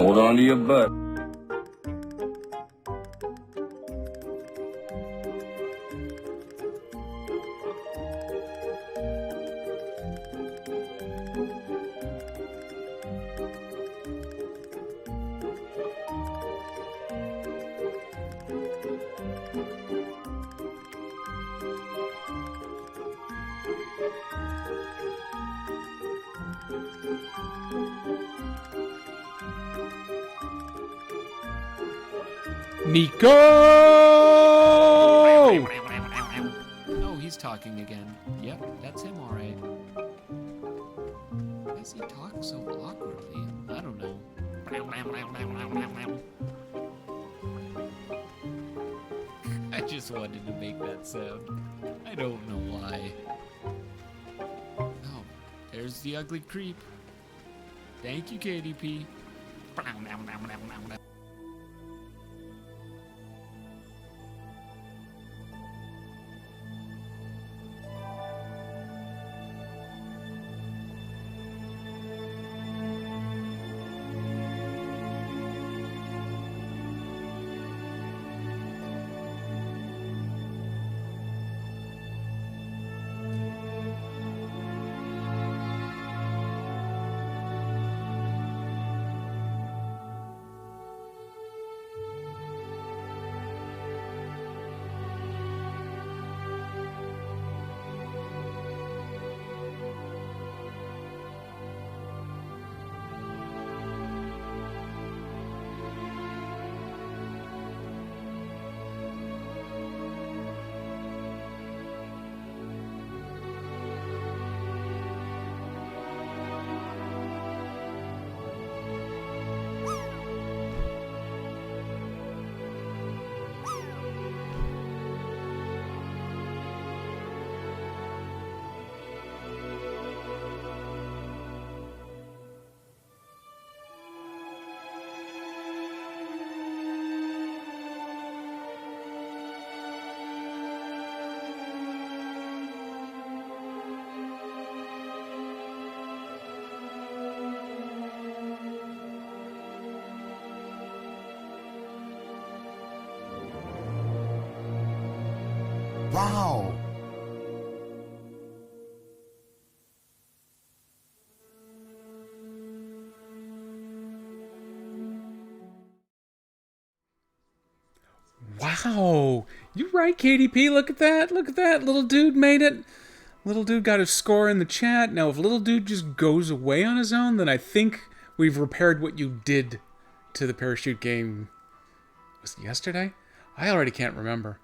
Hold on to your butt. Nico! Oh, he's talking again. Yep, that's him, all right. Why does he talk so awkwardly? I don't know. I just wanted to make that sound. I don't know why. Oh, there's the ugly creep. Thank you, KDP. Wow! Wow! You're right, KDP. Look at that. Look at that. Little dude made it. Little dude got his score in the chat. Now, if little dude just goes away on his own, then I think we've repaired what you did to the parachute game. Was it yesterday? I already can't remember.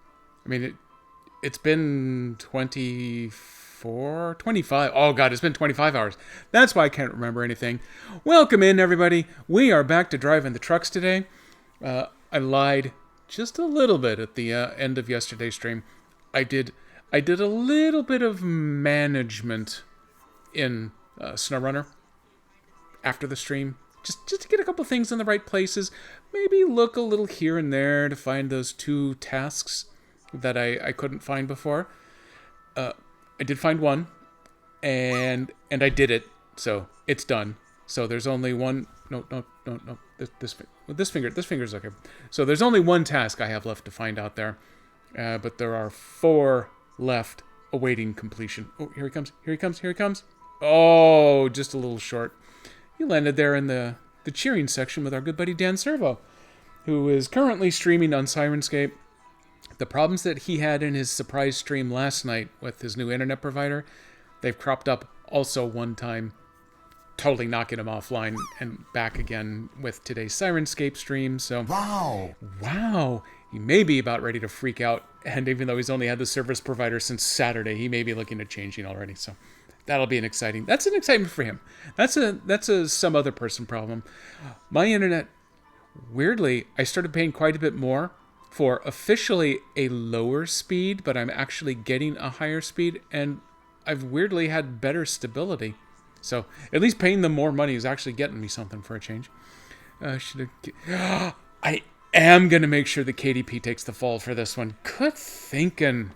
I mean, it's been 24, 25. Oh, God, it's been 25 hours. That's why I can't remember anything. Welcome in, everybody. We are back to driving the trucks today. I lied just a little bit at the end of yesterday's stream. I did a little bit of management in SnowRunner after the stream. Just to get a couple things in the right places. Maybe look a little here and there to find those 2 tasks that I couldn't find before. I did find one, and I did it, so it's done. So there's only one. No. This finger's okay. So there's only one task I have left to find out there, but there are 4 left awaiting completion. Oh, here he comes. Oh, just a little short. He landed there in the cheering section with our good buddy Dan Servo, who is currently streaming on Sirenscape. The problems that he had in his surprise stream last night with his new internet provider, they've cropped up also one time, totally knocking him offline and back again with today's Sirenscape stream. So wow, he may be about ready to freak out. And even though he's only had the service provider since Saturday, he may be looking at changing already. So that's an excitement for him. That's a some other person problem. My internet, weirdly, I started paying quite a bit more for officially a lower speed, but I'm actually getting a higher speed, and I've weirdly had better stability. So at least paying them more money is actually getting me something for a change. I am going to make sure that KDP takes the fall for this one. Good thinking.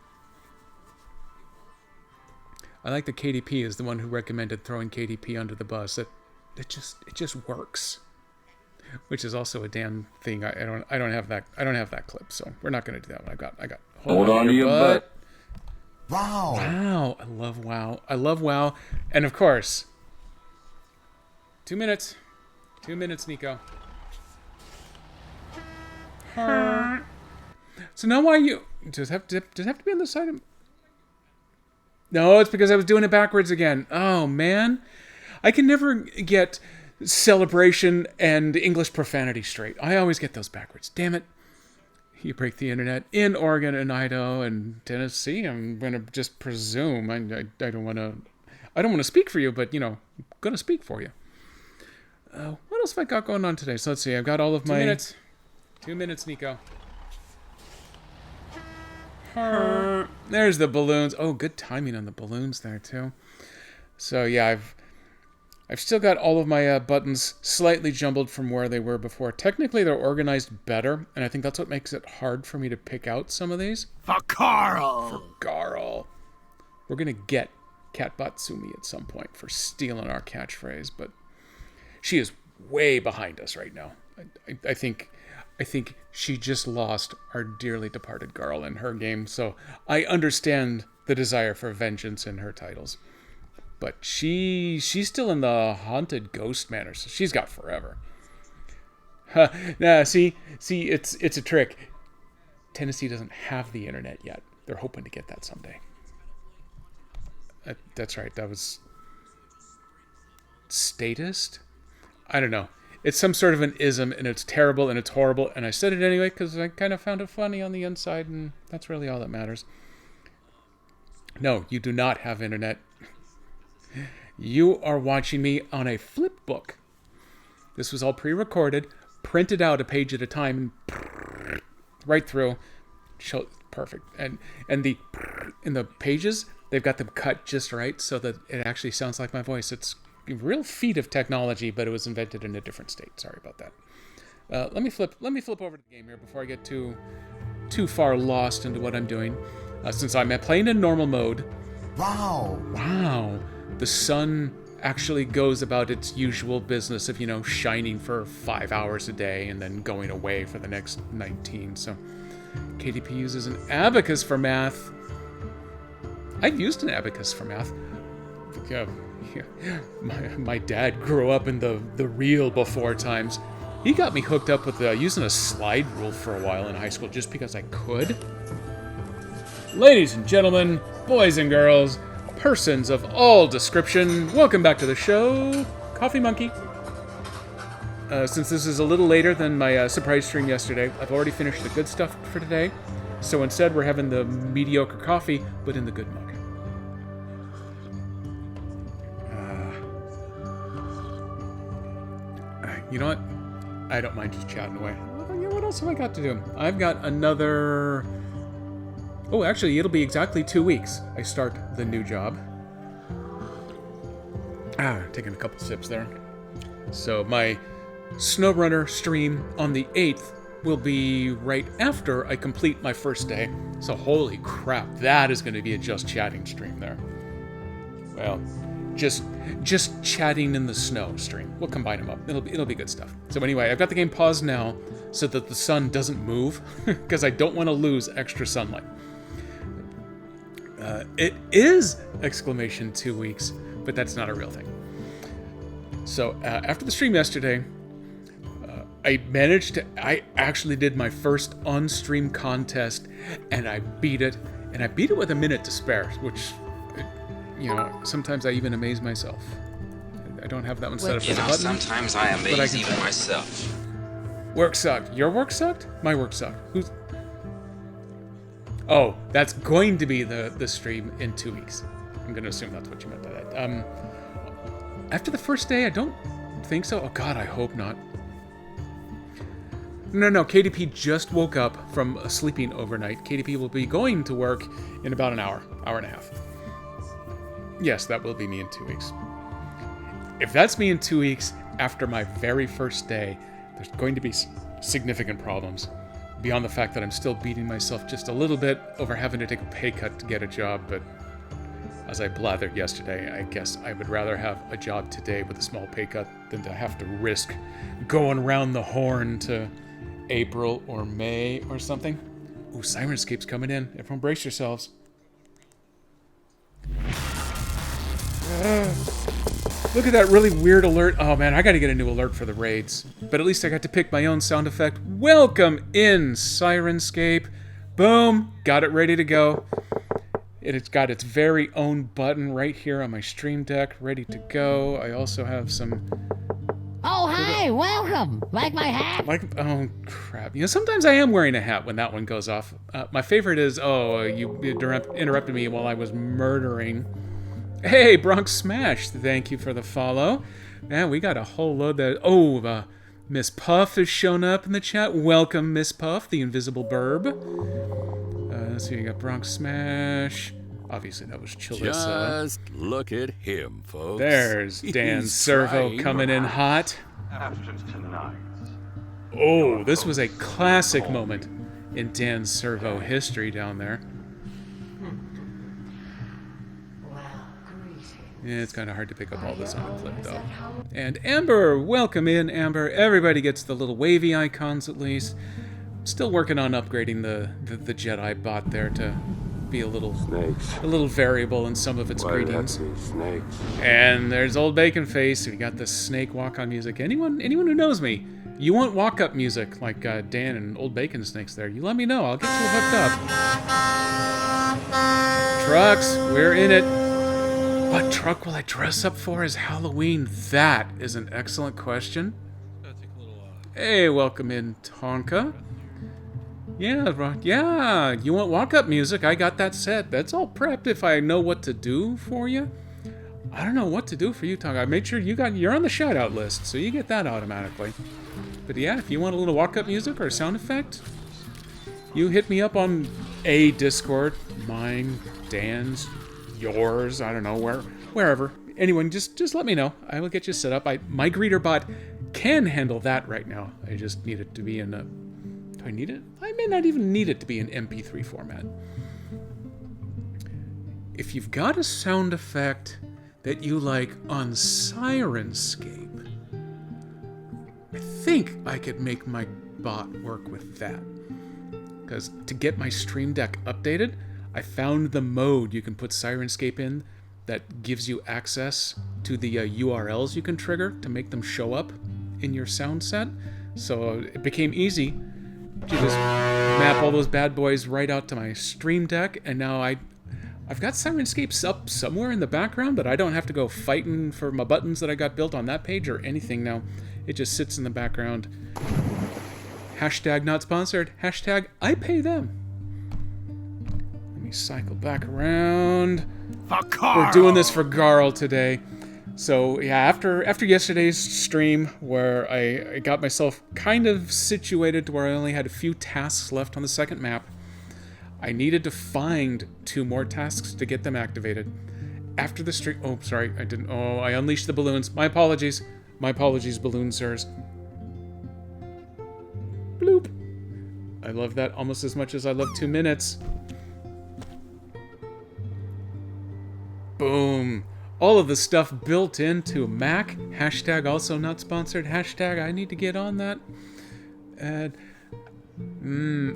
I like that KDP is the one who recommended throwing KDP under the bus. It just works. which is also a damn thing. I don't have that clip, so we're not gonna do that one. I got Hold on to your butt. Wow. Wow, I love WoW, and of course, 2 minutes, Nico. So now why you does it have to be on the side of? No, it's because I was doing it backwards again. Oh man, I can never get celebration and English profanity straight. I always get those backwards. Damn it. You break the internet in Oregon and Idaho and Tennessee. I'm gonna just presume. I don't want to speak for you, but I'm gonna speak for you. What else have I got going on today? So let's see. I've got all of my 2 minutes, Nico. There's the balloons. Oh, good timing on the balloons there too. So yeah, I've still got all of my buttons slightly jumbled from where they were before. Technically, they're organized better, and I think that's what makes it hard for me to pick out some of these. For Carl! For Garl. We're going to get Cat Batsumi at some point for stealing our catchphrase, but she is way behind us right now. I think she just lost our dearly departed Garl in her game, so I understand the desire for vengeance in her titles. But she's still in the haunted ghost manor, so she's got forever. See, it's a trick. Tennessee doesn't have the internet yet. They're hoping to get that someday. That's right. That was statist. I don't know. It's some sort of an ism, and it's terrible and it's horrible. And I said it anyway because I kind of found it funny on the inside, and that's really all that matters. No, you do not have internet. You are watching me on a flip book. This was all pre-recorded, printed out a page at a time, right through. Perfect. And the in the pages, they've got them cut just right so that it actually sounds like my voice. It's a real feat of technology, but it was invented in a different state. Sorry about that. Let me flip over to the game here before I get too far lost into what I'm doing. Since I'm playing in normal mode. Wow. The sun actually goes about its usual business of, shining for 5 hours a day and then going away for the next 19. So KDP uses an abacus for math. I've used an abacus for math. My dad grew up in the real before times. He got me hooked up with using a slide rule for a while in high school just because I could. Ladies and gentlemen, boys and girls, persons of all description, welcome back to the show, Coffee Monkey. Since this is a little later than my surprise stream yesterday, I've already finished the good stuff for today. So instead, we're having the mediocre coffee, but in the good mug. You know what? I don't mind just chatting away. What else have I got to do? I've got another... Oh, actually, it'll be exactly 2 weeks. I start the new job. Taking a couple sips there. So my SnowRunner stream on the 8th will be right after I complete my first day. So holy crap, that is going to be a just chatting stream there. Well, just chatting in the snow stream. We'll combine them up. It'll be good stuff. So anyway, I've got the game paused now so that the sun doesn't move because I don't want to lose extra sunlight. It is ! 2 weeks, but that's not a real thing. So after the stream yesterday, I actually did my first on-stream contest, and I beat it, with a minute to spare, which, sometimes I even amaze myself. I don't have that one set up as a button. Sometimes I amaze even myself. Work sucked. Your work sucked? My work sucked. Oh, that's going to be the stream in 2 weeks. I'm going to assume that's what you meant by that. After the first day, I don't think so. Oh god, I hope not. No, KDP just woke up from sleeping overnight. KDP will be going to work in about an hour and a half. Yes, that will be me in 2 weeks. If that's me in 2 weeks, after my very first day, there's going to be significant problems. Beyond the fact that I'm still beating myself just a little bit over having to take a pay cut to get a job, but As I blathered yesterday, I guess I would rather have a job today with a small pay cut than to have to risk going round the horn to April or May or something. Ooh, Sirenscape's coming in. Everyone brace yourselves. Look at that really weird alert. Oh man, I gotta get a new alert for the raids. But at least I got to pick my own sound effect. Welcome in, Sirenscape. Boom, got it ready to go. It's got its very own button right here on my Stream Deck, ready to go. I also have some... Oh, hi, welcome. Like my hat? Oh, crap. You know, sometimes I am wearing a hat when that one goes off. My favorite is, you interrupted me while I was murdering. Hey, Bronx Smash, thank you for the follow. Man, we got a whole load that... Miss Puff has shown up in the chat. Welcome, Miss Puff, the invisible burb. Let's see, you got Bronx Smash. Obviously, that was Chalissa. Just look at him, folks. There's Dan He's Servo trying coming in hot. Oh, this was a classic moment in Dan Servo history down there. Yeah, it's kind of hard to pick up all this on a clip, though. And Amber, welcome in, Amber. Everybody gets the little wavy icons, at least. Still working on upgrading the Jedi bot there to be a little variable in some of its greetings. And there's old Bacon Face. We got the snake walk-on music. Anyone who knows me, you want walk-up music like Dan and old Bacon Snakes there, you let me know. I'll get you hooked up. Trucks, we're in it. What truck will I dress up for as Halloween? That is an excellent question. Hey, welcome in, Tonka. Yeah, you want walk-up music? I got that set. That's all prepped if I know what to do for you. I don't know what to do for you, Tonka. I made sure you're on the shout-out list, so you get that automatically. But yeah, if you want a little walk-up music or a sound effect, you hit me up on a Discord, mine, Dan's, yours, I don't know, wherever. Anyone, just let me know. I will get you set up. My greeter bot can handle that right now. I just need it to be in a... Do I need it? I may not even need it to be in MP3 format. If you've got a sound effect that you like on Sirenscape, I think I could make my bot work with that. Because to get my Stream Deck updated, I found the mode you can put Sirenscape in that gives you access to the URLs you can trigger to make them show up in your sound set. So it became easy to just map all those bad boys right out to my Stream Deck, and now I've got Sirenscapes up somewhere in the background, but I don't have to go fighting for my buttons that I got built on that page or anything now. It just sits in the background. Hashtag not sponsored. Hashtag I pay them. Let me cycle back around. We're doing this for Garl today. So yeah, after yesterday's stream where I got myself kind of situated to where I only had a few tasks left on the second map, I needed to find 2 more tasks to get them activated. After the stream... Oh, sorry, I didn't... Oh, I unleashed the balloons. My apologies. My apologies, balloon sirs. Bloop. I love that almost as much as I love 2 minutes. Boom. All of the stuff built into Mac. Hashtag also not sponsored. Hashtag I need to get on that. And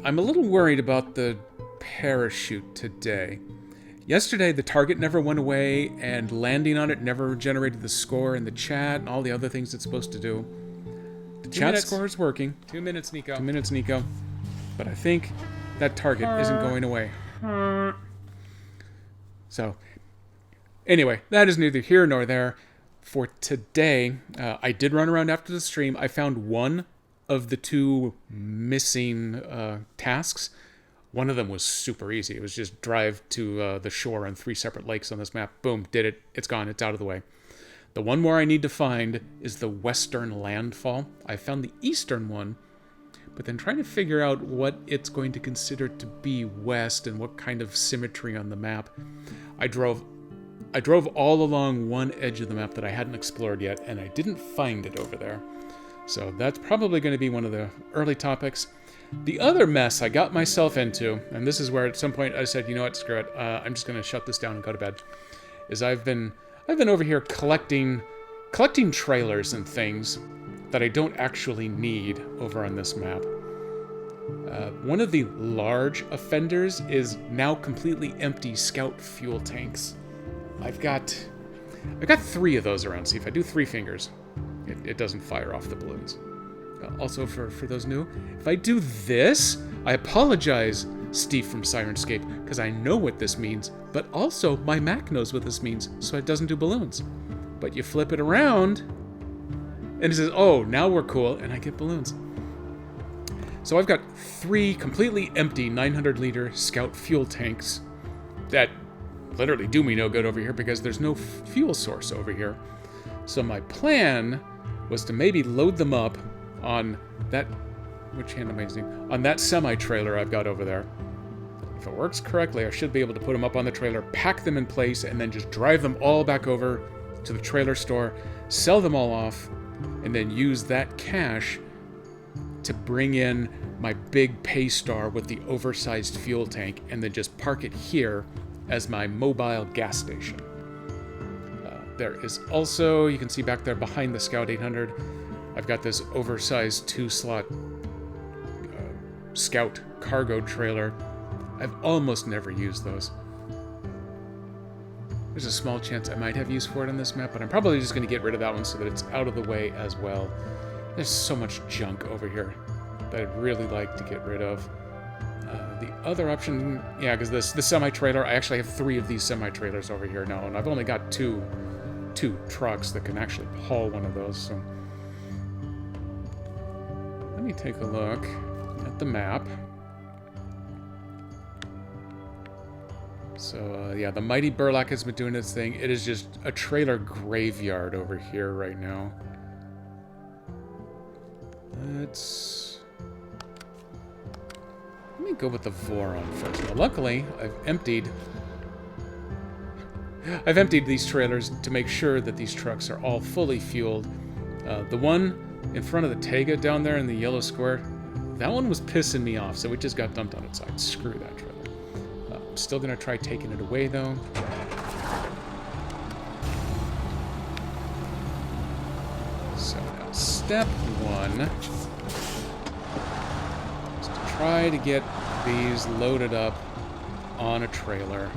I'm a little worried about the parachute today. Yesterday, the target never went away, and landing on it never generated the score in the chat and all the other things it's supposed to do. The chat score is working. 2 minutes, Nico. 2 minutes, Nico. But I think that target isn't going away. So... Anyway, that is neither here nor there. For today, I did run around after the stream. I found one of the 2 missing tasks. One of them was super easy. It was just drive to the shore on 3 separate lakes on this map. Boom, did it. It's gone. It's out of the way. The one more I need to find is the western landfall. I found the eastern one, but then trying to figure out what it's going to consider to be west and what kind of symmetry on the map. I drove all along one edge of the map that I hadn't explored yet, and I didn't find it over there. So that's probably going to be one of the early topics. The other mess I got myself into, and this is where at some point I said, you know what, screw it, I'm just gonna shut this down and go to bed, is I've been over here collecting trailers and things that I don't actually need over on this map. One of the large offenders is now completely empty scout fuel tanks. I've got 3 of those around. See, if I do 3 fingers, it doesn't fire off the balloons. Also, for those new, if I do this, I apologize, Steve from Sirenscape, because I know what this means, but also my Mac knows what this means, so it doesn't do balloons. But you flip it around, and it says, oh, now we're cool, and I get balloons. So I've got 3 completely empty 900-liter Scout fuel tanks that literally do me no good over here because there's no fuel source over here. So my plan was to maybe load them up on that... Which hand am I using? On that semi-trailer I've got over there. If it works correctly, I should be able to put them up on the trailer, pack them in place, and then just drive them all back over to the trailer store, sell them all off, and then use that cash to bring in my big Paystar with the oversized fuel tank, and then just park it here as my mobile gas station. There is also, you can see back there behind the Scout 800, I've got this oversized 2-slot Scout cargo trailer. I've almost never used those. There's a small chance I might have use for it on this map, but I'm probably just going to get rid of that one so that it's out of the way as well. There's so much junk over here that I'd really like to get rid of. The other option, yeah, because the semi-trailer, I actually have 3 of these semi-trailers over here now, and I've only got two trucks that can actually haul one of those, so... Let me take a look at the map. So, yeah, the Mighty Burlak has been doing its thing. It is just a trailer graveyard over here right now. Let me go with the Voron first. Now, luckily, I've emptied these trailers to make sure that these trucks are all fully fueled. The one in front of the Tega down there in the yellow square, that one was pissing me off, so it just got dumped on its side. Screw that trailer. I'm still going to try taking it away, though. So now, step 1 is to try to get these loaded up on a trailer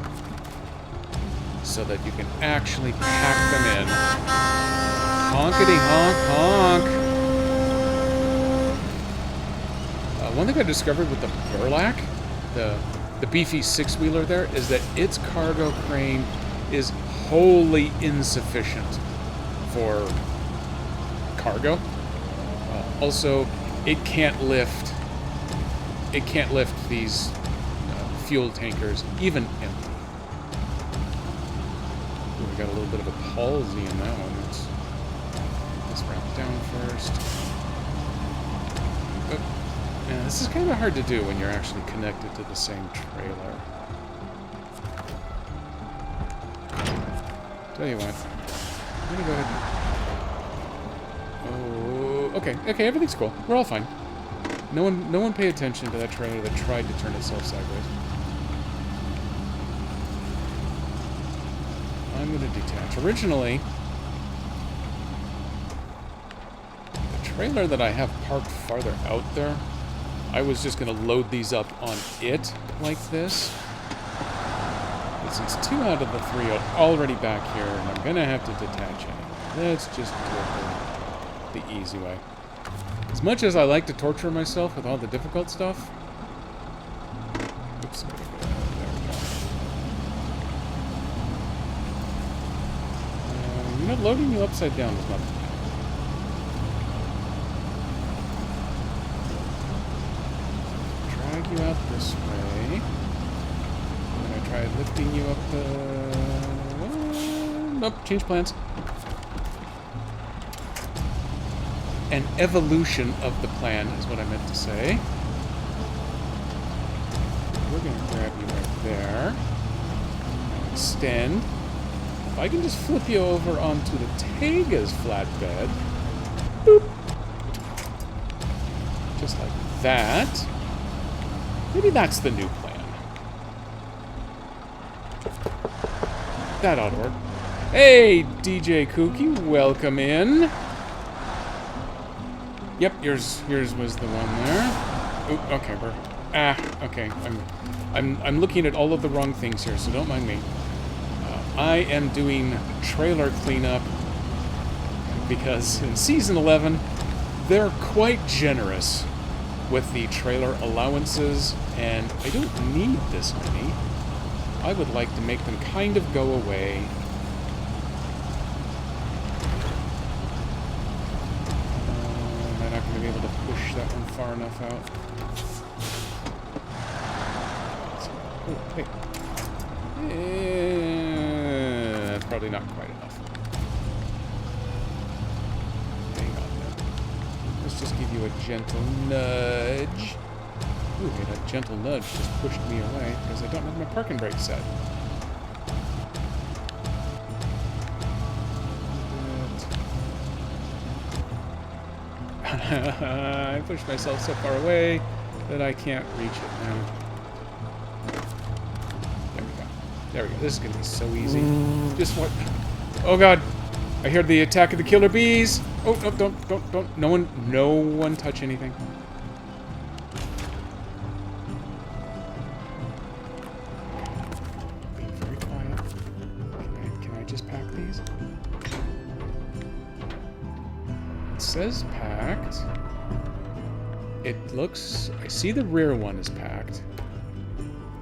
so that you can actually pack them in. Honkity honk honk! One thing I discovered with the Burlak, the beefy 6-wheeler there, is that its cargo crane is wholly insufficient for cargo. Also, it can't lift these fuel tankers, even empty. Ooh, we got a little bit of a palsy in that one. Let's get this wrapped down first. Oh. Yeah, this is kind of hard to do when you're actually connected to the same trailer. Tell you what, I'm gonna go ahead and... Oh, okay, everything's cool. We're all fine. No one paid attention to that trailer that tried to turn itself sideways. I'm gonna detach. Originally, the trailer that I have parked farther out there, I was just going to load these up on it like this. But since 2 out of the 3 are already back here, and I'm going to have to detach anyway, let's just do it the easy way. As much as I like to torture myself with all the difficult stuff... Oops, there we go. You know, loading you upside down is not... You out this way. I'm gonna try lifting you up the... nope, change plans. An evolution of the plan is what I meant to say. We're gonna grab you right there. Extend. If I can just flip you over onto the Tega's flatbed. Boop. Just like that. Maybe that's the new plan. That ought to work. Hey, DJ Kooky, welcome in. Yep, yours was the one there. Ooh, okay, okay. I'm looking at all of the wrong things here, so don't mind me. I am doing trailer cleanup because in Season 11, they're quite generous with the trailer allowances, and I don't need this many. I would like to make them kind of go away. Am I not going to be able to push that one far enough out? Oh, hey. That's probably not quite enough. Hang on then. Let's just give you a gentle nudge. Ooh, okay, that gentle nudge just pushed me away because I don't have my parking brake set. I pushed myself so far away that I can't reach it now. There we go. There we go. This is going to be so easy. Just what? Oh god! I heard the attack of the killer bees. Oh no! Don't! No one touch anything. Being very quiet. Can I just pack these? It says packed. It looks... I see the rear one is packed.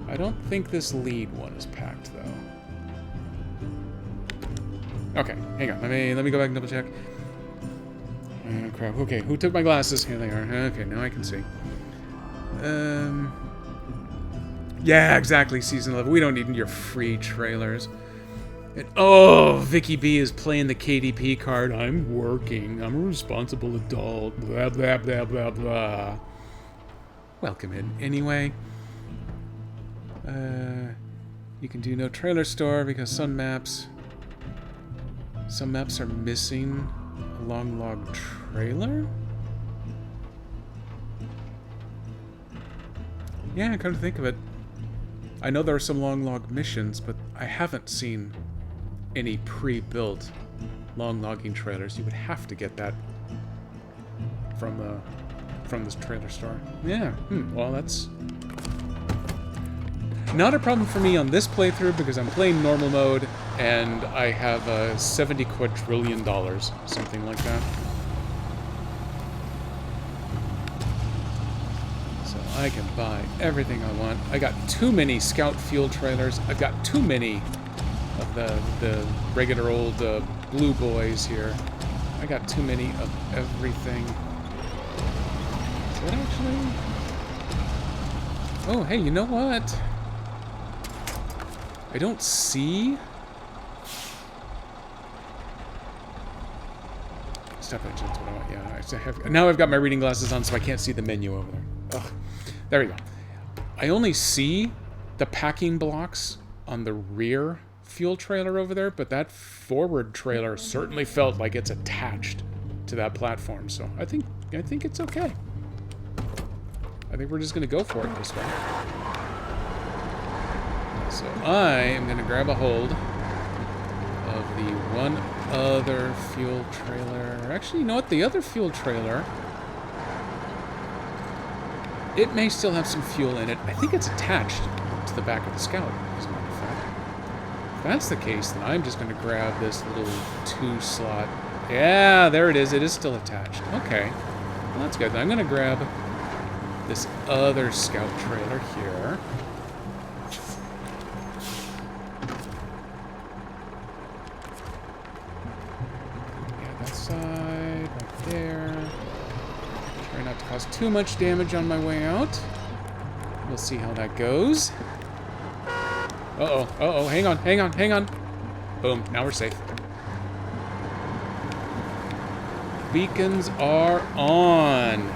I don't think this lead one is packed, though. Okay, hang on. Let me go back and double check. Oh, crap. Okay, who took my glasses? Here they are. Okay, now I can see. Yeah, exactly, Season 11. We don't need your free trailers. And, oh, Vicky B is playing the KDP card. I'm working. I'm a responsible adult. Blah, blah, blah, blah, blah. Welcome in, anyway. You can do no trailer store because some maps are missing a long log trailer? Yeah, come to think of it. I know there are some long log missions, but I haven't seen any pre-built long logging trailers. You would have to get that from this trailer store. Yeah, well that's not a problem for me on this playthrough because I'm playing normal mode and I have $70 quadrillion, something like that. So I can buy everything I want. I got too many Scout fuel trailers. I've got too many of the regular old blue boys here. I got too many of everything. Is that actually... Oh, hey, you know what? I don't see... Stop engine, that's what I want. Yeah, now I've got my reading glasses on, so I can't see the menu over there. Ugh. There we go. I only see the packing blocks on the rear fuel trailer over there, but that forward trailer certainly felt like it's attached to that platform, so I think it's okay. I think we're just gonna go for it this way. So I am gonna grab a hold of the one other fuel trailer. Actually, you know what? The other fuel trailer, it may still have some fuel in it. I think it's attached to the back of the Scout, as a matter of fact. If that's the case, then I'm just going to grab this little 2-slot. Yeah, there it is. It is still attached. Okay. Well, that's good. Then I'm going to grab this other Scout trailer here. Yeah, that side, right there. Try not to cause too much damage on my way out. We'll see how that goes. Uh-oh, hang on. Boom, now we're safe. Beacons are on.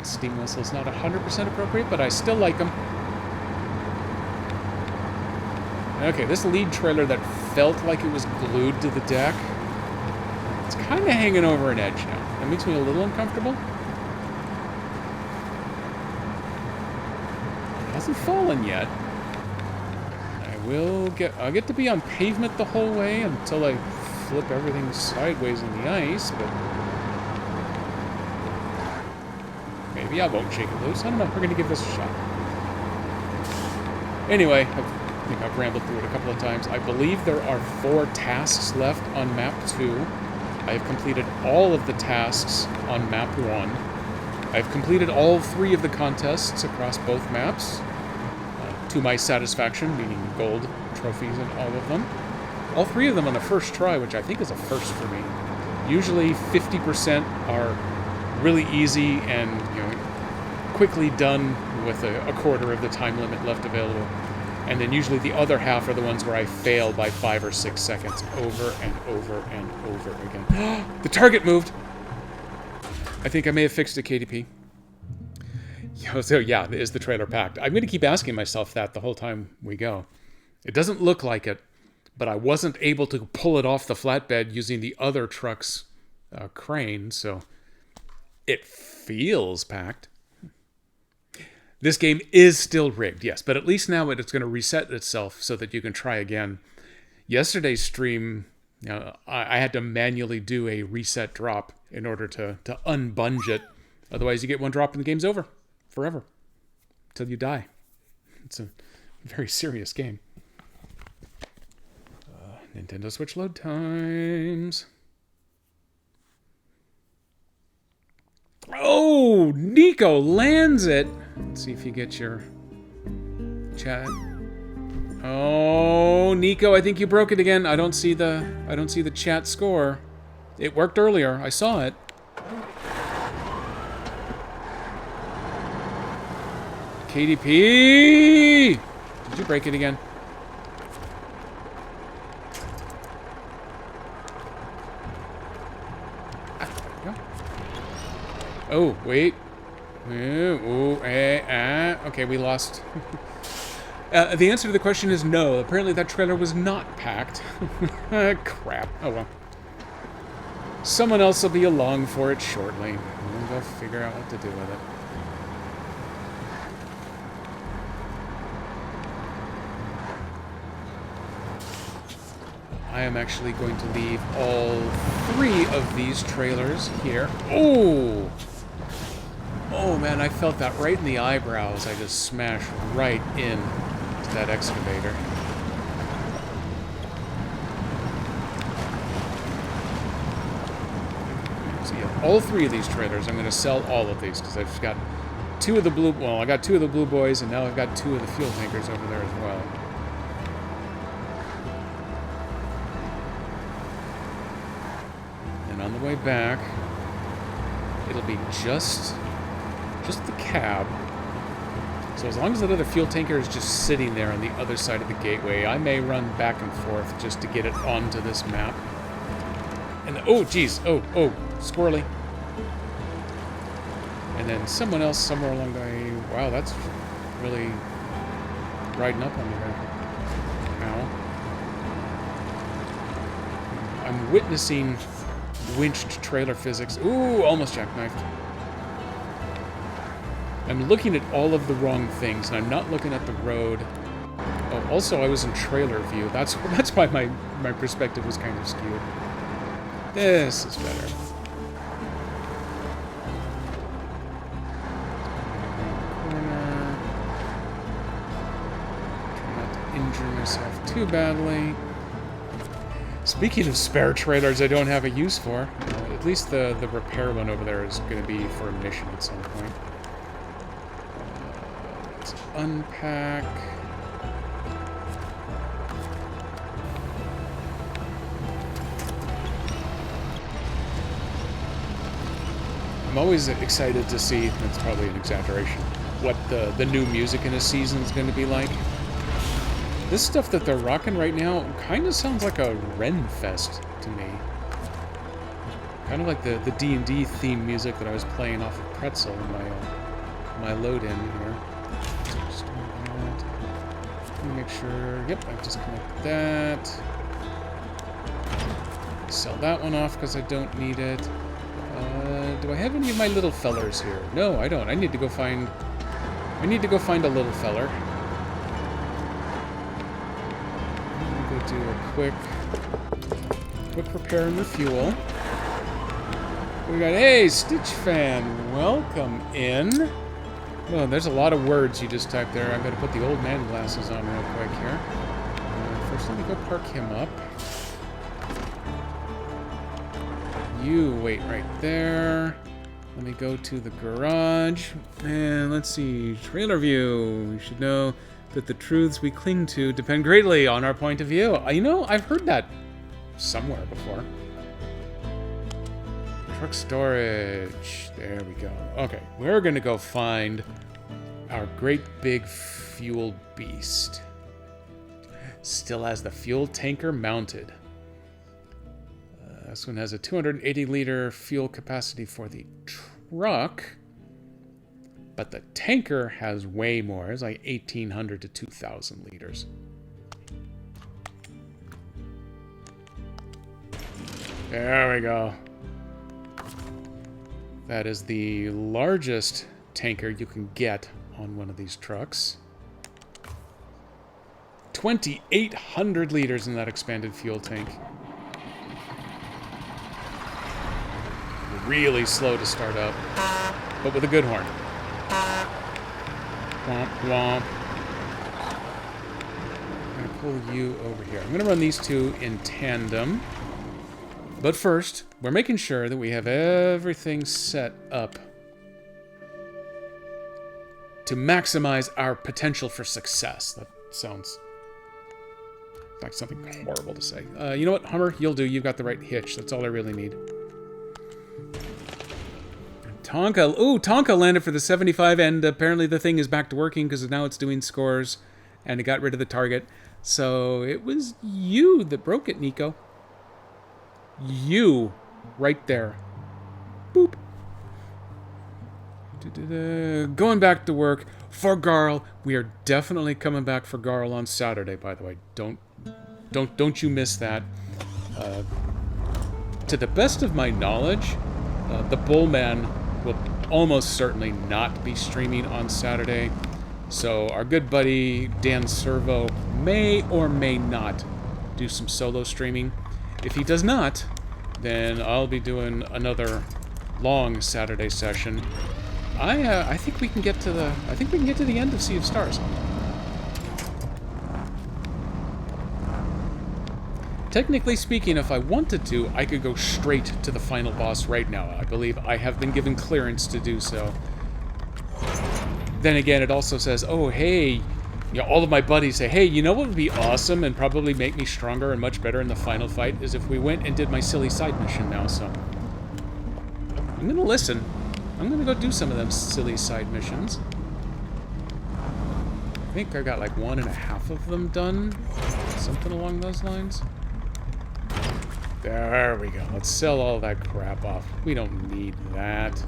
Steam whistle's not 100% appropriate, but I still like them. Okay, this lead trailer that felt like it was glued to the deck, it's kind kind of hanging over an edge now. That makes me a little uncomfortable. It hasn't fallen yet. I'll get to be on pavement the whole way until I flip everything sideways in the ice, but maybe I won't shake it loose. I don't know. We're going to give this a shot. Anyway, I think I've rambled through it a couple of times. I believe there are 4 tasks left on map 2. I have completed all of the tasks on map 1. I've completed all 3 of the contests across both maps. To my satisfaction, meaning gold trophies and all of them. All 3 of them on the first try, which I think is a first for me. Usually 50% are really easy and quickly done with a quarter of the time limit left available. And then usually the other half are the ones where I fail by 5 or 6 seconds over and over and over again. The target moved! I think I may have fixed it, KDP. So yeah, is the trailer packed? I'm going to keep asking myself that the whole time we go. It doesn't look like it, but I wasn't able to pull it off the flatbed using the other truck's crane, so it feels packed. This game is still rigged, yes, but at least now it's going to reset itself so that you can try again. Yesterday's stream, I had to manually do a reset drop in order to unbunge it. Otherwise, you get one drop and the game's over. Forever. Until you die. It's a very serious game. Nintendo Switch load times. Oh, Nico lands it. Let's see if you get your chat. Oh, Nico, I think you broke it again. I don't see the chat score. It worked earlier. I saw it. KDP! Did you break it again? Oh, wait. Okay, we lost. The answer to the question is no. Apparently that trailer was not packed. Crap. Oh well. Someone else will be along for it shortly. We'll go figure out what to do with it. I am actually going to leave all 3 of these trailers here. Oh! Oh man, I felt that right in the eyebrows. I just smashed right in to that excavator. So yeah, all 3 of these trailers, I'm going to sell all of these because I've got 2 of the blue... Well, I got 2 of the blue boys, and now I've got 2 of the fuel tankers over there as well. On the way back, it'll be just the cab. So as long as that other fuel tanker is just sitting there on the other side of the gateway, I may run back and forth just to get it onto this map. And oh, geez, oh, squirrely. And then someone else somewhere along the way. Wow, that's really riding up on me there. Ow. I'm witnessing winched trailer physics. Ooh, almost jackknifed. I'm looking at all of the wrong things, and I'm not looking at the road. Oh, also, I was in trailer view. That's why my perspective was kind of skewed. This is better. Corner. Try not to injure myself too badly. Speaking of spare trailers I don't have a use for, at least the repair one over there is going to be for a mission at some point. Let's unpack. I'm always excited to see, that's probably an exaggeration, what the new music in a season is going to be like. This stuff that they're rocking right now kind of sounds like a Renfest to me. Kind of like the D&D theme music that I was playing off of Pretzel in my load-in here. So just doing that. Let me make sure... Yep, I've disconnected that. Sell that one off because I don't need it. Do I have any of my little fellers here? No, I don't. I need to go find a little feller. I'm gonna go do a quick repair and refuel. We got, hey, Stitch Fan, welcome in. Well, there's a lot of words you just typed there. I've got to put the old man glasses on real quick here. First, let me go park him up. You wait right there. Let me go to the garage. And let's see, trailer view. We should know that the truths we cling to depend greatly on our point of view. You know, I've heard that somewhere before. Truck storage. There we go. Okay, we're gonna go find our great big fuel beast. Still has the fuel tanker mounted. This one has a 280-liter fuel capacity for the truck, but the tanker has way more. It's like 1,800 to 2,000 liters. There we go. That is the largest tanker you can get on one of these trucks. 2,800 liters in that expanded fuel tank. Really slow to start up, but with a good horn. Womp womp. I'm gonna pull you over here. I'm gonna run these two in tandem. But first, we're making sure that we have everything set up to maximize our potential for success. That sounds like something horrible to say. You know what, Hummer? You'll do. You've got the right hitch. That's all I really need. Tonka. Ooh, Tonka landed for the 75, and apparently the thing is back to working because now it's doing scores, and it got rid of the target. So it was you that broke it, Nico. You. Right there. Boop. Going back to work. For Garl. We are definitely coming back for Garl on Saturday, by the way. Don't you miss that. To the best of my knowledge, the Bullman will almost certainly not be streaming on Saturday. So our good buddy Dan Servo may or may not do some solo streaming. If he does not, then I'll be doing another long Saturday session. I think we can get to the end of Sea of Stars. Technically speaking, if I wanted to, I could go straight to the final boss right now. I believe I have been given clearance to do so. Then again, it also says, oh, hey, you know, all of my buddies say, hey, you know what would be awesome and probably make me stronger and much better in the final fight is if we went and did my silly side mission now, so I'm gonna listen. I'm gonna go do some of them silly side missions. I think I got like 1.5 of them done. Something along those lines. There we go. Let's sell all that crap off. We don't need that.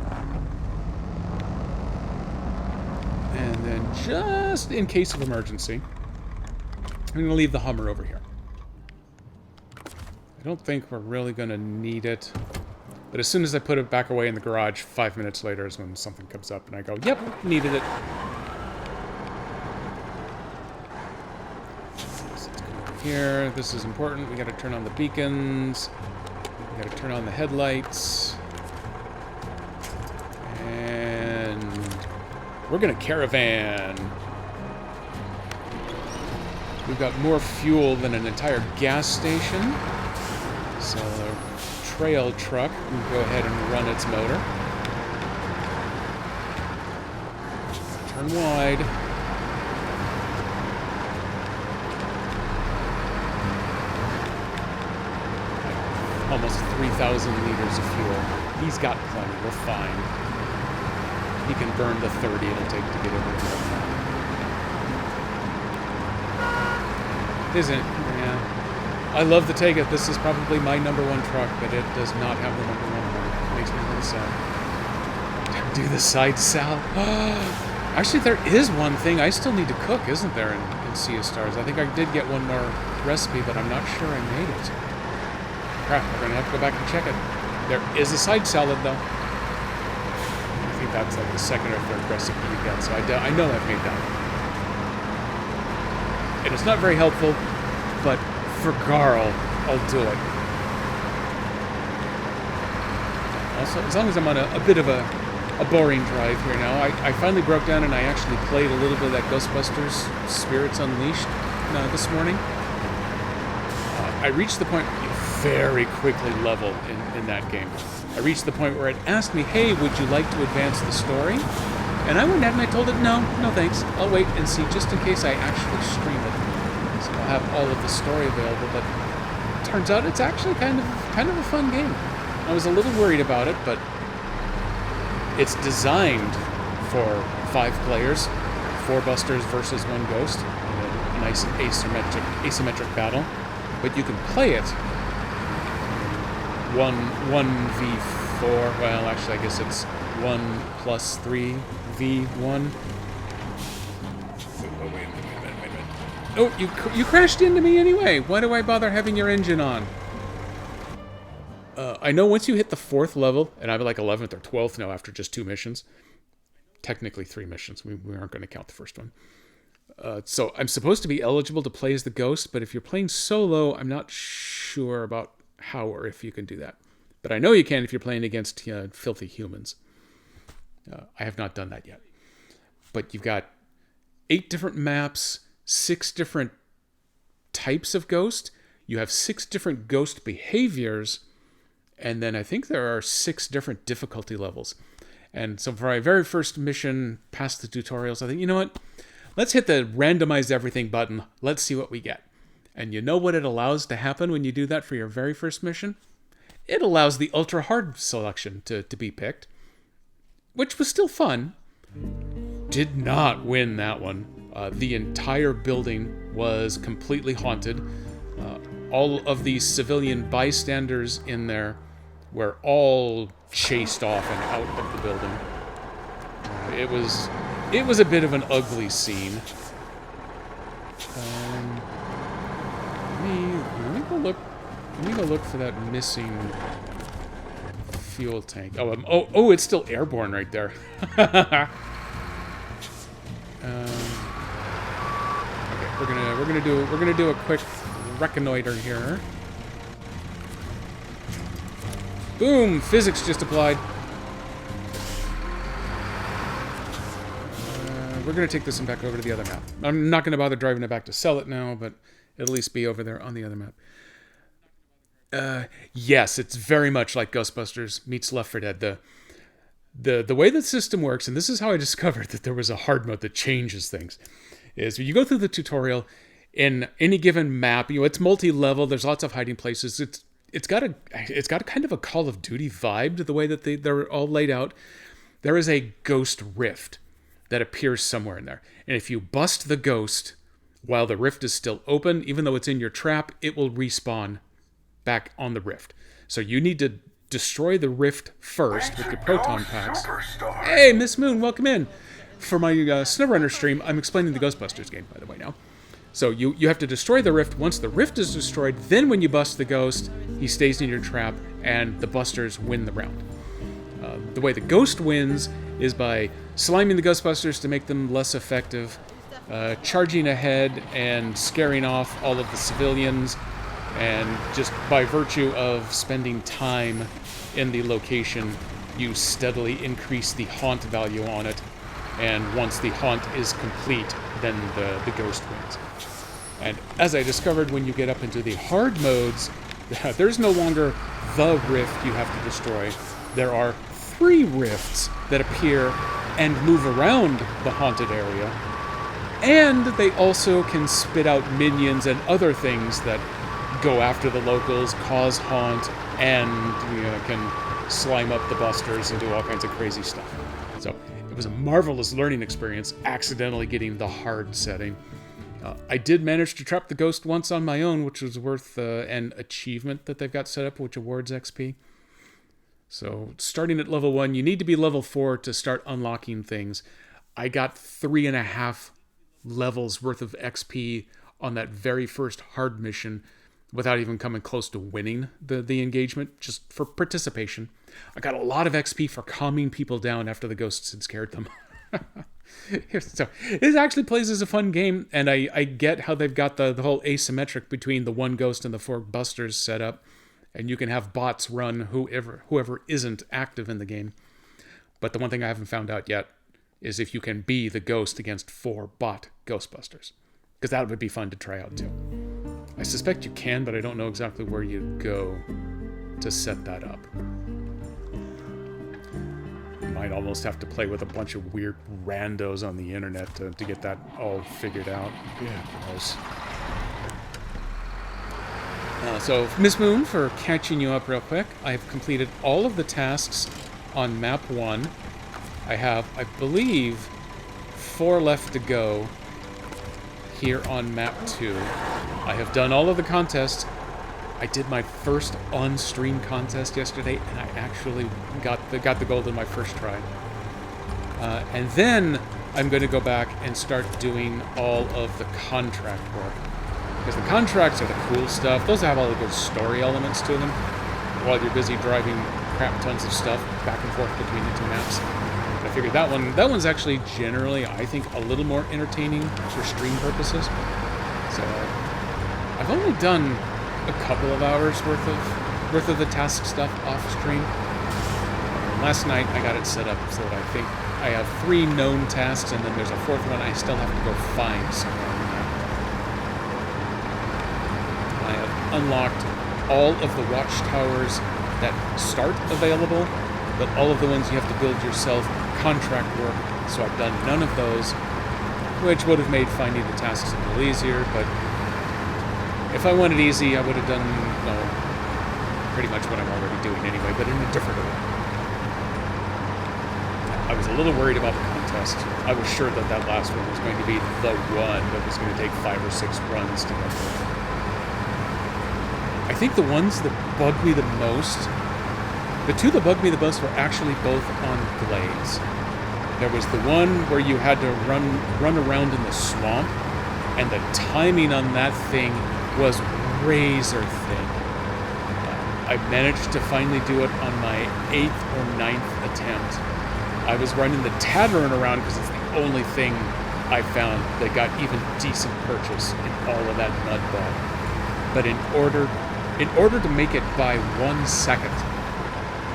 And then just in case of emergency, I'm going to leave the Hummer over here. I don't think we're really going to need it. But as soon as I put it back away in the garage, 5 minutes later is when something comes up and I go, yep, needed it. Here, this is important. We got to turn on the beacons. We got to turn on the headlights. And we're gonna caravan. We've got more fuel than an entire gas station. So the trail truck can go ahead and run its motor. Turn wide. Almost 3,000 liters of fuel. He's got plenty. We're fine. He can burn the 30 it'll take to get over there. Isn't it? Yeah. I love the Tega. This is probably my #1 truck, but it does not have the #1 horn. It makes me really sad. Do the side salad. Actually, there is one thing I still need to cook, isn't there, in Sea of Stars? I think I did get one more recipe, but I'm not sure I made it. Crap, we're gonna have to go back and check it. There is a side salad, though. I think that's like the second or third recipe you get, so I know I've made that. And it's not very helpful, but for Garl, I'll do it. Also, as long as I'm on a bit of a boring drive here now, I finally broke down and I actually played a little bit of that Ghostbusters Spirits Unleashed this morning. I reached the point where you very quickly level in that game. I reached the point where it asked me, hey, would you like to advance the story? And I went ahead and I told it, no thanks. I'll wait and see just in case I actually stream it. So I'll have all of the story available, but it turns out it's actually kind of a fun game. I was a little worried about it, but it's designed for 5 players, 4 Busters versus 1 Ghost, a nice asymmetric battle. But you can play it 1v4. Well, actually, I guess it's 1 plus 3v1. Oh, wait a minute. Oh, you crashed into me anyway. Why do I bother having your engine on? I know once you hit the 4th level, and I'm like 11th or 12th now after just 2 missions. Technically 3 missions. We aren't going to count the first one. So I'm supposed to be eligible to play as the Ghost, but if you're playing solo, I'm not sure about how or if you can do that. But I know you can if you're playing against filthy humans. I have not done that yet. But you've got 8 different maps, 6 different types of Ghost. You have 6 different Ghost behaviors, and then I think there are 6 different difficulty levels. And so for my very first mission, past the tutorials, I think, you know what? Let's hit the randomize everything button. Let's see what we get. And you know what it allows to happen when you do that for your very first mission? It allows the ultra hard selection to be picked, which was still fun. Did not win that one. The entire building was completely haunted. All of the civilian bystanders in there were all chased off and out of the building. It was a bit of an ugly scene. Let me go look for that missing fuel tank. Oh, it's still airborne right there. Okay, we're gonna do a quick reconnoiter here. Boom! Physics just applied. We're going to take this one back over to the other map. I'm not going to bother driving it back to sell it now, but it'll at least be over there on the other map. Yes, it's very much like Ghostbusters meets Left 4 Dead. The way the system works, and this is how I discovered that there was a hard mode that changes things, is when you go through the tutorial, in any given map, it's multi-level, there's lots of hiding places. It's got a kind of a Call of Duty vibe to the way that they're all laid out. There is a ghost rift that appears somewhere in there. And if you bust the ghost while the rift is still open, even though it's in your trap, it will respawn back on the rift. So you need to destroy the rift first with your proton packs. Hey, Miss Moon, welcome in. For my SnowRunner stream, I'm explaining the Ghostbusters game, by the way, now. So you have to destroy the rift. Once the rift is destroyed, then when you bust the ghost, he stays in your trap, and the busters win the round. The way the ghost wins is by sliming the Ghostbusters to make them less effective, charging ahead and scaring off all of the civilians, and just by virtue of spending time in the location, you steadily increase the haunt value on it, and once the haunt is complete, then the ghost wins. And as I discovered, when you get up into the hard modes, there's no longer the rift you have to destroy. There are 3 rifts that appear and move around the haunted area. And they also can spit out minions and other things that go after the locals, cause haunt, and can slime up the busters and do all kinds of crazy stuff. So it was a marvelous learning experience, accidentally getting the hard setting. I did manage to trap the ghost once on my own, which was worth an achievement that they've got set up, which awards XP. So starting at level 1, you need to be level 4 to start unlocking things. I got 3.5 levels worth of XP on that very first hard mission without even coming close to winning the engagement, just for participation. I got a lot of XP for calming people down after the ghosts had scared them. So it actually plays as a fun game, and I get how they've got the whole asymmetric between the one ghost and the 4 busters set up, and you can have bots run whoever isn't active in the game. But the one thing I haven't found out yet is if you can be the ghost against 4 bot Ghostbusters, because that would be fun to try out too. I suspect you can, but I don't know exactly where you go to set that up. You might almost have to play with a bunch of weird randos on the internet to get that all figured out. Yeah, so, Miss Moon, for catching you up real quick, I've completed all of the tasks on map 1. I have, I believe, 4 left to go here on map 2. I have done all of the contests. I did my first on-stream contest yesterday, and I actually got the gold in my first try. And then I'm going to go back and start doing all of the contract work. Because the contracts are the cool stuff. Those have all the good story elements to them, while you're busy driving crap tons of stuff back and forth between the 2 maps. I figured that one's actually generally, I think, a little more entertaining for stream purposes. So I've only done a couple of hours worth of the task stuff off stream. Last night I got it set up so that I think I have 3 known tasks, and then there's a 4th one I still have to go find somewhere on the map. I have unlocked all of the watchtowers that start available, but all of the ones you have to build yourself contract work, so I've done none of those, which would have made finding the tasks a little easier, but if I wanted easy, I would have done, well, pretty much what I'm already doing anyway, but in a different way. I was a little worried about the contest. I was sure that that last one was going to be the one that was going to take 5 or 6 runs to get through. I think the ones that bugged me the most, the 2 that bugged me the most were actually both on Glaze. There was the one where you had to run around in the swamp, and the timing on that thing was razor thin. I managed to finally do it on my 8th or 9th attempt. I was running the Tataran around because it's the only thing I found that got even decent purchase in all of that mud bog. But in order to make it by 1 second,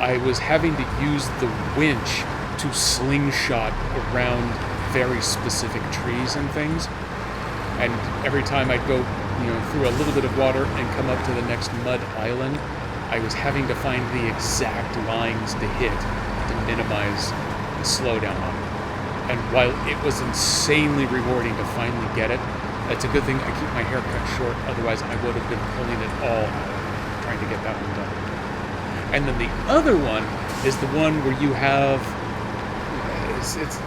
I was having to use the winch to slingshot around very specific trees and things. And every time I'd go, through a little bit of water and come up to the next mud island, I was having to find the exact lines to hit to minimize the slowdown on it. And while it was insanely rewarding to finally get it, it's a good thing I keep my hair cut short, otherwise I would have been pulling it all out trying to get that one done. And then the other one is the one where you have it's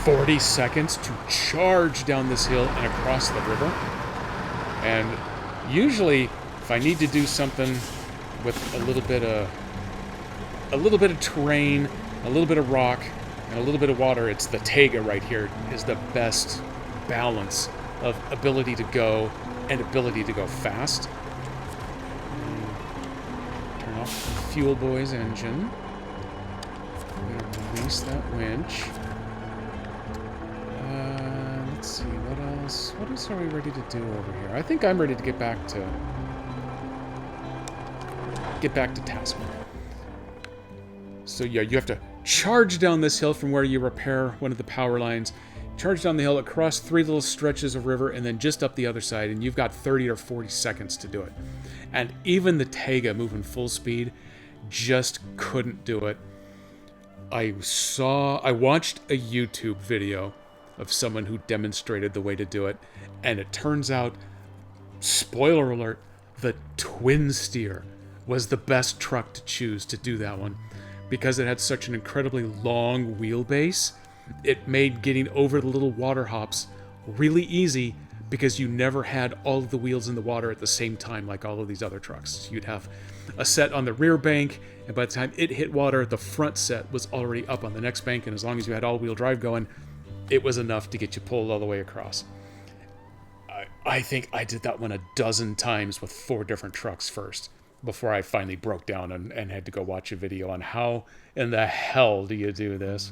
40 seconds to charge down this hill and across the river. And usually, if I need to do something with a little bit of terrain, a little bit of rock, and a little bit of water, it's the Taiga right here is the best balance of ability to go and ability to go fast. Turn off the Fuel Boy's engine. I'm gonna release that winch. Let's see, what else? What else are we ready to do over here? I think I'm ready to get back to task mode. So yeah, you have to charge down this hill from where you repair one of the power lines, charge down the hill across 3 little stretches of river, and then just up the other side, and you've got 30 or 40 seconds to do it. And even the Taiga moving full speed just couldn't do it. I watched a YouTube video of someone who demonstrated the way to do it, and it turns out, spoiler alert, the Twin Steer was the best truck to choose to do that one. Because it had such an incredibly long wheelbase, it made getting over the little water hops really easy because you never had all of the wheels in the water at the same time like all of these other trucks. You'd have a set on the rear bank, and by the time it hit water, the front set was already up on the next bank, and as long as you had all-wheel drive going, it was enough to get you pulled all the way across. I think I did that one a dozen times with 4 different trucks first before I finally broke down and had to go watch a video on how in the hell do you do this.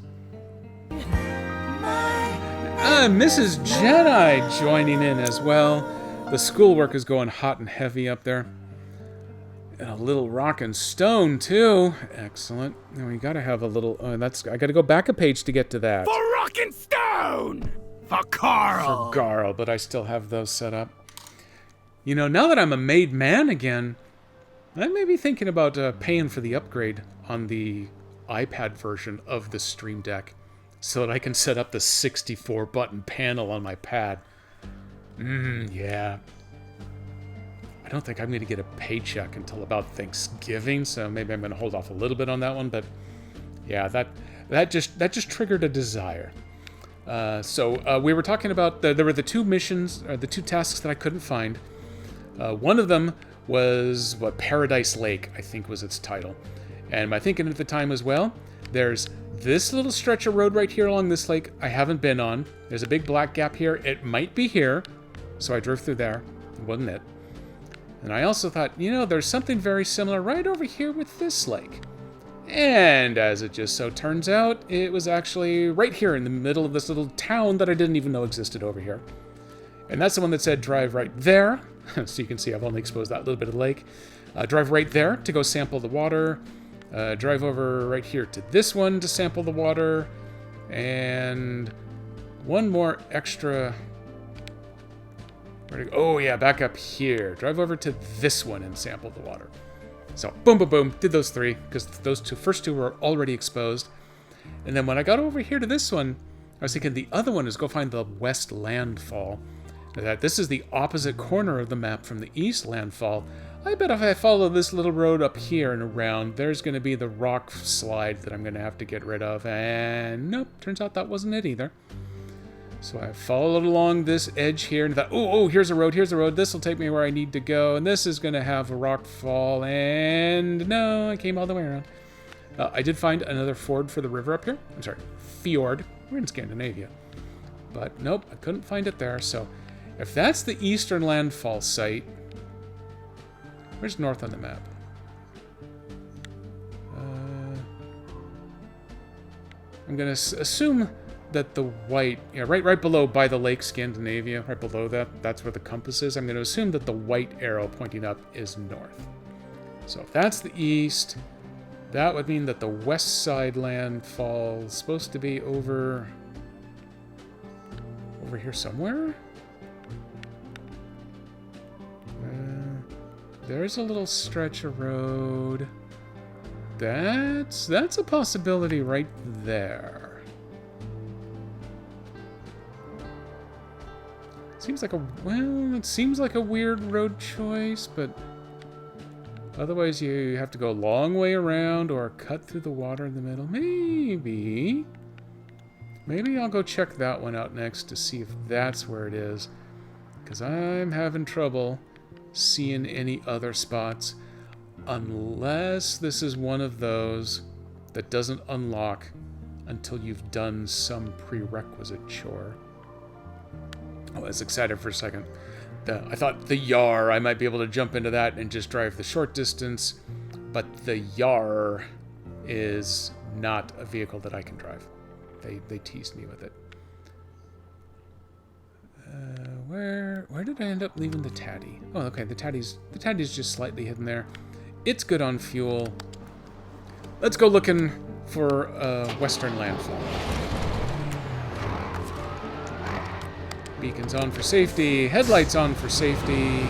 Mrs. Jedi joining in as well. The schoolwork is going hot and heavy up there. And a little rock and stone too. Excellent. Now we gotta have a little. I gotta go back a page to get to that. For rock and stone! For Carl! For Garl, but I still have those set up. You know, now that I'm a made man again, I may be thinking about paying for the upgrade on the iPad version of the Stream Deck so that I can set up the 64-button panel on my pad. Yeah. I don't think I'm going to get a paycheck until about Thanksgiving, so maybe I'm going to hold off a little bit on that one, but yeah, that just triggered a desire. So we were talking about there were the 2 missions, or the 2 tasks that I couldn't find. One of them was Paradise Lake, I think was its title. And my thinking at the time as well, there's this little stretch of road right here along this lake I haven't been on. There's a big black gap here. It might be here. So I drove through there. It wasn't it. And I also thought, you know, there's something very similar right over here with this lake. And as it just so turns out, it was actually right here in the middle of this little town that I didn't even know existed over here. And that's the one that said drive right there. So you can see I've only exposed that little bit of the lake. Drive right there to go sample the water. Drive over right here to this one to sample the water. And one more extra... Oh yeah, back up here. Drive over to this one and sample the water. So boom, boom, boom. Did those 3 because those first two were already exposed. And then when I got over here to this one, I was thinking the other one is go find the West Landfall. That this is the opposite corner of the map from the East Landfall. I bet if I follow this little road up here and around, there's going to be the rock slide that I'm going to have to get rid of. And nope, turns out that wasn't it either. So I followed along this edge here and thought, oh, here's a road, this will take me where I need to go, and this is going to have a rock fall, and no, I came all the way around. I did find another ford for the river up here. I'm sorry, fjord. We're in Scandinavia. But nope, I couldn't find it there, so if that's the Eastern Landfall site, where's north on the map? I'm going to assume that the white, right below by the lake Scandinavia, right below that's where the compass is. I'm going to assume that the white arrow pointing up is north. So if that's the east, that would mean that the west side landfall is supposed to be over here somewhere. There's a little stretch of road. That's a possibility right there. It seems like a weird road choice, but otherwise you have to go a long way around or cut through the water in the middle. Maybe I'll go check that one out next to see if that's where it is, because I'm having trouble seeing any other spots unless this is one of those that doesn't unlock until you've done some prerequisite chore. I was excited for a second. I thought the Yar, I might be able to jump into that and just drive the short distance, but the Yar is not a vehicle that I can drive. They teased me with it. Where did I end up leaving the Taddy? Oh, okay, the Taddy's just slightly hidden there. It's good on fuel. Let's go looking for Western Landfall. Beacons on for safety. Headlights on for safety.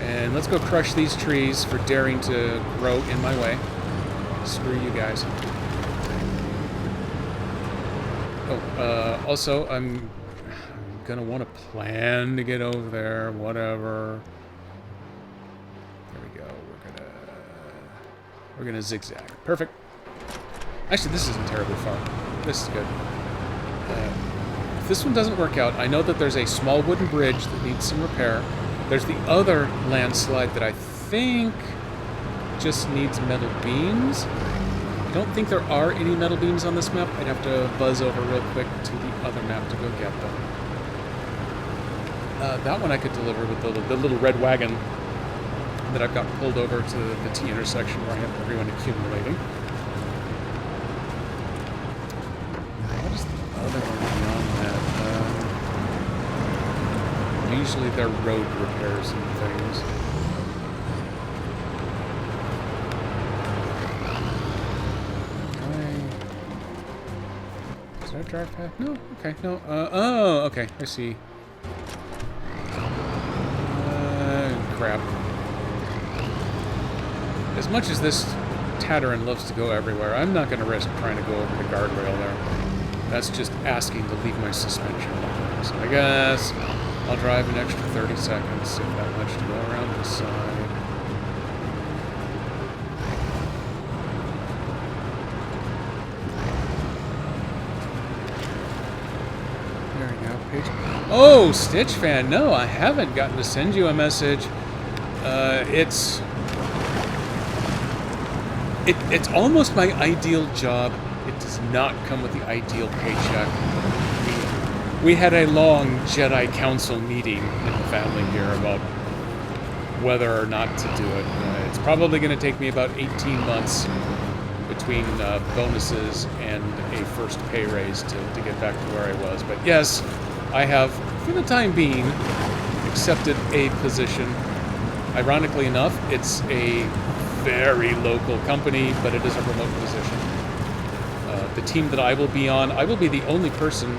And let's go crush these trees for daring to grow in my way. Screw you guys. Oh, also, I'm gonna want to plan to get over there. Whatever. There we go. We're gonna zigzag. Perfect. Actually, this isn't terribly far. This is good. If this one doesn't work out, I know that there's a small wooden bridge that needs some repair. There's the other landslide that I think just needs metal beams. I don't think there are any metal beams on this map. I'd have to buzz over real quick to the other map to go get them. That one I could deliver with the little red wagon that I've got pulled over to the T intersection where I have everyone accumulating. What is the other one beyond that? Usually they're road repairs and things. Did I drive past? No? Okay, no. Oh, okay, I see. Crap. As much as this Tatterin loves to go everywhere, I'm not going to risk trying to go over the guardrail there. That's just asking to leave my suspension. So I guess I'll drive an extra 30 seconds, if that much, to go around this side. There we go. Page. Oh, Stitch fan. No, I haven't gotten to send you a message. It's almost my ideal job. It does not come with the ideal paycheck. We had a long Jedi Council meeting in the family here about whether or not to do it. It's probably going to take me about 18 months between bonuses and a first pay raise to get back to where I was. But yes, I have, for the time being, accepted a position. Ironically enough, it's a very local company, but it is a remote position. The team that I will be on, I will be the only person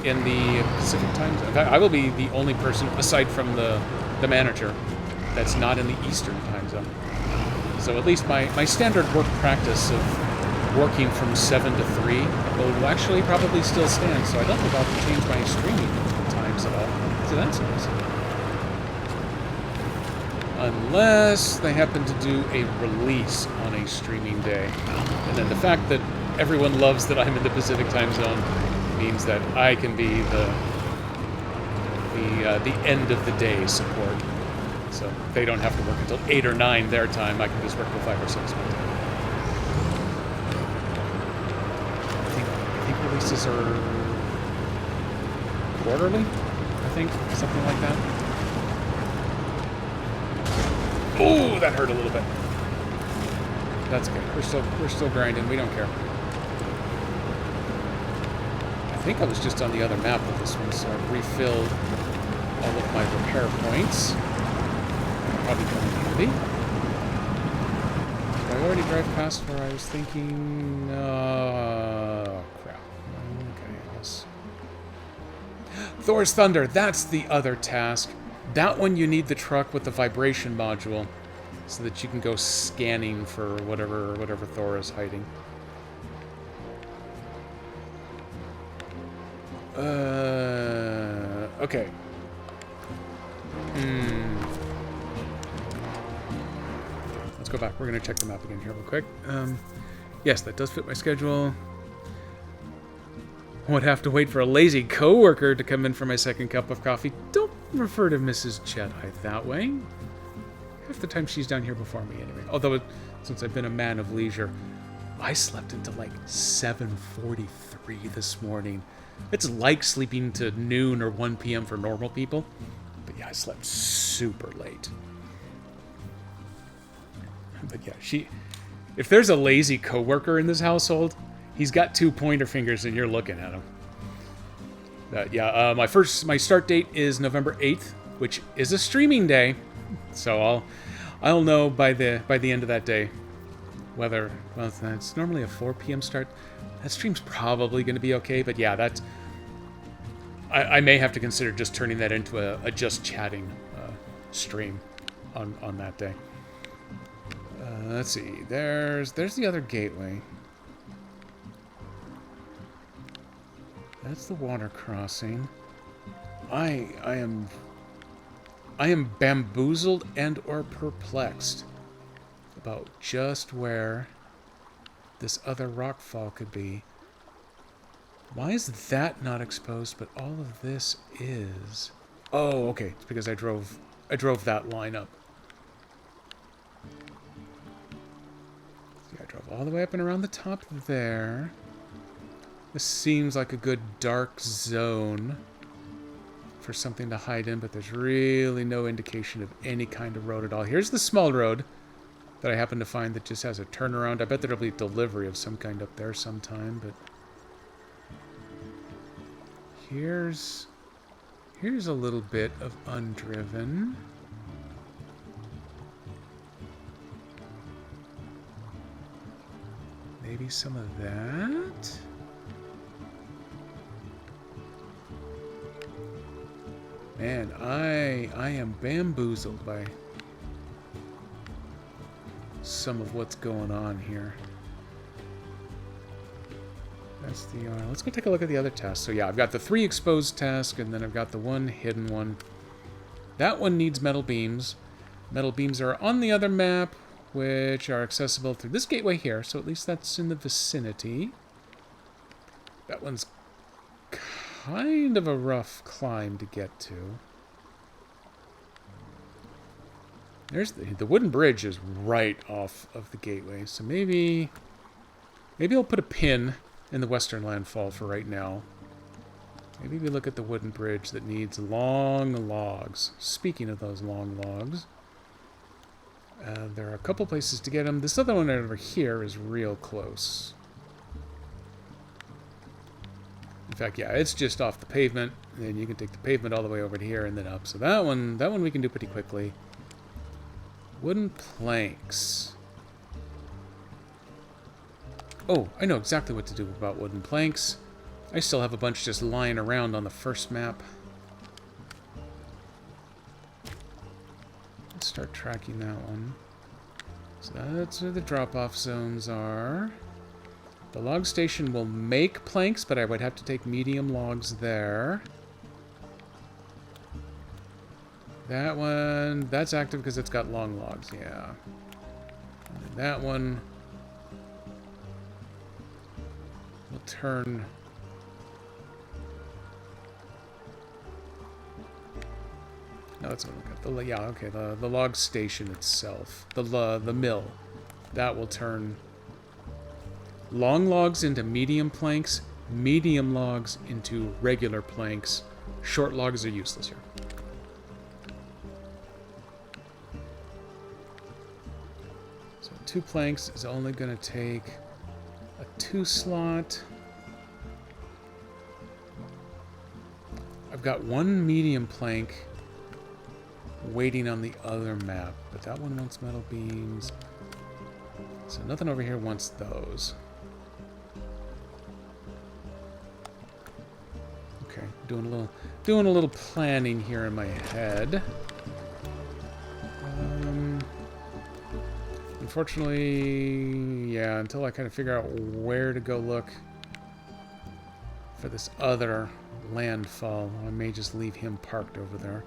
in the Pacific time zone. In fact, I will be the only person, aside from the manager, that's not in the Eastern time zone. So at least my standard work practice of working from 7 to 3 will actually probably still stand, so I don't think I'll have to change my streaming times at all. So that's nice. Unless they happen to do a release on a streaming day. And then the fact that everyone loves that I'm in the Pacific time zone means that I can be the end of the day support. So they don't have to work until 8 or 9 their time. I can just work till 5 or 6 my time. I think releases are quarterly, I think, something like that. Oh, that hurt a little bit. That's okay. We're still grinding. We don't care. I think I was just on the other map with this one, so I've refilled all of my repair points. Probably come in handy. Did I already drive past where I was thinking? Oh, crap. Okay, yes. Thor's Thunder. That's the other task. That one you need the truck with the vibration module so that you can go scanning for whatever Thor is hiding. Okay. Let's go back. We're going to check the map again here real quick. Yes, that does fit my schedule. Would have to wait for a lazy coworker to come in for my second cup of coffee. Don't refer to Mrs. Jedi that way. Half the time she's down here before me anyway. Although, since I've been a man of leisure, I slept until like 7:43 this morning. It's like sleeping to noon or 1 p.m. for normal people. But yeah, I slept super late. But yeah, if there's a lazy coworker in this household, he's got 2 pointer fingers and you're looking at him. My start date is November 8th, which is a streaming day. So I'll know by the end of that day whether, well, it's normally a 4 p.m. start. That stream's probably going to be okay, but yeah, I may have to consider just turning that into a just chatting stream on that day. Let's see. There's the other gateway. That's the water crossing. I am bamboozled and or perplexed about just where this other rockfall could be. Why is that not exposed, but all of this is? Oh, okay. It's because I drove that line up. Yeah, I drove all the way up and around the top there. This seems like a good dark zone for something to hide in, but there's really no indication of any kind of road at all. Here's the small road that I happen to find that just has a turnaround. I bet there'll be a delivery of some kind up there sometime, but here's a little bit of undriven. Maybe some of that. Man, I am bamboozled by some of what's going on here. That's the let's go take a look at the other tasks. So yeah, I've got the 3 exposed tasks, and then I've got the 1 hidden one. That one needs metal beams. Metal beams are on the other map, which are accessible through this gateway here, so at least that's in the vicinity. That one's kind of a rough climb to get to. There's the wooden bridge is right off of the gateway, so maybe I'll put a pin in the western landfall for right now. Maybe we look at the wooden bridge that needs long logs. Speaking of those long logs, there are a couple places to get them. This other one over here is real close. In fact, yeah, it's just off the pavement, and then you can take the pavement all the way over to here and then up. So that one we can do pretty quickly. Wooden planks. Oh, I know exactly what to do about wooden planks. I still have a bunch just lying around on the first map. Let's start tracking that one. So that's where the drop-off zones are. The log station will make planks, but I would have to take medium logs there. That one, that's active because it's got long logs, yeah. And then that one will turn. No, that's what we got. Yeah, okay. The log station itself, the mill, that will turn long logs into medium planks, medium logs into regular planks. Short logs are useless here. So 2 planks is only going to take a 2 slot. I've got 1 medium plank waiting on the other map, but that one wants metal beams. So nothing over here wants those. Okay, doing a little planning here in my head. Unfortunately, yeah, until I kind of figure out where to go look for this other landfall, I may just leave him parked over there.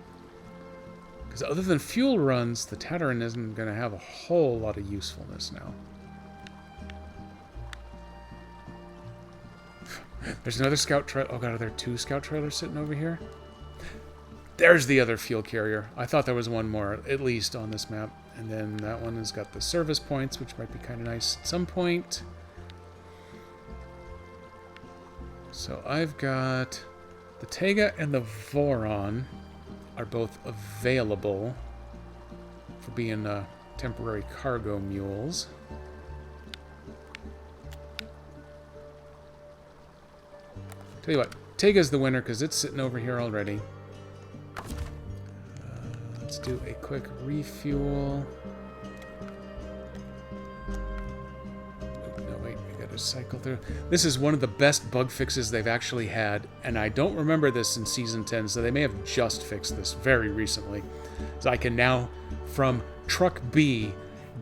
Because other than fuel runs, the Tataran isn't going to have a whole lot of usefulness now. There's another scout trailer. Oh god, are there 2 scout trailers sitting over here? There's the other fuel carrier. I thought there was one more, at least, on this map. And then that one has got the service points, which might be kind of nice at some point. So I've got the Tega and the Voron are both available for being temporary cargo mules. Tell you what, Tega's the winner because it's sitting over here already. Let's do a quick refuel. No, wait, we gotta cycle through. This is one of the best bug fixes they've actually had, and I don't remember this in Season 10, so they may have just fixed this very recently. So I can now, from Truck B,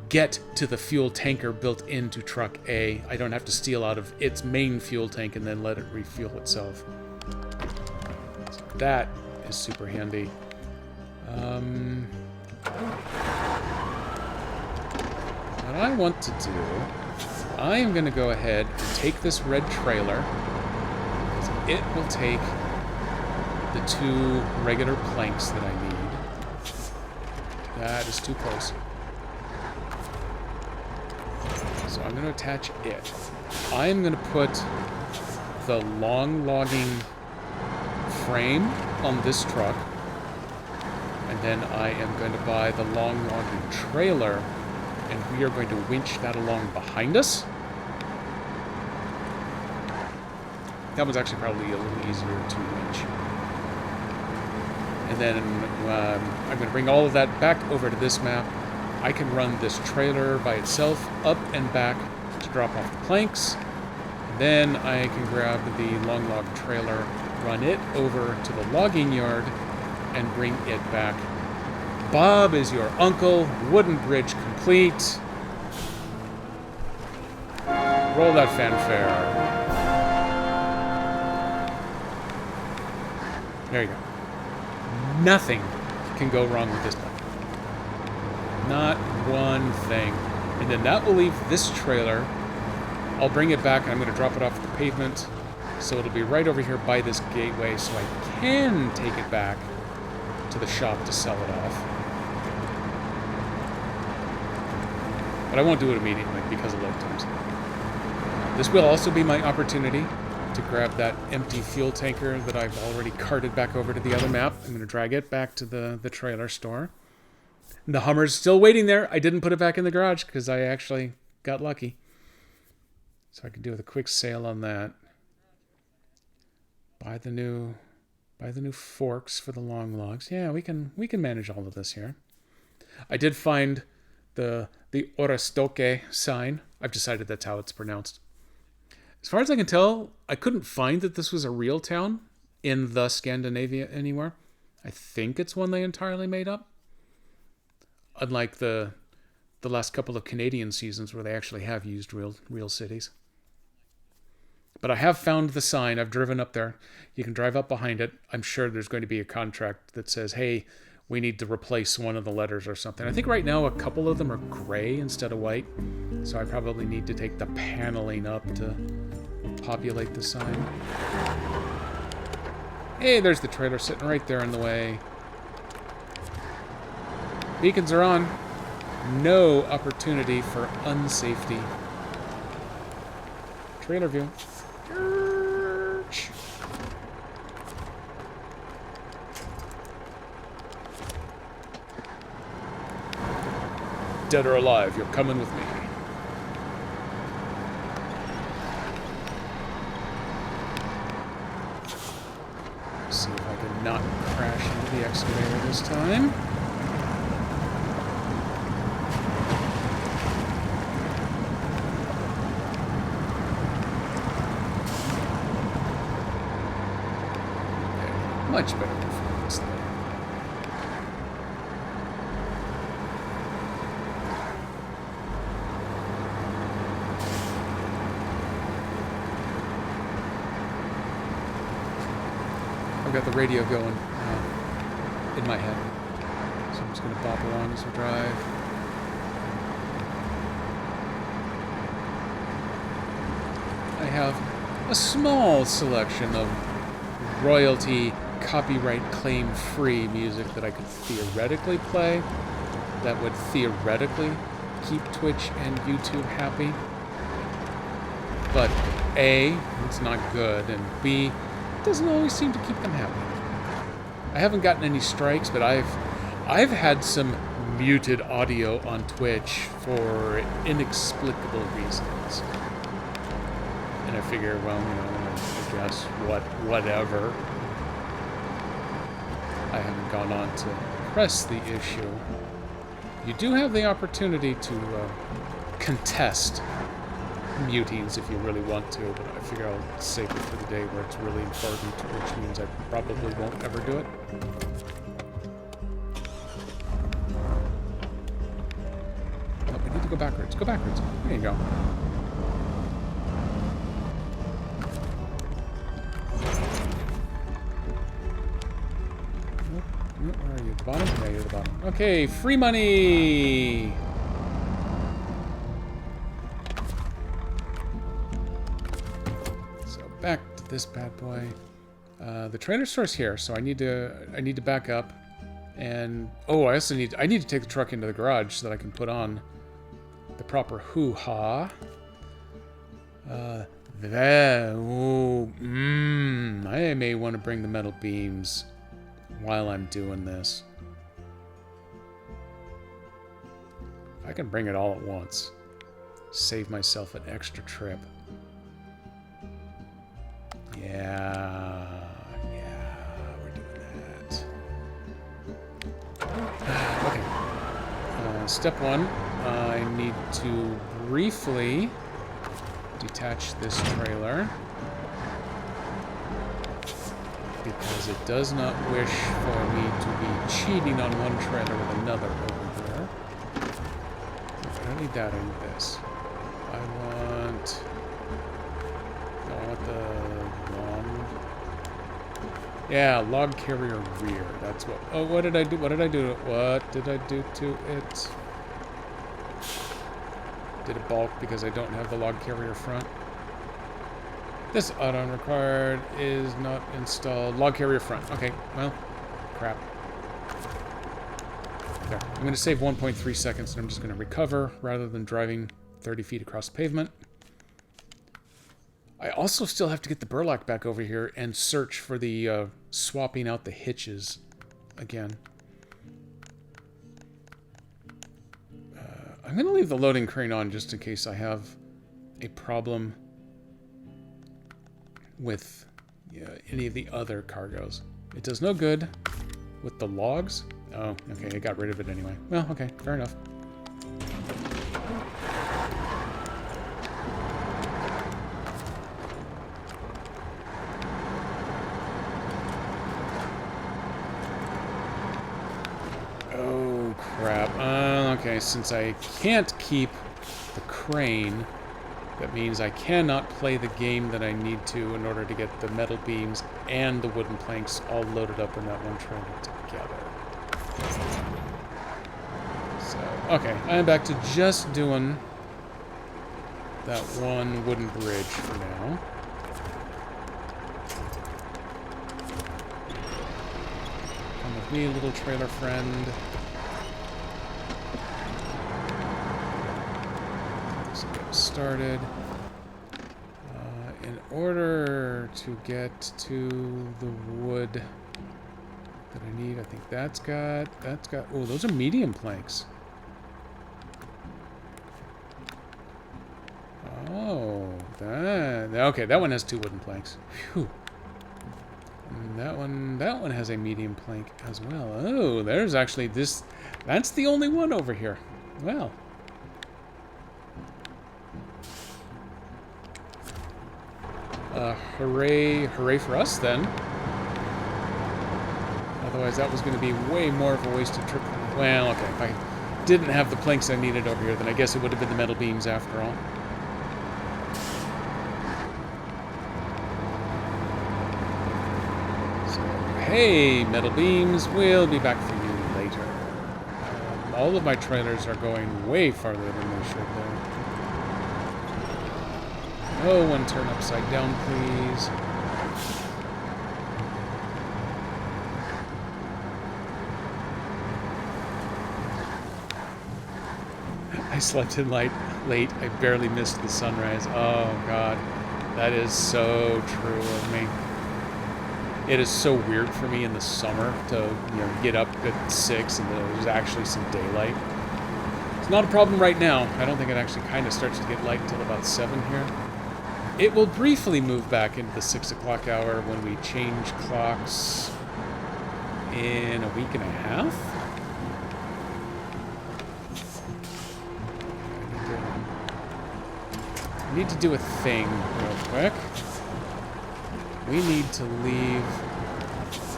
get to the fuel tanker built into Truck A. I don't have to steal out of its main fuel tank and then let it refuel itself. So that is super handy. What I want to do, I am going to go ahead and take this red trailer. It will take the 2 regular planks that I need. That is too close. So I'm going to attach it. I'm going to put the long logging frame on this truck. And then I am going to buy the long logging trailer. And we are going to winch that along behind us. That was actually probably a little easier to winch. And then I'm going to bring all of that back over to this map. I can run this trailer by itself up and back to drop off the planks. And then I can grab the long log trailer, run it over to the logging yard, and bring it back. Bob is your uncle. Wooden bridge complete. Roll that fanfare. There you go. Nothing can go wrong with this one. Not one thing. And then that will leave this trailer. I'll bring it back and I'm going to drop it off the pavement. So it'll be right over here by this gateway so I can take it back to the shop to sell it off. But I won't do it immediately because of load times. This will also be my opportunity to grab that empty fuel tanker that I've already carted back over to the other map. I'm going to drag it back to the trailer store. The Hummer's still waiting there. I didn't put it back in the garage because I actually got lucky. So I can do with a quick sale on that. Buy the new forks for the long logs. Yeah, we can manage all of this here. I did find the Oristoke sign. I've decided that's how it's pronounced. As far as I can tell, I couldn't find that this was a real town in the Scandinavia anywhere. I think it's one they entirely made up. Unlike the last couple of Canadian seasons where they actually have used real cities. But I have found the sign. I've driven up there. You can drive up behind it. I'm sure there's going to be a contract that says, hey, we need to replace one of the letters or something. I think right now a couple of them are gray instead of white. So I probably need to take the paneling up to populate the sign. Hey, there's the trailer sitting right there in the way. Beacons are on. No opportunity for unsafety. Trailer view. Dead or alive, you're coming with me. See if I can not crash into the excavator this time. Much better performance there. I've got the radio going in my head. So I'm just going to bop along as we drive. I have a small selection of royalty copyright claim free music that I could theoretically play that would theoretically keep Twitch and YouTube happy. But A, it's not good, and B, it doesn't always seem to keep them happy. I haven't gotten any strikes, but I've had some muted audio on Twitch for inexplicable reasons. And I figure, well, you know, I guess whatever. I haven't gone on to press the issue. You do have the opportunity to contest mutings if you really want to, but I figure I'll save it for the day where it's really important, which means I probably won't ever do it. Oh, we need to go backwards. Go backwards. There you go. Where are you? The bottom? Yeah, you're the bottom. Okay, free money! So back to this bad boy. The trailer store's here, so I need to back up. And I need to take the truck into the garage so that I can put on the proper hoo-ha. I may want to bring the metal beams while I'm doing this. I can bring it all at once. Save myself an extra trip. Yeah, we're doing that. Okay. Step one, I need to briefly detach this trailer because it does not wish for me to be cheating on one trailer with another over here. I don't need that, I need this. I want the long... Yeah, log carrier rear. That's what... Oh, what did I do? What did I do to it? Did it bulk because I don't have the log carrier front? This add-on required is not installed. Log carrier front. Okay, well, crap. There. I'm going to save 1.3 seconds, and I'm just going to recover rather than driving 30 feet across the pavement. I also still have to get the burlap back over here and search for the swapping out the hitches again. I'm going to leave the loading crane on just in case I have a problem with any of the other cargoes. It does no good with the logs. Oh, okay, I got rid of it anyway. Well, okay, fair enough. Oh, crap. Okay, since I can't keep the crane, that means I cannot play the game that I need to in order to get the metal beams and the wooden planks all loaded up in that one trailer together. So, okay, I'm back to just doing that one wooden bridge for now. Come with me, little trailer friend. Let's get started. In order to get to the wood that I need, I think that's got, oh, those are medium planks. Oh, okay, that one has 2 wooden planks. Phew. And that one has a medium plank as well. Oh, there's actually this, that's the only one over here. Well. Hooray for us then. Otherwise that was going to be way more of a wasted trip. Well, okay, if I didn't have the planks I needed over here, then I guess it would have been the metal beams after all. So, hey, metal beams, we'll be back for you later. All of my trailers are going way farther than they should there. Oh, one turn upside down, please. I slept in late. I barely missed the sunrise. Oh, God. That is so true of me. It is so weird for me in the summer to, get up at 6 and there's actually some daylight. It's not a problem right now. I don't think it actually kind of starts to get light until about 7 here. It will briefly move back into the 6 o'clock hour when we change clocks in a week and a half. I need to do a thing real quick. We need to leave.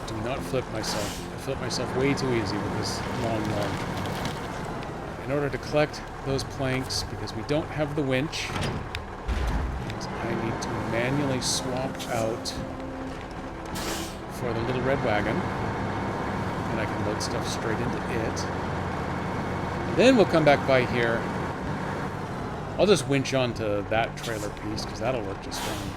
Do not flip myself. I flip myself way too easy with this long log. In order to collect those planks, because we don't have the winch, I need to manually swap out for the little red wagon, and I can load stuff straight into it. And then we'll come back by here. I'll just winch onto that trailer piece, because that'll work just fine.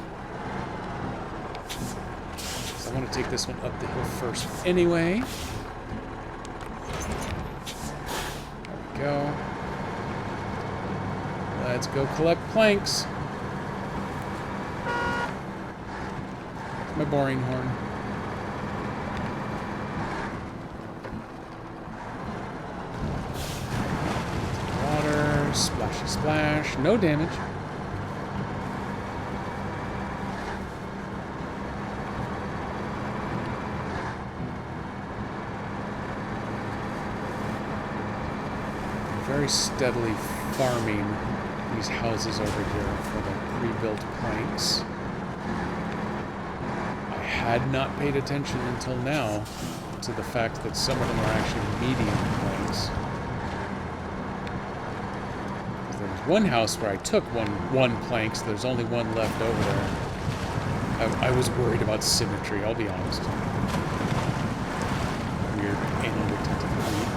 So I want to take this one up the hill first anyway. There we go. Let's go collect planks. My boring horn. Water, splashy splash, no damage. Very steadily farming these houses over here for the pre-built planks. I had not paid attention until now to the fact that some of them are actually medium planks. There was one house where I took one plank, so there's only one left over there. I was worried about symmetry, I'll be honest. Weird anal retentive creep.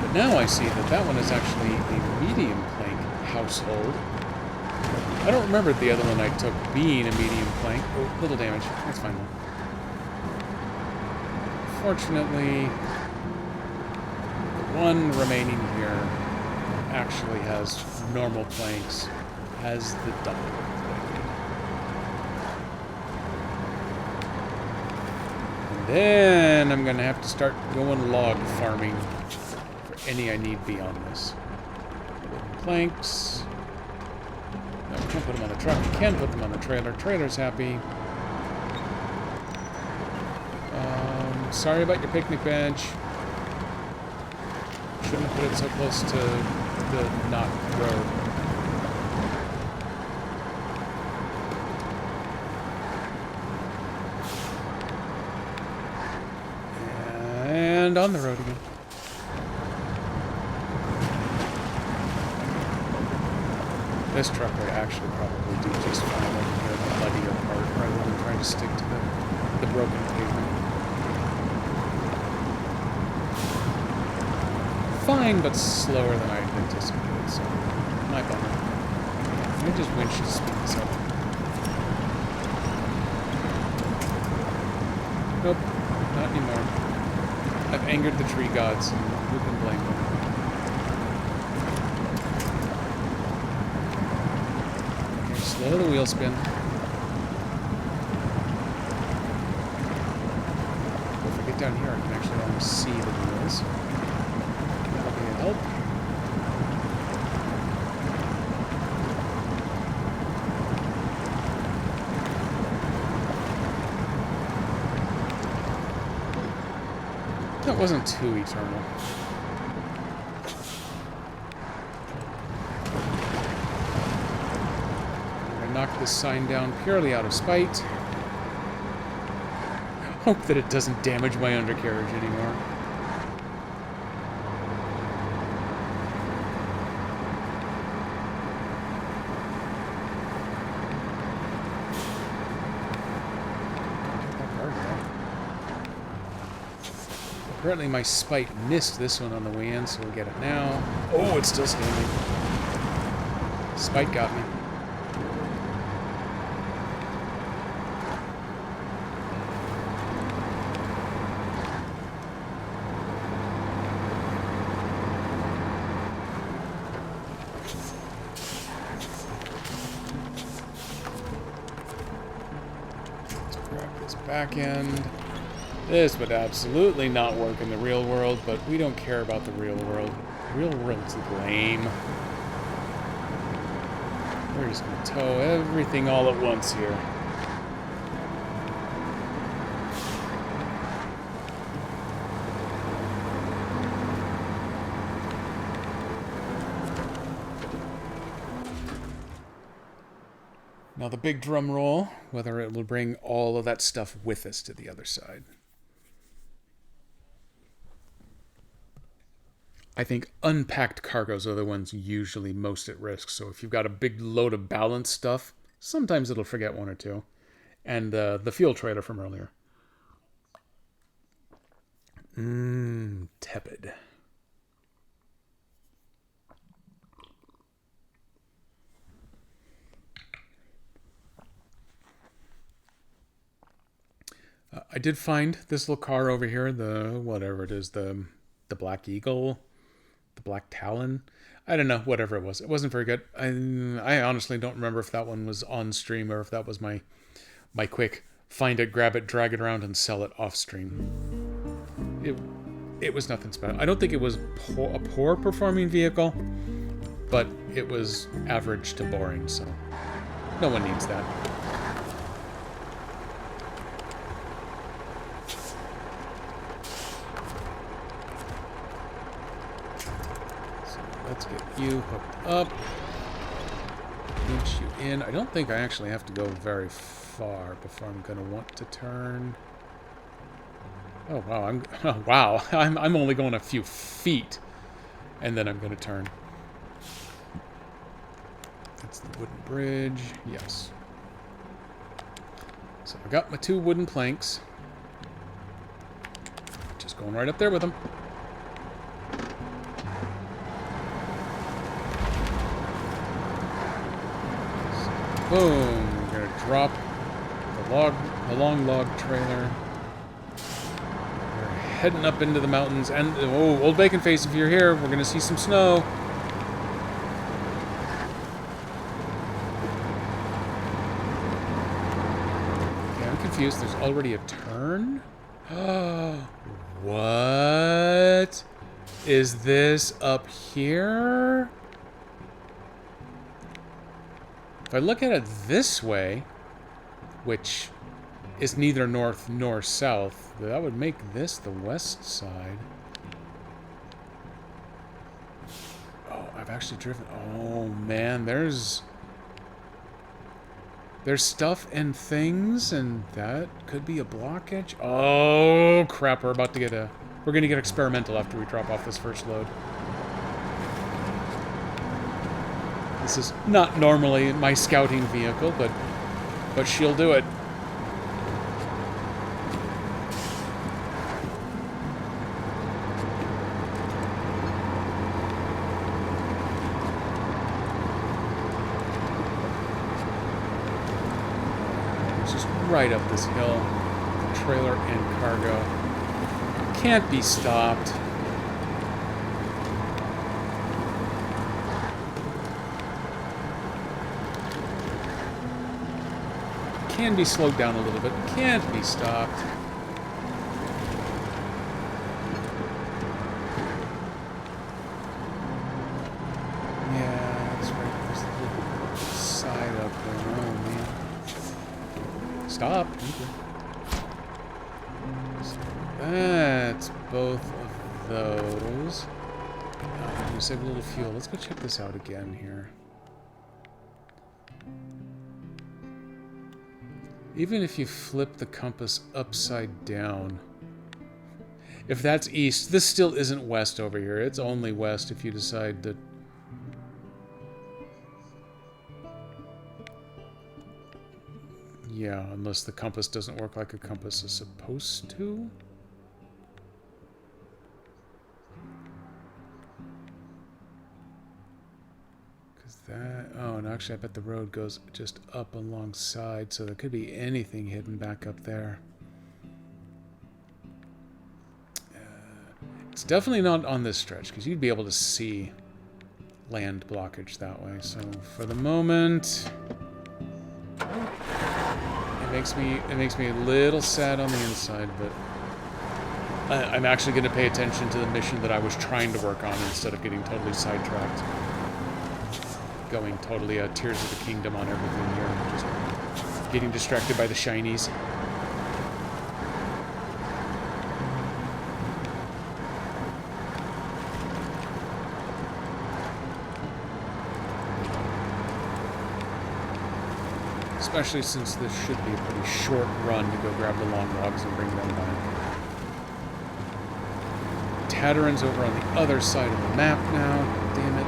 But now I see that that one is actually a medium plank household. I don't remember the other one I took being a medium plank. Oh, little damage. That's fine though. Fortunately, the one remaining here actually has normal planks, has the double. And then I'm going to have to start going log farming for any I need beyond this. Wooden planks. No, we can't put them on the truck. We can put them on the trailer. Trailer's happy. Sorry about your picnic bench. Shouldn't have put it so close to the not road. And on the road again. This truck would actually probably do just fine over here, the muddier part, rather than trying to stick to the broken pavement. Fine, but slower than I had anticipated, so my bummer. Let me just winch to speed this up. Nope, not anymore. I've angered the tree gods, and who can blame them? Okay, slow the wheel spin. If I get down here, I can actually almost see the wheels. Help. That wasn't too eternal. I knocked this sign down purely out of spite. Hope that it doesn't damage my undercarriage anymore. Apparently my spite missed this one on the way in, so we'll get it now. Oh, it's still standing. Spite got me. Let's grab this back end. This would absolutely not work in the real world, but we don't care about the real world. The real world's lame. We're just going to tow everything all at once here. Now the big drum roll, whether it will bring all of that stuff with us to the other side. I think unpacked cargoes are the ones usually most at risk. So if you've got a big load of balanced stuff, sometimes it'll forget one or two. And the fuel trailer from earlier. Tepid. I did find this little car over here, the whatever it is, the Black Eagle. The Black Talon. I don't know, whatever it was. It wasn't very good. I honestly don't remember if that one was on stream or if that was my quick find it, grab it, drag it around, and sell it off stream. It was nothing special. I don't think it was a poor performing vehicle, but it was average to boring, so no one needs that. So let's get you hooked up. Pinch you in. I don't think I actually have to go very far before I'm going to want to turn. Oh wow! I'm only going a few feet, and then I'm going to turn. That's the wooden bridge. Yes. So I got my 2 wooden planks. Just going right up there with them. So, boom! We're gonna drop the long log trailer. Heading up into the mountains, and oh, Old Bacon Face, if you're here, we're gonna see some snow. Okay, I'm confused. There's already a turn. What is this up here? If I look at it this way, which is neither north nor south, that would make this the west side. Oh, I've actually driven. Oh man, there's stuff and things, and that could be a blockage. Oh crap, we're gonna get experimental after we drop off this first load. This is not normally my scouting vehicle, but she'll do it. Right up this hill. The trailer and cargo can't be stopped. Can be slowed down a little bit. Can't be stopped. Yeah, that's right. There's the little side up there. Oh man. Stop. So that's both of those. I'm gonna save a little fuel. Let's go check this out again here. Even if you flip the compass upside down, if that's east, this still isn't west over here. It's only west if you decide to... Yeah, unless the compass doesn't work like a compass is supposed to. Because that... Oh, and actually I bet the road goes just up alongside, so there could be anything hidden back up there. It's definitely not on this stretch, because you'd be able to see land blockage that way. So for the moment... It makes me a little sad on the inside, but I'm actually going to pay attention to the mission that I was trying to work on instead of getting totally sidetracked. Going totally Tears of the Kingdom on everything here. Just getting distracted by the shinies. Especially since this should be a pretty short run to go grab the long logs and bring them back. Tatarin's over on the other side of the map now. Damn it.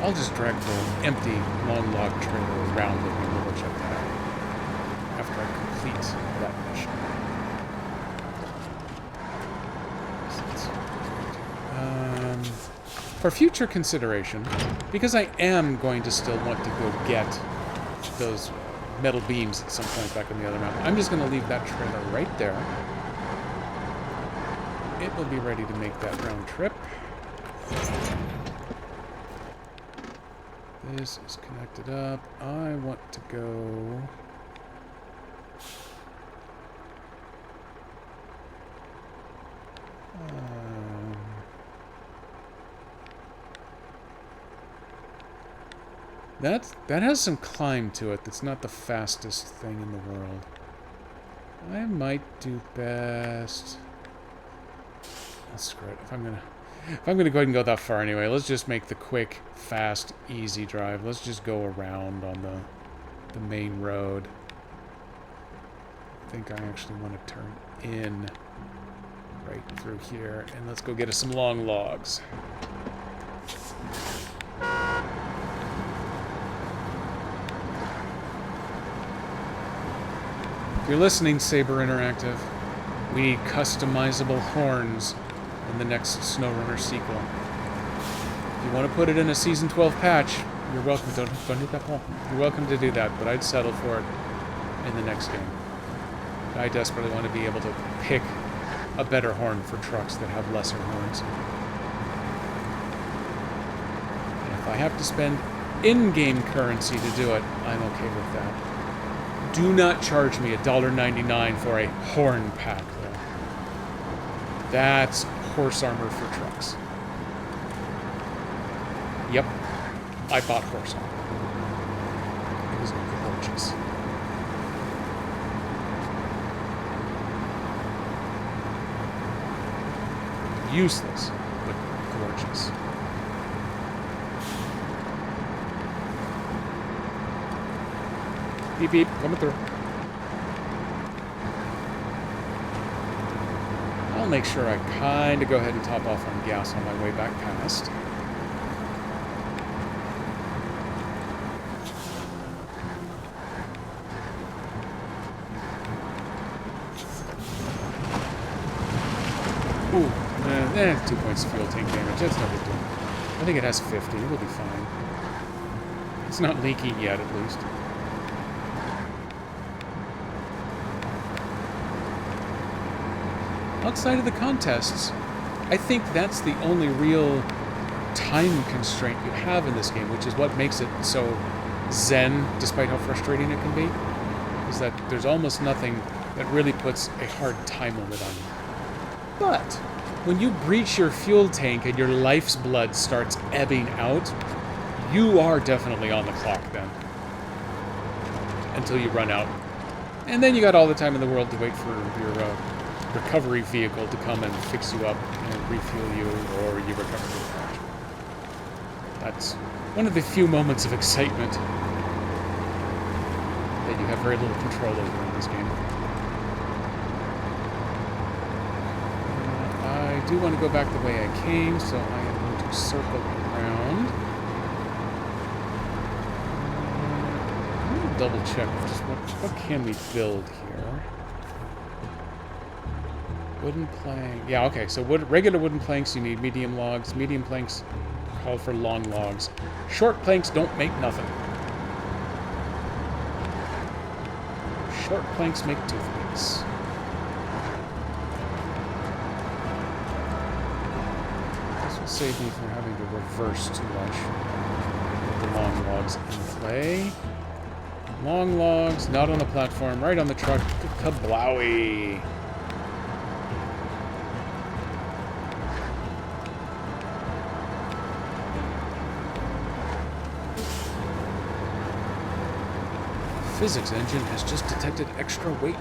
I'll just drag the empty long log trailer around it and we'll check that out after I complete that mission. For future consideration, because I am going to still want to go get those metal beams at some point back on the other map, I'm just going to leave that trailer right there. It will be ready to make that round trip. This is connected up. I want to go... That has some climb to it. That's not the fastest thing in the world. I might do best... Screw it. If I'm gonna go ahead and go that far anyway, let's just make the quick, fast, easy drive. Let's just go around on the main road. I think I actually want to turn in right through here, and let's go get us some long logs. If you're listening, Saber Interactive, we need customizable horns in the next SnowRunner sequel. If you want to put it in a Season 12 patch, you're welcome to. You're welcome to do that, but I'd settle for it in the next game. I desperately want to be able to pick a better horn for trucks that have lesser horns. And if I have to spend in-game currency to do it, I'm okay with that. Do not charge me $1.99 for a horn pack, though. That's horse armor for trucks. Yep, I bought horse armor. It was gorgeous. Useless, but gorgeous. Beep beep, coming through. I'll make sure I kind of go ahead and top off on gas on my way back past. Ooh, 2 points of fuel tank damage. That's no big deal. I think it has 50. It'll be fine. It's not leaking yet, at least. Outside of the contests, I think that's the only real time constraint you have in this game, which is what makes it so zen, despite how frustrating it can be, is that there's almost nothing that really puts a hard time limit on you. But when you breach your fuel tank and your life's blood starts ebbing out, you are definitely on the clock then. Until you run out. And then you got all the time in the world to wait for your recovery vehicle to come and fix you up and refuel you, or you recover from the crash. That's one of the few moments of excitement that you have very little control over in this game. I do want to go back the way I came, so I am going to circle around. I'm going to double check just what can we build here. Wooden plank. Yeah, okay, so regular wooden planks, you need medium logs. Medium planks call for long logs. Short planks don't make nothing. Short planks make toothpicks. This will save me from having to reverse too much with the long logs in play. Long logs, not on the platform, right on the truck. Kablowie. Physics engine has just detected extra weight.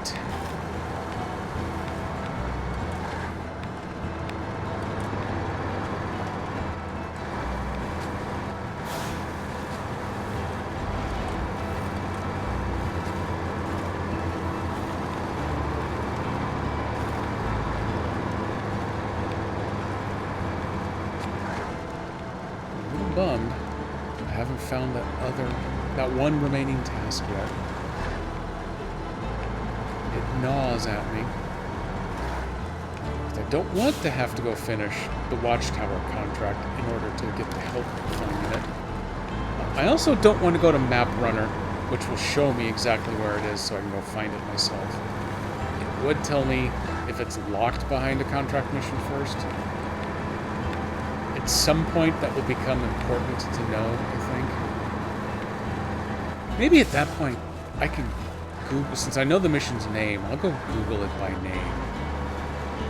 I'm a little bummed. I haven't found that one remaining task yet. It gnaws at me. I don't want to have to go finish the Watchtower contract in order to get the help finding it. I also don't want to go to Map Runner, which will show me exactly where it is so I can go find it myself. It would tell me if it's locked behind a contract mission first. At some point that will become important to know, I think. Maybe at that point I can Google, since I know the mission's name, I'll go Google it by name.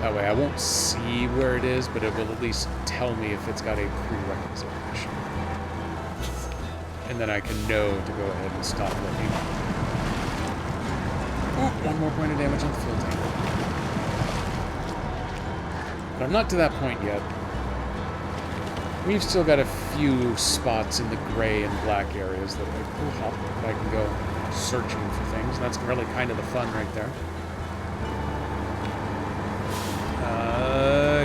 That way I won't see where it is, but it will at least tell me if it's got a prerequisite mission. And then I can know to go ahead and stop looking. Oh, one more point of damage on the fuel tank. But I'm not to that point yet. We've still got a few spots in the gray and black areas that I can go searching for things. And that's really kind of the fun right there.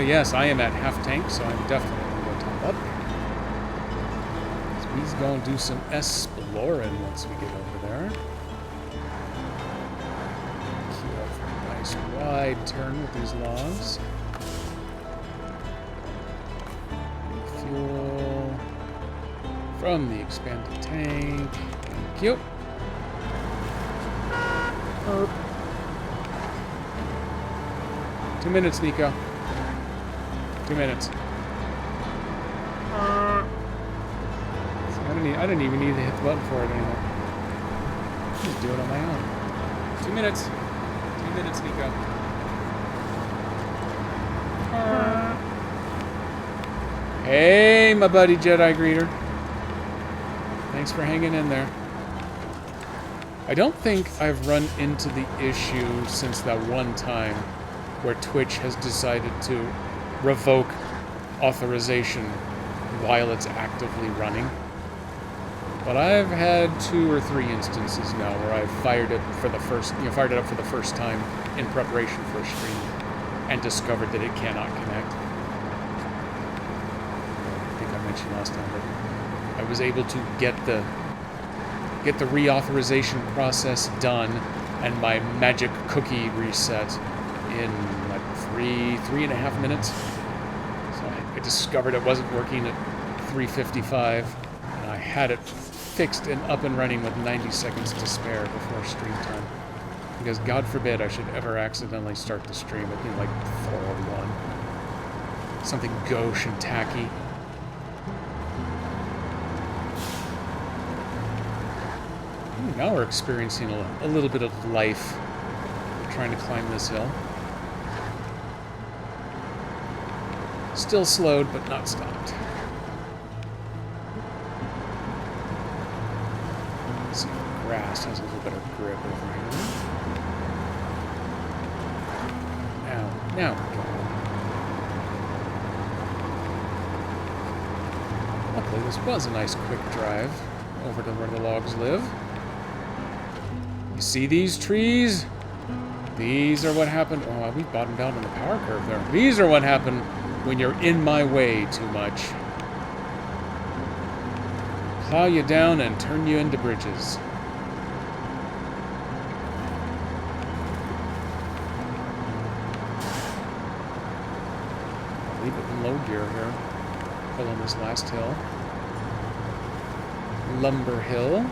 Yes, I am at half tank, so I'm definitely going to go top up. So he's going to do some exploring once we get over there. Queue up for a nice wide turn with these logs. Fuel from the expanded tank. Thank you. Erp. 2 minutes, Nico. 2 minutes. So I didn't even need to hit the button for it anymore. Just do it on my own. 2 minutes. 2 minutes, Nico. Hey, my buddy Jedi Greeter. Thanks for hanging in there. I don't think I've run into the issue since that one time where Twitch has decided to revoke authorization while it's actively running. But I've had 2 or 3 instances now where I've fired it up for the first time in preparation for a stream and discovered that it cannot connect. I think I mentioned last time that I was able to get the reauthorization process done and my magic cookie reset in like 3.5 minutes. So I discovered it wasn't working at 3:55, and I had it fixed and up and running with 90 seconds to spare before stream time. Because God forbid I should ever accidentally start the stream at like 4:01. Something gauche and tacky. Now we're experiencing a little bit of life. We're trying to climb this hill. Still slowed, but not stopped. Let's see if the grass has a little better grip over here. Now we're going. Luckily, this was a nice quick drive over to where the logs live. You see these trees? These are what happened. Oh, we bottomed out on the power curve there. These are what happened when you're in my way too much. Plow you down and turn you into bridges. I'll leave it in low gear here. Pull on this last hill. Lumber Hill.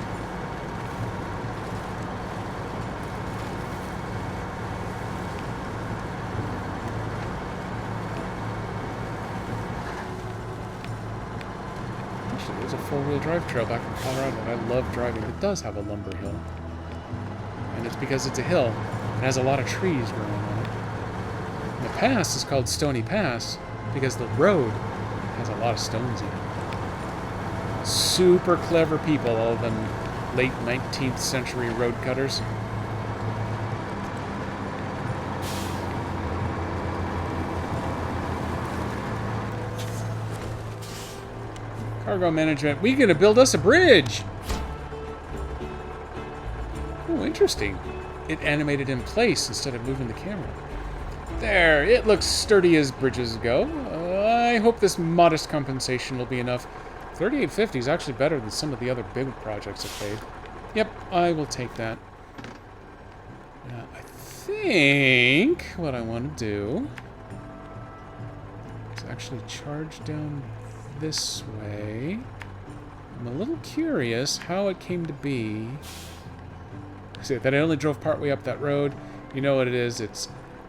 There's a four-wheel drive trail back in Colorado that I love driving. It does have a lumber hill. And it's because it's a hill. It has a lot of trees growing on it. And the pass is called Stony Pass because the road has a lot of stones in it. Super clever people, all of them late 19th century road cutters. Cargo management. We're gonna build us a bridge. Oh, interesting. It animated in place instead of moving the camera. There, it looks sturdy as bridges go. I hope this modest compensation will be enough. $38.50 is actually better than some of the other big projects I've paid. Yep, I will take that. I think what I want to do to actually charge down this way. I'm a little curious how it came to be. See, that I only drove partway up that road. You know what it is?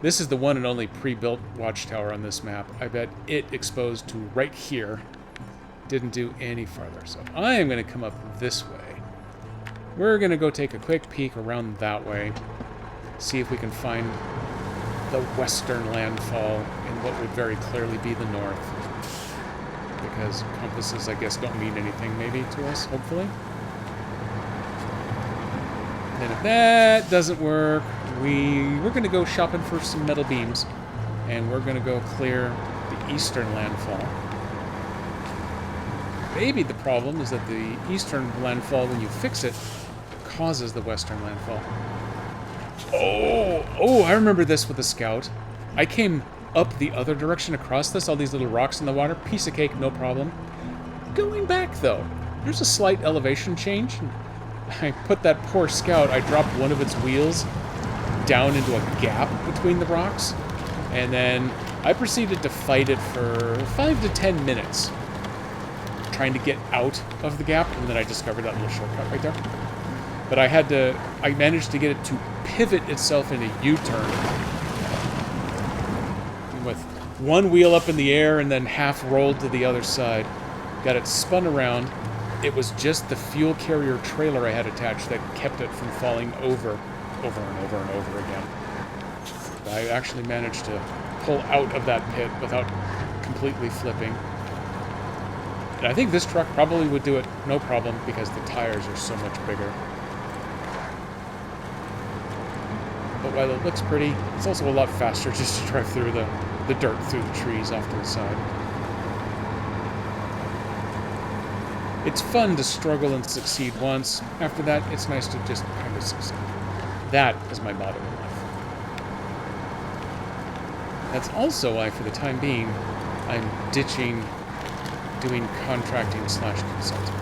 This is the one and only pre-built watchtower on this map. I bet it exposed to right here. Didn't do any farther. So I am going to come up this way. We're going to go take a quick peek around that way. See if we can find the western landfall in what would very clearly be the north. Because compasses, I guess, don't mean anything maybe to us, hopefully. And if that doesn't work, we're going to go shopping for some metal beams. And we're going to go clear the eastern landfall. Maybe the problem is that the eastern landfall, when you fix it, causes the western landfall. Oh, I remember this with the scout. I came up the other direction across this, all these little rocks in the water. Piece of cake, no problem. Going back, though, there's a slight elevation change. I put that poor scout, I dropped one of its wheels down into a gap between the rocks, and then I proceeded to fight it for 5 to 10 minutes, trying to get out of the gap, and then I discovered that little shortcut right there. But I managed to get it to pivot itself in a U-turn with one wheel up in the air and then half rolled to the other side. Got it spun around. It was just the fuel carrier trailer I had attached that kept it from falling over and over again. I actually managed to pull out of that pit without completely flipping. And I think this truck probably would do it no problem because the tires are so much bigger. But while it looks pretty, it's also a lot faster just to drive through the dirt, through the trees off to the side. It's fun to struggle and succeed once. After that, it's nice to just kind of succeed. That is my motto in life. That's also why, for the time being, I'm ditching doing contracting / consulting.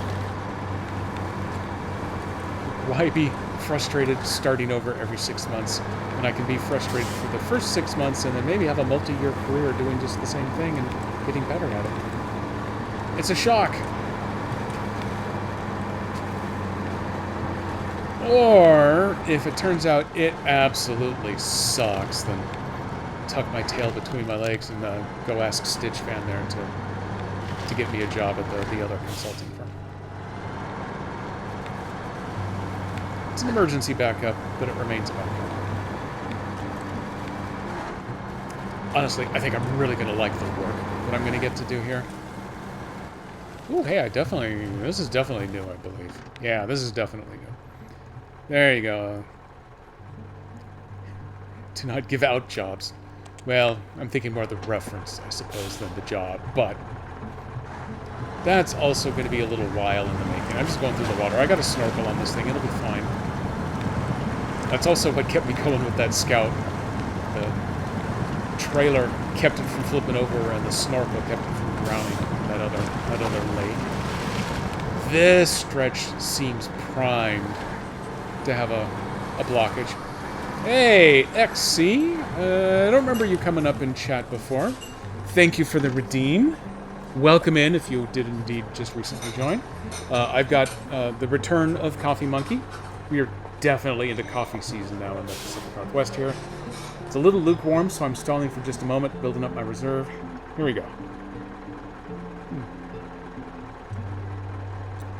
Why be frustrated starting over every 6 months when I can be frustrated for the first 6 months and then maybe have a multi-year career doing just the same thing and getting better at it? It's a shock. Or, if it turns out it absolutely sucks, then tuck my tail between my legs and go ask Stitch Fan there to get me a job at the other consulting firm. It's an emergency backup, but it remains a backup. Honestly, I think I'm really going to like the work that I'm going to get to do here. Ooh, hey, this is definitely new, I believe. Yeah, this is definitely new. There you go. To not give out jobs. Well, I'm thinking more of the reference, I suppose, than the job, but that's also going to be a little while in the making. I'm just going through the water. I got a snorkel on this thing. It'll be fine. That's also what kept me going with that scout. The trailer kept it from flipping over, and the snorkel kept it from drowning in that other lake. This stretch seems primed to have a blockage. Hey, XC. I don't remember you coming up in chat before. Thank you for the redeem. Welcome in if you did indeed just recently join. I've got the return of Coffee Monkey. We are definitely into coffee season now in the Pacific Northwest here. It's a little lukewarm, so I'm stalling for just a moment, building up my reserve. Here we go.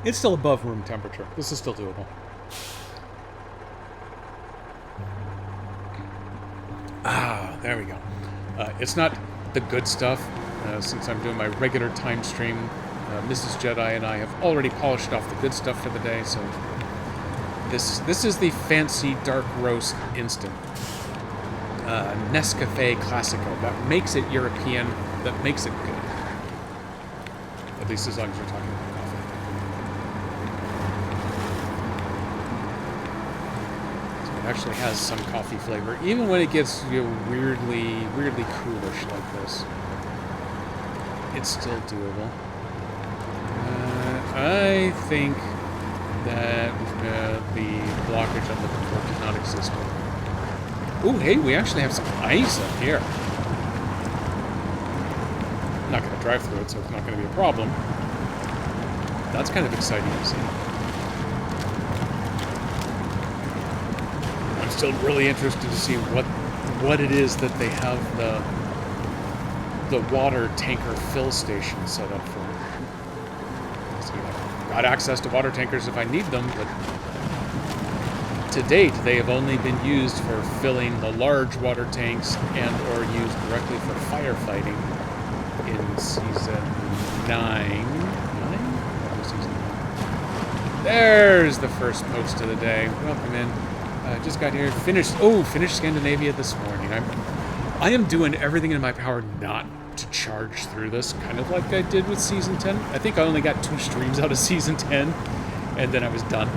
It's still above room temperature. This is still doable. Ah, there we go. It's not the good stuff, since I'm doing my regular time stream. Mrs. Jedi and I have already polished off the good stuff for the day, so this is the fancy dark roast instant. Nescafe Classico. That makes it European, that makes it good. At least as long as you're talking about coffee. It actually has some coffee flavor, even when it gets weirdly coolish like this. It's still doable. I think that the blockage I'm looking for does not exist. Ooh, hey, we actually have some ice up here. not going to drive through it, so it's not going to be a problem. That's kind of exciting to see. I'm still really interested to see what it is that they have the water tanker fill station set up for. So I've got access to water tankers if I need them, but to date they have only been used for filling the large water tanks and or used directly for firefighting in season 9. There's the first post of the day. Welcome in. Just got here. Finished Scandinavia this morning. I am doing everything in my power not to charge through this, kind of like I did with Season 10. I think I only got 2 streams out of Season 10, and then I was done.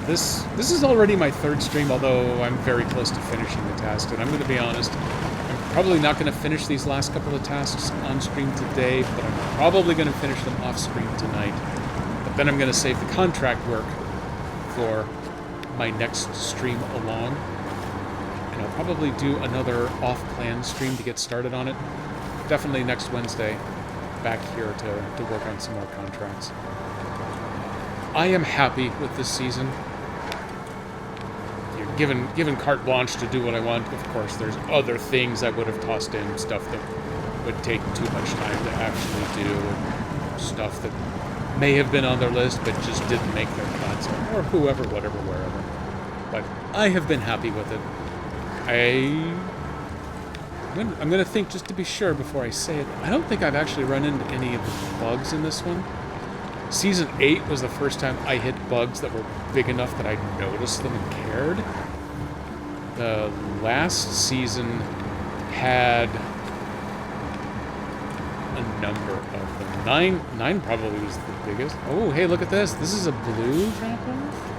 This is already my 3rd stream, although I'm very close to finishing the task, and I'm going to be honest, I'm probably not going to finish these last couple of tasks on stream today, but I'm probably going to finish them off stream tonight. But then I'm going to save the contract work for my next stream along. And I'll probably do another off-plan stream to get started on it. Definitely next Wednesday, back here to work on some more contracts. I am happy with this season. You're given carte blanche to do what I want. Of course, there's other things I would have tossed in, stuff that would take too much time to actually do, and stuff that may have been on their list but just didn't make their cuts, or whoever, whatever, wherever. But I have been happy with it. I'm going to think just to be sure before I say it. I don't think I've actually run into any of the bugs in this one. Season 8 was the first time I hit bugs that were big enough that I noticed them and cared. The last season had a number of them. 9 probably was the biggest. Oh, hey, look at this. This is a blue drop-off?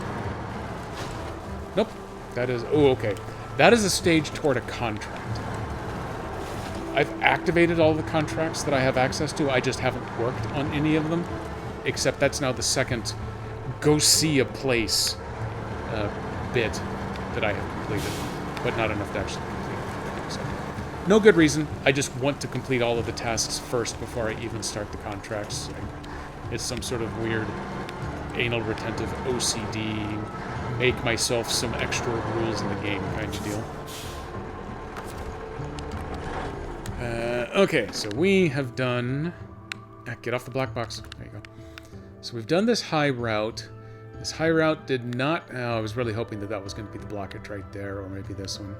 Nope. That is... Oh, okay. That is a stage toward a contract. I've activated all the contracts that I have access to. I just haven't worked on any of them. Except that's now the second go see a place bit that I have completed. But not enough to actually complete it. So, no good reason. I just want to complete all of the tasks first before I even start the contracts. It's some sort of weird anal retentive OCD, make myself some extra rules in the game kind of deal. Okay, so we have done... Get off the black box. There you go. So we've done this high route. This high route did not... Oh, I was really hoping that was going to be the blockage right there, or maybe this one.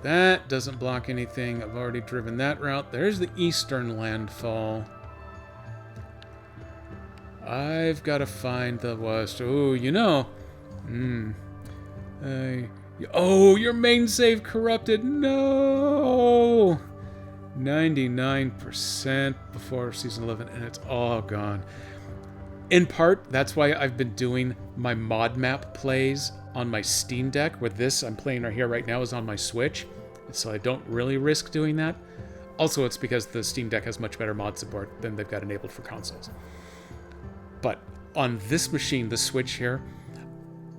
That doesn't block anything. I've already driven that route. There's the eastern landfall. I've got to find the west. Oh, you know... oh, your main save corrupted. No! 99% before Season 11, and it's all gone. In part, that's why I've been doing my mod map plays on my Steam Deck, where this I'm playing right here right now is on my Switch, so I don't really risk doing that. Also, it's because the Steam Deck has much better mod support than they've got enabled for consoles. But on this machine, the Switch here,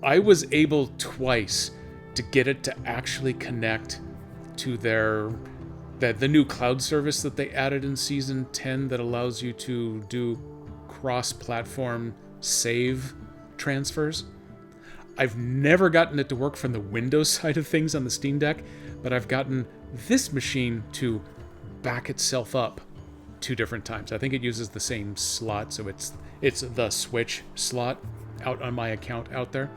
I was able twice to get it to actually connect to the new cloud service that they added in Season 10 that allows you to do cross-platform save transfers. I've never gotten it to work from the Windows side of things on the Steam Deck, but I've gotten this machine to back itself up 2 different times. I think it uses the same slot, so it's the Switch slot out on my account out there.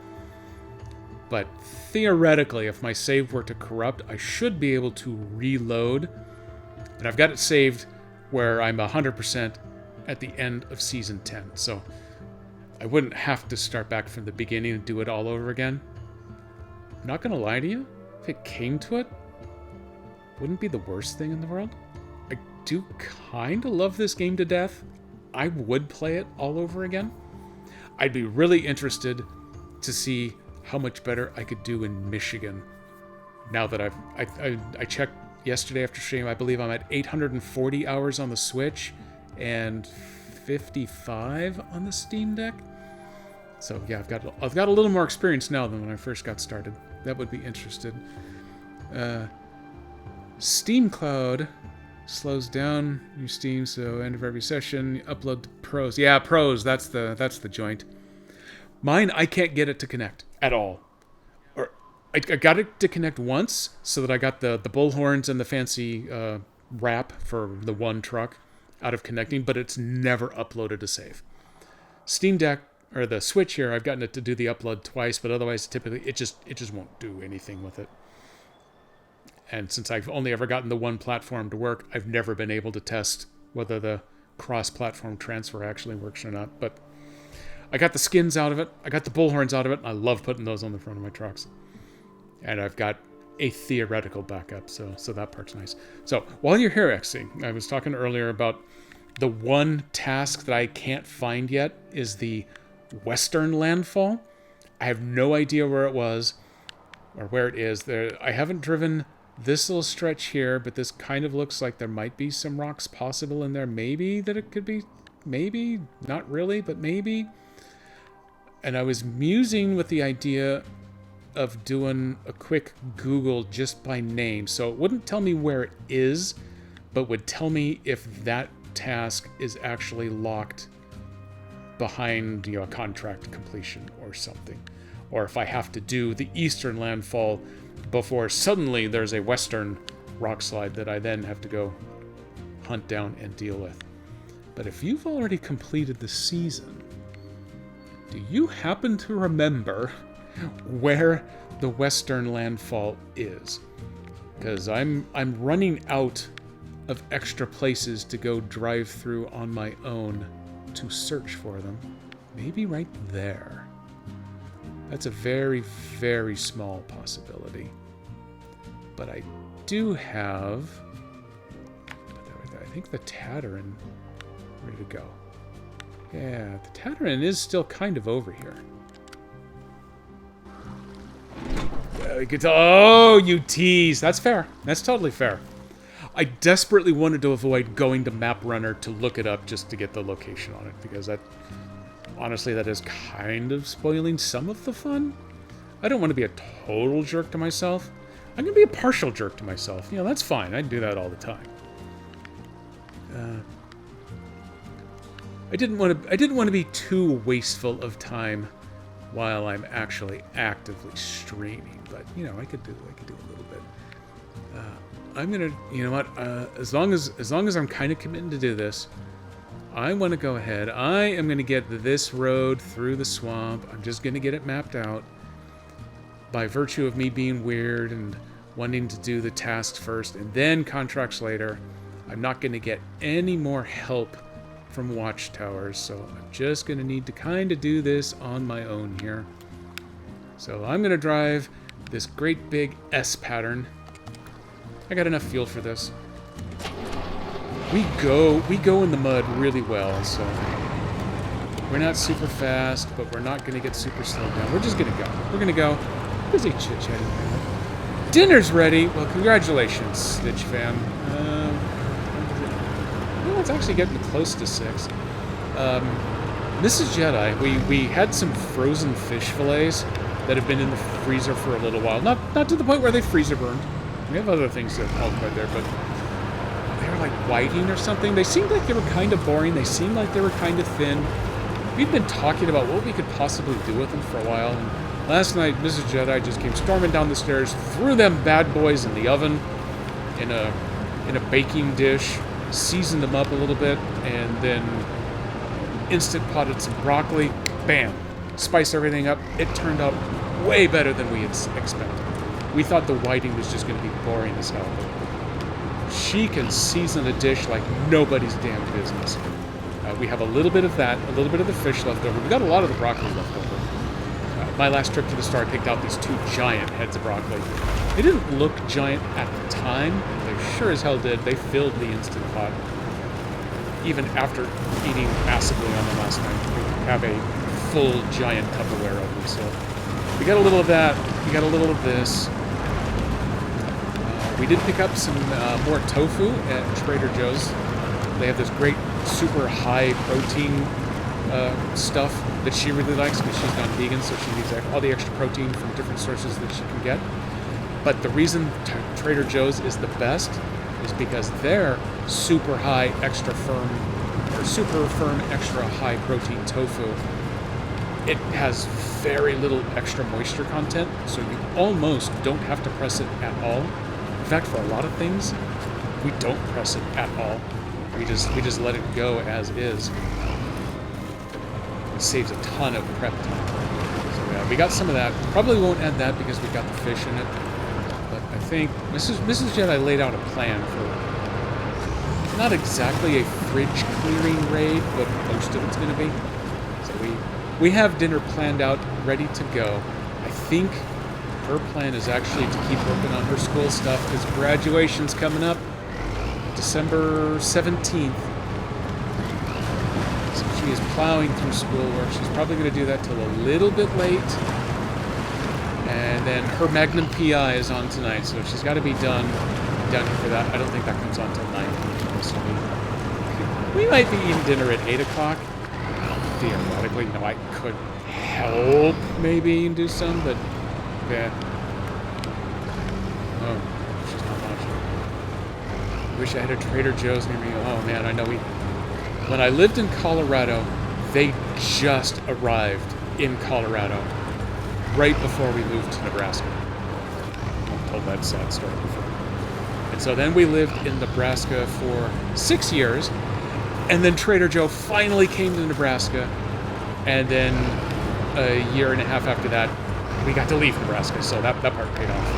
But theoretically, if my save were to corrupt, I should be able to reload. And I've got it saved where I'm 100% at the end of Season 10. So I wouldn't have to start back from the beginning and do it all over again. I'm not going to lie to you. If it came to it, wouldn't be the worst thing in the world. I do kind of love this game to death. I would play it all over again. I'd be really interested to see how much better I could do in Michigan. Now that I checked yesterday after stream, I believe I'm at 840 hours on the Switch and 55 on the Steam Deck. So yeah, I've got a little more experience now than when I first got started. That would be interested. Steam Cloud Slows down your Steam, so end of every session, upload to pros. Yeah, pros, that's the joint. Mine, I can't get it to connect at all. Or I got it to connect once, so that I got the bullhorns and the fancy wrap for the one truck out of connecting, but it's never uploaded a save. Steam Deck, or the Switch here, I've gotten it to do the upload twice, but otherwise typically it just won't do anything with it. And since I've only ever gotten the one platform to work, I've never been able to test whether the cross-platform transfer actually works or not. But I got the skins out of it, I got the bullhorns out of it, and I love putting those on the front of my trucks. And I've got a theoretical backup, so that part's nice. So while you're here, XC, I was talking earlier about the one task that I can't find yet is the Western Landfall. I have no idea where it was or where it is. I haven't driven this little stretch here, but this kind of looks like there might be some rocks possible in there. Maybe that it could be, maybe, not really, but maybe. And I was musing with the idea of doing a quick Google just by name. So it wouldn't tell me where it is, but would tell me if that task is actually locked behind, a contract completion or something. Or if I have to do the Eastern Landfall before suddenly there's a Western rock slide that I then have to go hunt down and deal with. But if you've already completed the season, do you happen to remember where the Western Landfall is? Because I'm running out of extra places to go drive through on my own to search for them. Maybe right there. That's a very, very small possibility. But I do have, I think, the Tatarin ready to go. Yeah, the Tatarin is still kind of over here. Oh, you tease. That's fair. That's totally fair. I desperately wanted to avoid going to Map Runner to look it up just to get the location on it, because that, honestly, that is kind of spoiling some of the fun. I don't want to be a total jerk to myself. I'm going to be a partial jerk to myself. That's fine. I do that all the time. I didn't want to be too wasteful of time while I'm actually actively streaming, but I could do a little bit. I'm gonna, as long as I'm kind of committing to do this, I want to go ahead. I am gonna get this road through the swamp. I'm just gonna get it mapped out. By virtue of me being weird and wanting to do the tasks first and then contracts later, I'm not gonna get any more help from watchtowers, so I'm just gonna need to kind of do this on my own here. So I'm gonna drive this great big S pattern. I got enough fuel for this. We go in the mud really well, so we're not super fast, but we're not gonna get super slowed down. We're just gonna go. We're gonna go. Busy chit-chatting. Dinner's ready. Well, congratulations, Stitch fam. Well, it's actually getting close to 6. Mrs. Jedi, we had some frozen fish fillets that have been in the freezer for a little while. Not to the point where they freezer burned. We have other things that help right there, but they're like whiting or something. They seemed like they were kind of boring. They seemed like they were kind of thin. We've been talking about what we could possibly do with them for a while, and last night Mrs. Jedi just came storming down the stairs, threw them bad boys in the oven, in a baking dish, seasoned them up a little bit, and then instant potted some broccoli. Bam! Spice everything up. It turned out way better than we had expected. We thought the whiting was just going to be boring as hell. She can season a dish like nobody's damn business. We have a little bit of that, a little bit of the fish left over. We got a lot of the broccoli left over. My last trip to the store, I picked out these 2 giant heads of broccoli. They didn't look giant at the time. They sure as hell did. They filled the Instant Pot. Even after eating massively on them last night, we have a full giant Tupperware of them. So we got a little of that. We got a little of this. We did pick up some more tofu at Trader Joe's. They have this great super high protein stuff that she really likes because she's gone vegan, so she needs all the extra protein from different sources that she can get. But the reason Trader Joe's is the best is because their super high, extra firm, or super firm, extra high protein tofu, it has very little extra moisture content, so you almost don't have to press it at all. In fact, for a lot of things, we don't press it at all. We just let it go as is. It saves a ton of prep time. So yeah, we got some of that. Probably won't add that because we got the fish in it. But I think Mrs. Jedi laid out a plan for not exactly a fridge clearing raid, but most of it's going to be. So we have dinner planned out, ready to go. I think her plan is actually to keep working on her school stuff because graduation's coming up December 17th. So she is plowing through schoolwork. She's probably going to do that till a little bit late. And then her Magnum PI is on tonight, so she's got to be done for that. I don't think that comes on till 9. So we might be eating dinner at 8 o'clock. Theoretically, I could help maybe and do some, but yeah. Oh, she's not watching. Wish I had a Trader Joe's near me. Oh man, I know when I lived in Colorado, they just arrived in Colorado right before we moved to Nebraska. I've told that sad story before. And so then we lived in Nebraska for 6 years, and then Trader Joe finally came to Nebraska, and then a year and a half after that, we got to leave Nebraska, so that part paid off.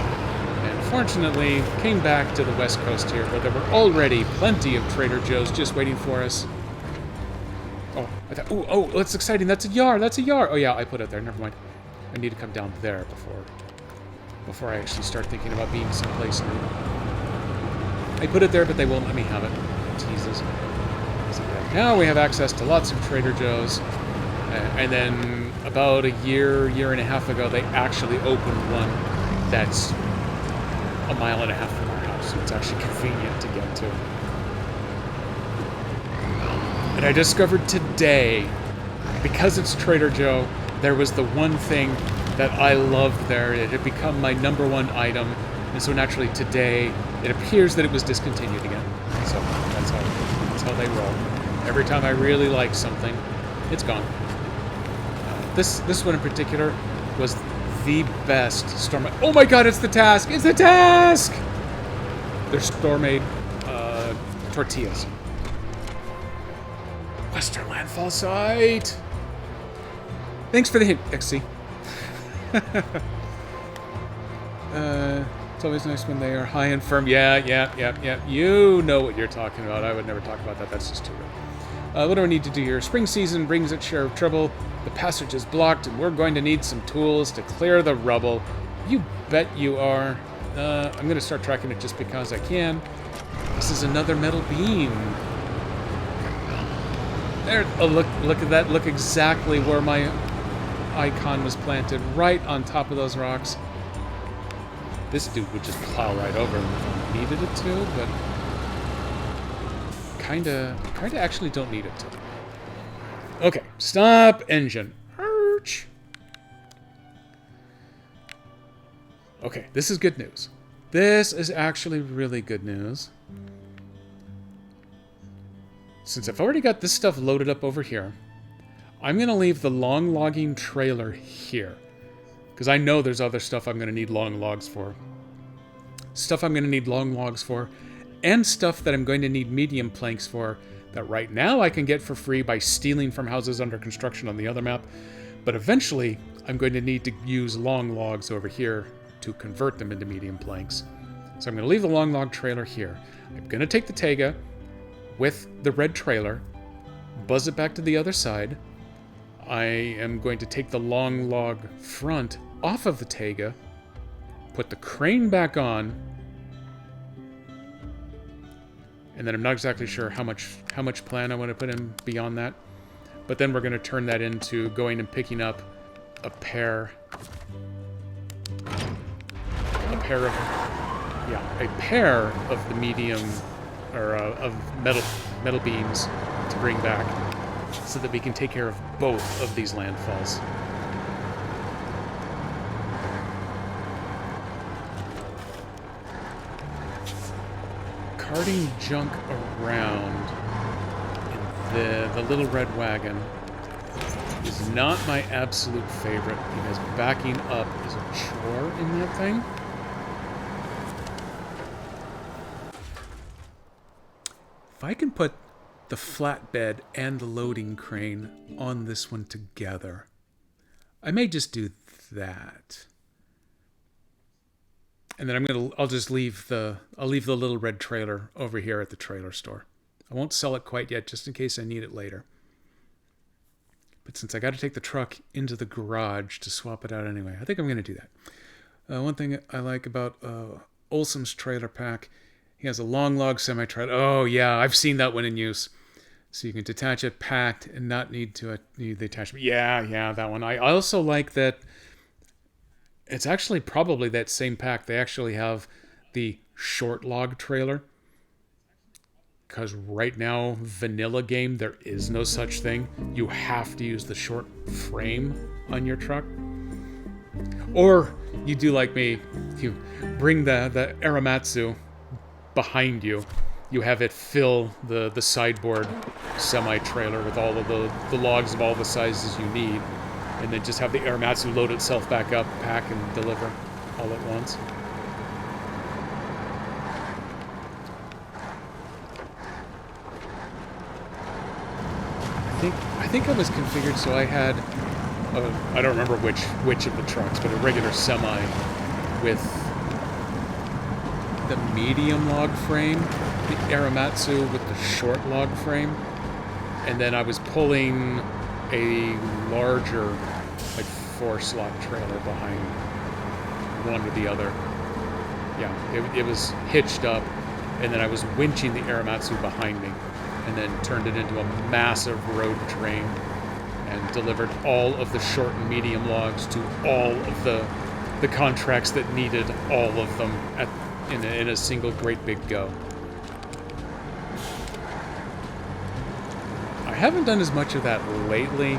And fortunately, came back to the West Coast here, where there were already plenty of Trader Joe's just waiting for us. Oh, I thought, oh, that's exciting, that's a yard. Oh yeah, I put it there, never mind. I need to come down there before I actually start thinking about being someplace new. I put it there, but they won't let me have it. Teases. So now we have access to lots of Trader Joe's. And then about a year and a half ago, they actually opened one that's a mile and a half from our house. So it's actually convenient to get to. And I discovered today, because it's Trader Joe, there was the one thing that I loved there. It had become my #1 item. And so naturally today, it appears that it was discontinued again. So that's how they roll. Every time I really like something, it's gone. This one in particular was the best store. Oh my god, it's the Task! It's the Task! They're store-made tortillas. Western Landfall Site! Thanks for the hint, XC. It's always nice when they are high and firm. Yeah. You know what you're talking about. I would never talk about that. That's just too real. What do I need to do here? Spring season brings its share of trouble. The passage is blocked, and we're going to need some tools to clear the rubble. You bet you are. I'm going to start tracking it just because I can. This is another metal beam. There. Oh, look at that. Look exactly where my icon was planted, right on top of those rocks. This dude would just plow right over them if I needed it to, but kinda actually don't need it to. Okay, stop engine. Arch. Okay, this is good news. This is actually really good news. Since I've already got this stuff loaded up over here, I'm going to leave the long logging trailer here. Because I know there's other stuff I'm going to need long logs for. Stuff I'm going to need long logs for. And stuff that I'm going to need medium planks for. That right now I can get for free by stealing from houses under construction on the other map. But eventually, I'm going to need to use long logs over here to convert them into medium planks. So I'm going to leave the long log trailer here. I'm going to take the Tega with the red trailer, buzz it back to the other side. I am going to take the long log front off of the Tega, put the crane back on, and then I'm not exactly sure how much plan I want to put in beyond that. But then we're going to turn that into going and picking up a pair of the medium or of metal beams to bring back, so that we can take care of both of these landfalls. carting junk around in the little red wagon is not my absolute favorite because backing up is a chore in that thing. If I can put the flatbed and the loading crane on this one together, I may just do that. And then I'll just leave the little red trailer over here at the trailer store. I won't sell it quite yet, just in case I need it later. But since I got to take the truck into the garage to swap it out anyway, I think I'm going to do that. One thing I like about Olsom's trailer pack, he has a long log semi-trailer. Oh yeah, I've seen that one in use. So you can detach it packed and not need the attachment. Yeah, that one. I also like that it's actually probably that same pack. They actually have the short log trailer. Because right now, vanilla game, there is no such thing. You have to use the short frame on your truck. Or you do like me, you bring the Aramatsu behind you. You have it fill the sideboard semi-trailer with all of the logs of all the sizes you need. And then just have the Aramatsu load itself back up, pack, and deliver all at once. I think I was configured so I had, I don't remember which of the trucks, but a regular semi with the medium log frame, the Aramatsu with the short log frame, and then I was pulling a larger, like 4-slot trailer behind one or the other. Yeah, it was hitched up, and then I was winching the Aramatsu behind me, and then turned it into a massive road train and delivered all of the short and medium logs to all of the contracts that needed all of them in a single great big go. I haven't done as much of that lately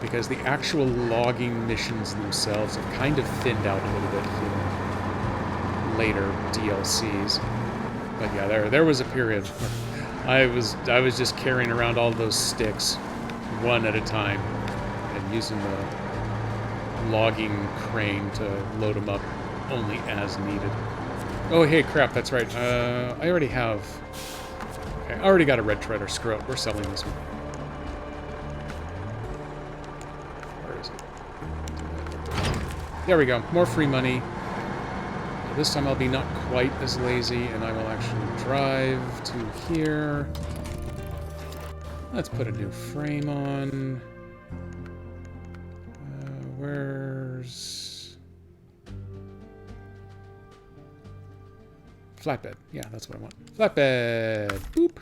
because the actual logging missions themselves have kind of thinned out a little bit in later DLCs. But yeah, there was a period where I was just carrying around all those sticks, one at a time, and using the logging crane to load them up only as needed. Oh, hey, crap, that's right. I already have... Okay, I already got a red trailer. Screw it, we're selling this one. Where is it? There we go, more free money. This time I'll be not quite as lazy, and I will actually drive to here. Let's put a new frame on. Where's... Flatbed. Yeah, that's what I want. Flatbed. Boop.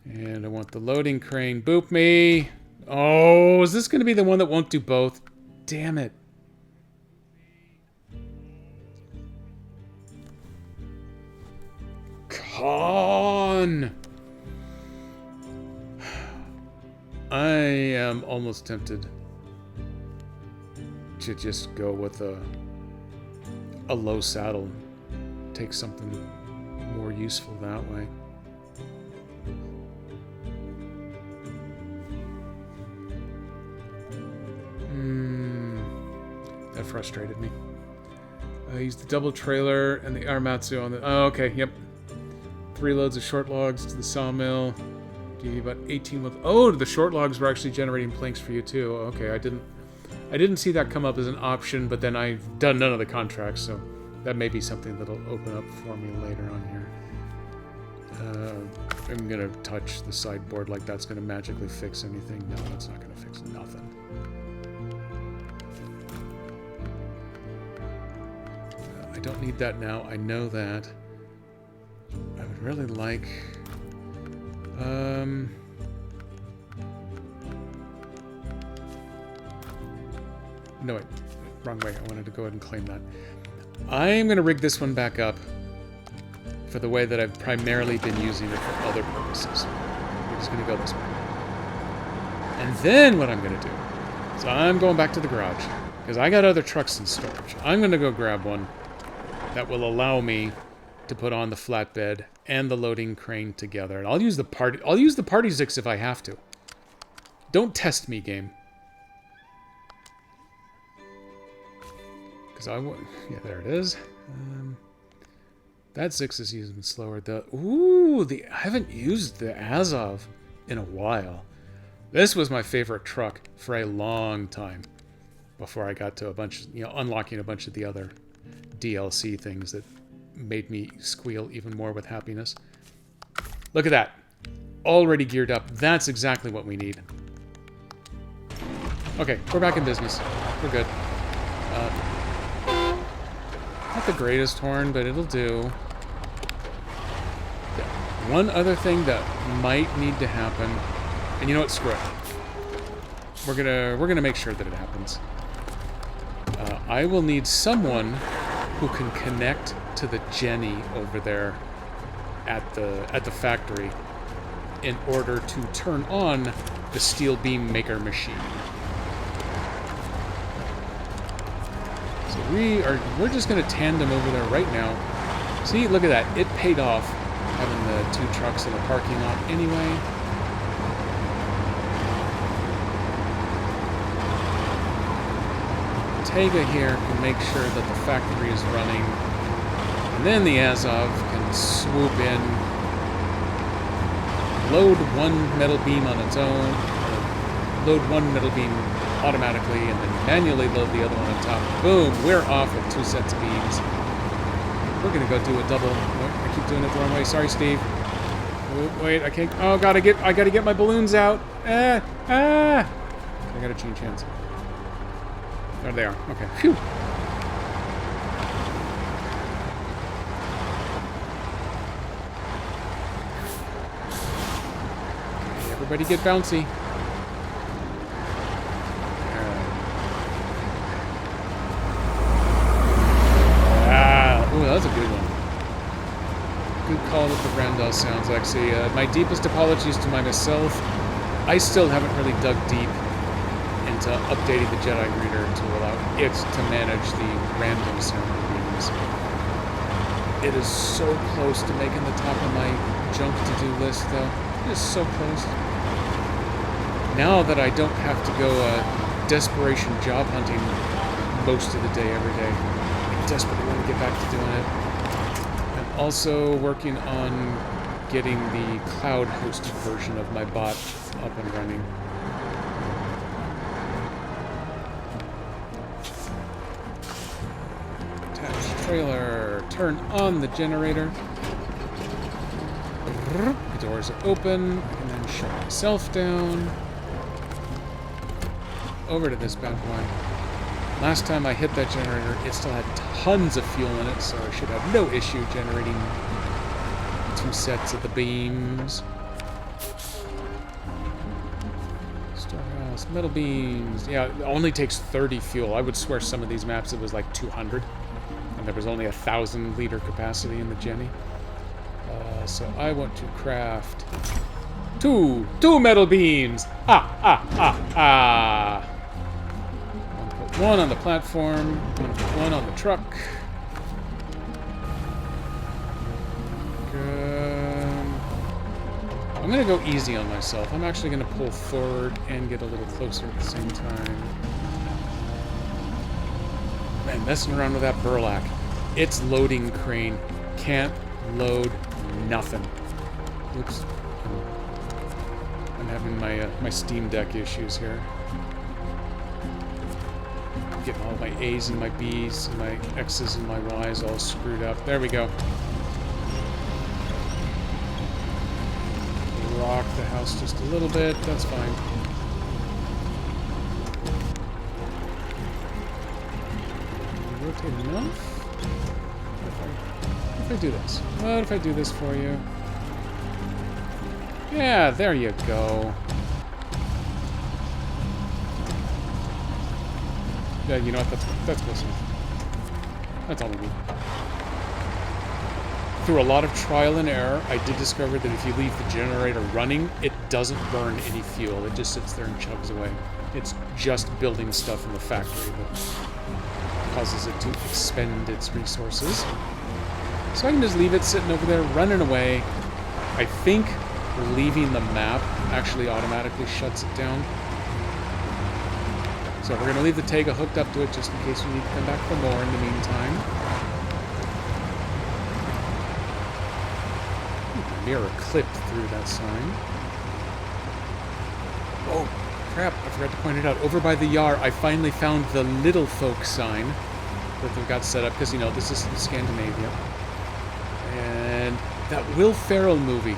And I want the loading crane. Boop me. Oh, is this going to be the one that won't do both? Damn it. Con! I am almost tempted to just go with a low saddle. Take something more useful that way. That frustrated me. I used the double trailer and the Aramatsu on the... Oh, okay, yep. 3 loads of short logs to the sawmill. Give you about 18 with... Oh, the short logs were actually generating planks for you too. Okay, I didn't see that come up as an option, but then I've done none of the contracts, so that may be something that'll open up for me later on here. I'm gonna touch the sideboard like that's gonna magically fix anything. No, that's not gonna fix nothing. I don't need that now. I know that. I would really like... No, wait. Wrong way. I wanted to go ahead and claim that. I'm going to rig this one back up for the way that I've primarily been using it for other purposes. We're just going to go this way. And then what I'm going to do is I'm going back to the garage because I got other trucks in storage. I'm going to go grab one that will allow me to put on the flatbed and the loading crane together. And I'll use the party Zix if I have to. Don't test me, game. Because yeah, there it is. That Zix is using slower. I haven't used the Azov in a while. This was my favorite truck for a long time before I got to unlocking a bunch of the other DLC things that made me squeal even more with happiness. Look at that. Already geared up. That's exactly what we need. Okay, we're back in business. We're good. Not the greatest horn, but it'll do. One other thing that might need to happen, and you know what? Screw it. We're gonna make sure that it happens. I will need someone who can connect to the Jenny over there at the factory in order to turn on the steel beam maker machine. So we're just gonna tandem over there right now. See, look at that. It paid off having the 2 trucks in the parking lot anyway. Tega here can make sure that the factory is running, and then the Azov can swoop in, load 1 metal beam on its own, load 1 metal beam automatically, and then manually load the other one on top. Boom! We're off with 2 sets of beams. We're gonna go do a double. Oh, I keep doing it the wrong way. Sorry, Steve. Wait, I can't. Oh, I gotta get my balloons out. I gotta change hands. There they are. Okay. Phew. Okay, everybody get bouncy. Ooh, that was a good one. Good call with the Randall sounds, actually. My deepest apologies to myself. I still haven't really dug deep into updating the Jedi Reader to allow it to manage the random sound beams. It is so close to making the top of my junk to-do list, though. It is so close. Now that I don't have to go desperation job hunting most of the day, every day, I desperately want to get back to doing it. I'm also working on getting the cloud-hosted version of my bot up and running. Trailer, turn on the generator. The doors are open. I can then shut myself down. Over to this bad boy. Last time I hit that generator, it still had tons of fuel in it, so I should have no issue generating 2 sets of the beams. Storehouse, metal beams. Yeah, it only takes 30 fuel. I would swear some of these maps it was like 200. And there was only 1,000-liter capacity in the Jenny. So I want to craft two metal beams. Put 1 on the platform. I'm gonna put 1 on the truck. Good. I'm gonna go easy on myself. I'm actually gonna pull forward and get a little closer at the same time. Man, messing around with that burlap. Its loading crane can't load nothing. Oops. I'm having my Steam Deck issues here. I'm getting all my A's and my B's and my X's and my Y's all screwed up. There we go. Rock the house just a little bit. That's fine. Rotate enough? What if I do this? What if I do this for you? Yeah, there you go. Yeah, you know what? That's close enough. That's all we need. Through a lot of trial and error, I did discover that if you leave the generator running, it doesn't burn any fuel. It just sits there and chugs away. It's just building stuff in the factory that causes it to expend its resources. So I can just leave it sitting over there, running away. I think leaving the map actually automatically shuts it down. So we're going to leave the Tega hooked up to it just in case we need to come back for more in the meantime. The mirror clipped through that sign. Oh, crap, I forgot to point it out. Over by the Yar, I finally found the Little Folk sign that they've got set up, because, you know, this is Scandinavia. And that Will Ferrell movie,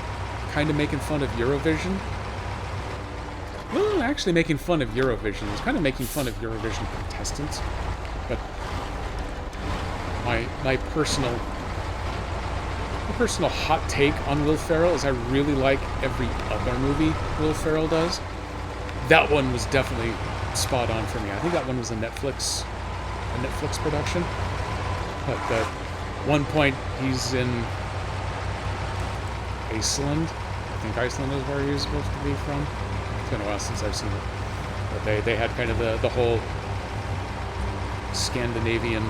kind of making fun of Eurovision. Well, actually making fun of Eurovision. It's kind of making fun of Eurovision contestants. But my personal hot take on Will Ferrell is I really like every other movie Will Ferrell does. That one was definitely spot on for me. I think that one was a Netflix production. But at one point he's in Iceland. I think Iceland is where he's supposed to be from. It's been a while since I've seen it. But they had kind of the whole Scandinavian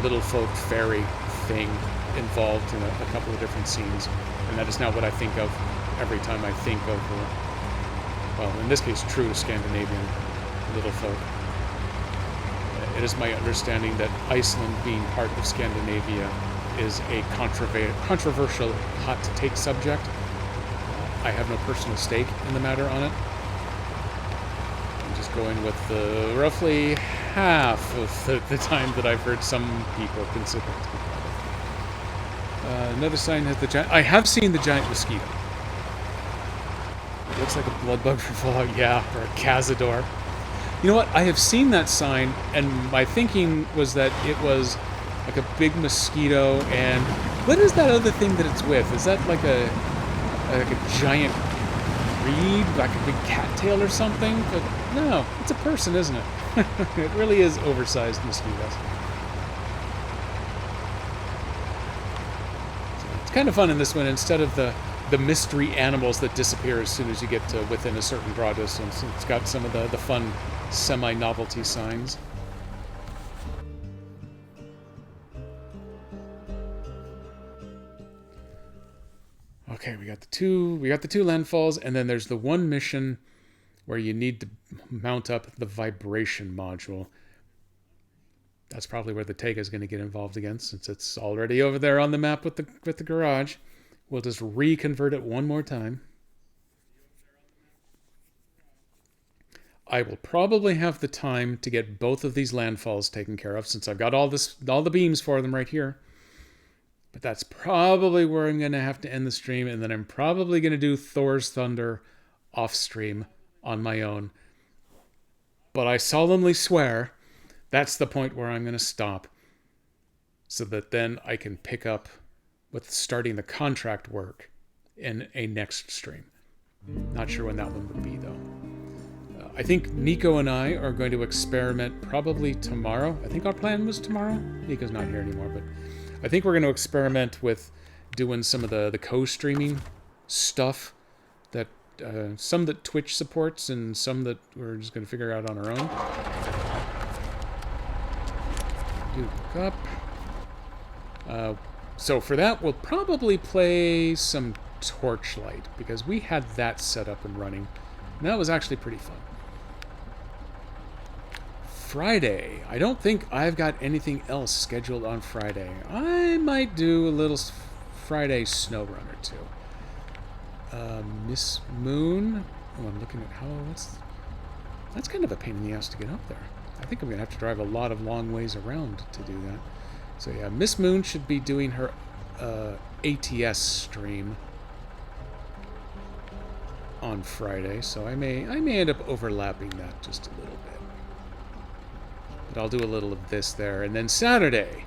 little folk fairy thing involved in a couple of different scenes. And that is now what I think of every time I think of, well, in this case, true Scandinavian little folk. It is my understanding that Iceland, being part of Scandinavia, is a controversial, hot-to-take subject. I have no personal stake in the matter on it. I'm just going with the roughly half of the time that I've heard some people consider it to be part of. Another sign has the giant... I have seen the giant mosquito. It looks like a blood bug from Fallout, yeah, or a Cazador. You know what? I have seen that sign, and my thinking was that it was like a big mosquito, and what is that other thing that it's with? Is that like a giant reed, like a big cattail or something? But no, it's a person, isn't it? It really is oversized mosquitoes. So it's kind of fun in this one. Instead of the mystery animals that disappear as soon as you get to within a certain draw distance, it's got some of the fun semi-novelty signs. Okay, we got the two landfalls, and then there's the one mission where you need to mount up the vibration module. That's probably where the Tega is going to get involved again, since it's already over there on the map with the garage. We'll just reconvert it one more time. I will probably have the time to get both of these landfalls taken care of, since I've got all the beams for them right here. But that's probably where I'm going to have to end the stream, and then I'm probably going to do Thor's Thunder off stream on my own. But I solemnly swear that's the point where I'm going to stop, so that then I can pick up with starting the contract work in a next stream. Not sure when that one would be, though. I think Nico and I are going to experiment probably tomorrow. I think our plan was tomorrow. Nico's not here anymore, but I think we're going to experiment with doing some of the co-streaming stuff, that some that Twitch supports and some that we're just going to figure out on our own. Duke up. So for that, we'll probably play some Torchlight, because we had that set up and running, and that was actually pretty fun. Friday. I don't think I've got anything else scheduled on Friday. I might do a little Friday snow run or two. Miss Moon. Oh, I'm looking at how... That's kind of a pain in the ass to get up there. I think I'm going to have to drive a lot of long ways around to do that. So yeah, Miss Moon should be doing her ATS stream on Friday, so I may end up overlapping that just a little bit. But I'll do a little of this there. And then Saturday,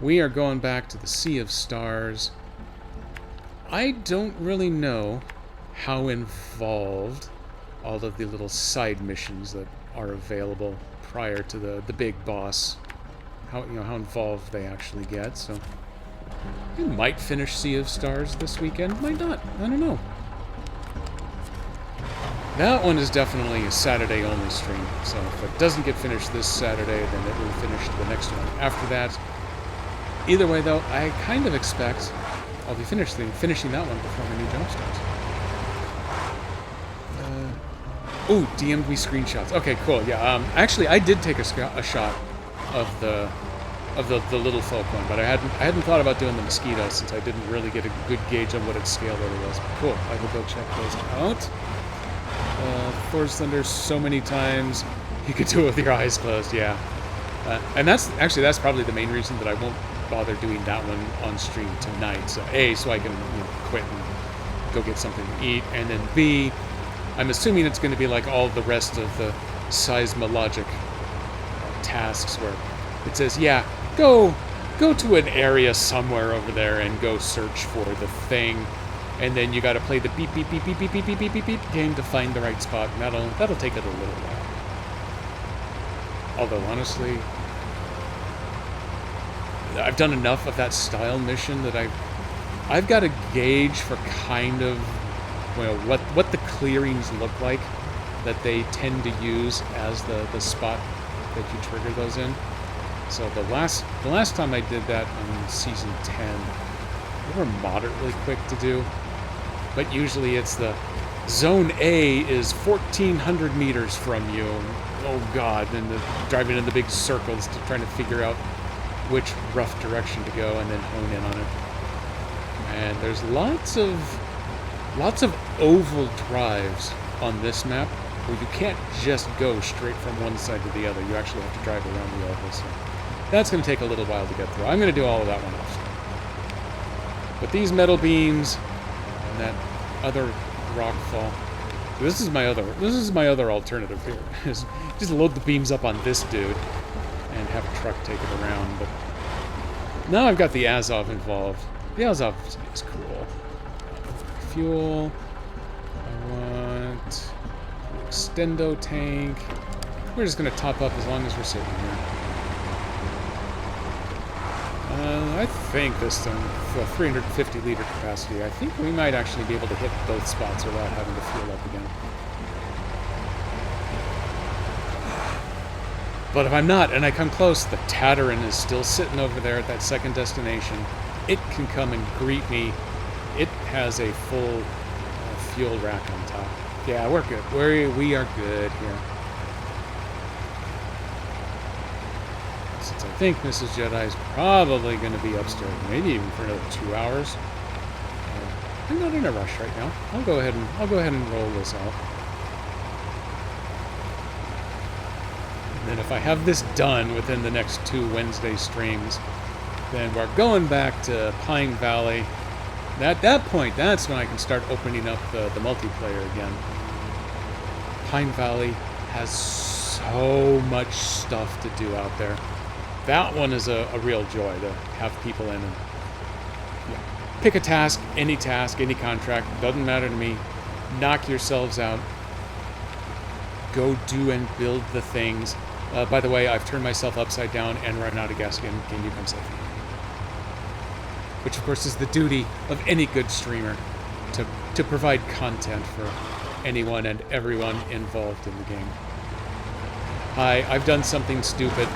we are going back to the Sea of Stars. I don't really know how involved all of the little side missions that are available prior to the big boss, how involved they actually get. So I might finish Sea of Stars this weekend, might not. I don't know. That one is definitely a Saturday-only stream, so if it doesn't get finished this Saturday, then it will finish the next one. After that, Either way, though, I kind of expect I'll be finishing that one before my new job starts. Ooh, DM'd me screenshots. Okay, cool. Yeah. Actually, I did take a shot of the little folk one, but I hadn't thought about doing the mosquito since I didn't really get a good gauge on what its scale really was. But cool. I will go check those out. Thor's Thunder so many times you could do it with your eyes closed. Yeah. And that's probably the main reason that I won't bother doing that one on stream tonight. So A, so I can quit and go get something to eat, and then B, I'm assuming it's going to be like all the rest of the seismologic tasks where it says, yeah, go to an area somewhere over there and go search for the thing, and then you got to play the beep beep beep beep beep beep beep beep beep beep game to find the right spot, and that'll take it a little while. Although honestly, I've done enough of that style mission that I've got a gauge for kind of what the clearings look like that they tend to use as the spot that you trigger those in. So the last time I did that on season 10, they were moderately quick to do, but usually it's the zone A is 1,400 meters from you. Oh god, and driving in the big circles to trying to figure out which rough direction to go and then hone in on it. And there's lots of oval drives on this map where you can't just go straight from one side to the other. You actually have to drive around the oval, so that's going to take a little while to get through. I'm going to do all of that one off. But these metal beams and that other rock fall. This is my other alternative here. Is just load the beams up on this dude and have a truck take it around. But now I've got the Azov involved. The Azov is cool. Fuel. I want extendo tank. We're just gonna top up as long as we're sitting here. I think this thing, the 350 liter capacity, I think we might actually be able to hit both spots without having to fuel up again. But if I'm not, and I come close, the Tatarin is still sitting over there at that second destination. It can come and greet me. It has a full fuel rack on top. Yeah, we're good. We are good here. Since I think Mrs. Jedi is probably going to be upstairs, maybe even for another 2 hours. I'm not in a rush right now. I'll go ahead and roll this out. And then if I have this done within the next 2 Wednesday streams, then we're going back to Pine Valley. At that point, that's when I can start opening up the multiplayer again. Pine Valley has so much stuff to do out there. That one is a real joy to have people in and pick a task, any contract, doesn't matter to me. Knock yourselves out. Go do and build the things. By the way, I've turned myself upside down and run out of gas again. Can you come save me? Which, of course, is the duty of any good streamer, to provide content for anyone and everyone involved in the game. Hi, I've done something stupid.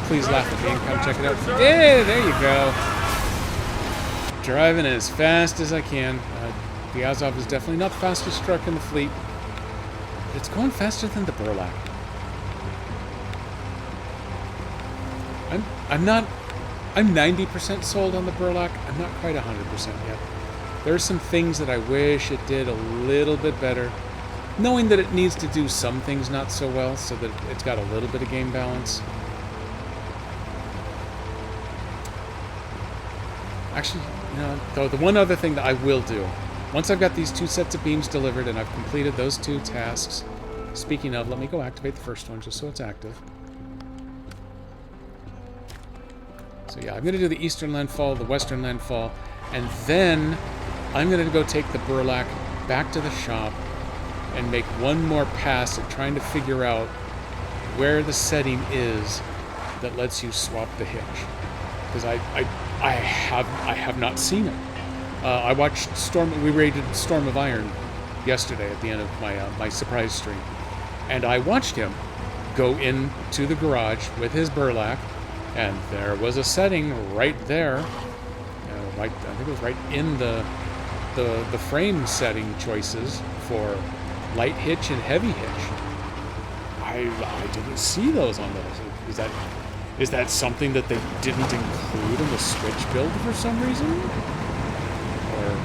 Please laugh at me and come check it out. Yeah, there you go. Driving as fast as I can. The Azov is definitely not the fastest truck in the fleet. But it's going faster than the Burlak. I'm 90% sold on the Burlak. I'm not quite 100% yet. There are some things that I wish it did a little bit better. Knowing that it needs to do some things not so well, so that it's got a little bit of game balance. Actually, though the one other thing that I will do, once I've got these 2 sets of beams delivered and I've completed those 2 tasks, speaking of, let me go activate the first one just so it's active. So yeah, I'm going to do the Eastern Landfall, the Western Landfall, and then I'm going to go take the Burlak back to the shop and make one more pass at trying to figure out where the setting is that lets you swap the hitch. Because I have not seen it. I watched we raided Storm of Iron yesterday at the end of my surprise stream. And I watched him go into the garage with his Burlak, And there was a setting right there. I think it was right in the frame setting choices for light hitch and heavy hitch. I didn't see those on those. Is that something that they didn't include in the Switch build for some reason? Or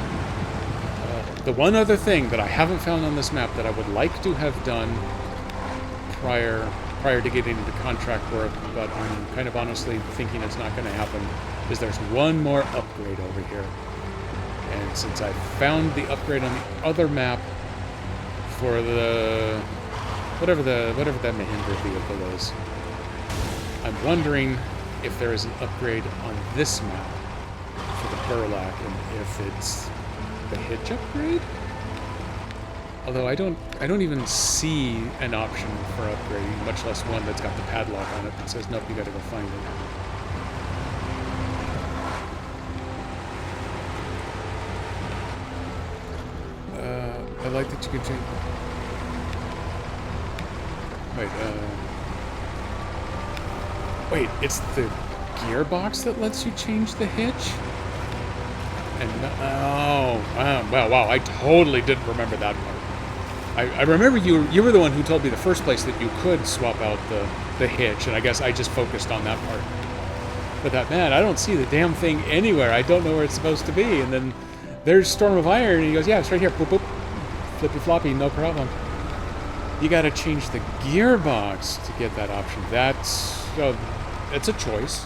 the one other thing that I haven't found on this map that I would like to have done prior to getting into contract work, but I'm kind of honestly thinking it's not going to happen, is there's one more upgrade over here. And since I found the upgrade on the other map for the whatever that Mahindra vehicle is, I'm wondering if there is an upgrade on this map for the Burlak, and if it's the hitch upgrade. Although I don't even see an option for upgrading, much less one that's got the padlock on it that says nope, you got to go find it. I like that you can change. Wait, it's the gearbox that lets you change the hitch? And wow, I totally didn't remember that part. I remember you were the one who told me the first place that you could swap out the hitch, and I guess I just focused on that part. But man, I don't see the damn thing anywhere. I don't know where it's supposed to be. And then there's Storm of Iron, and he goes, yeah, it's right here. Boop, boop. Flippy floppy, no problem. You gotta change the gearbox to get that option. It's a choice.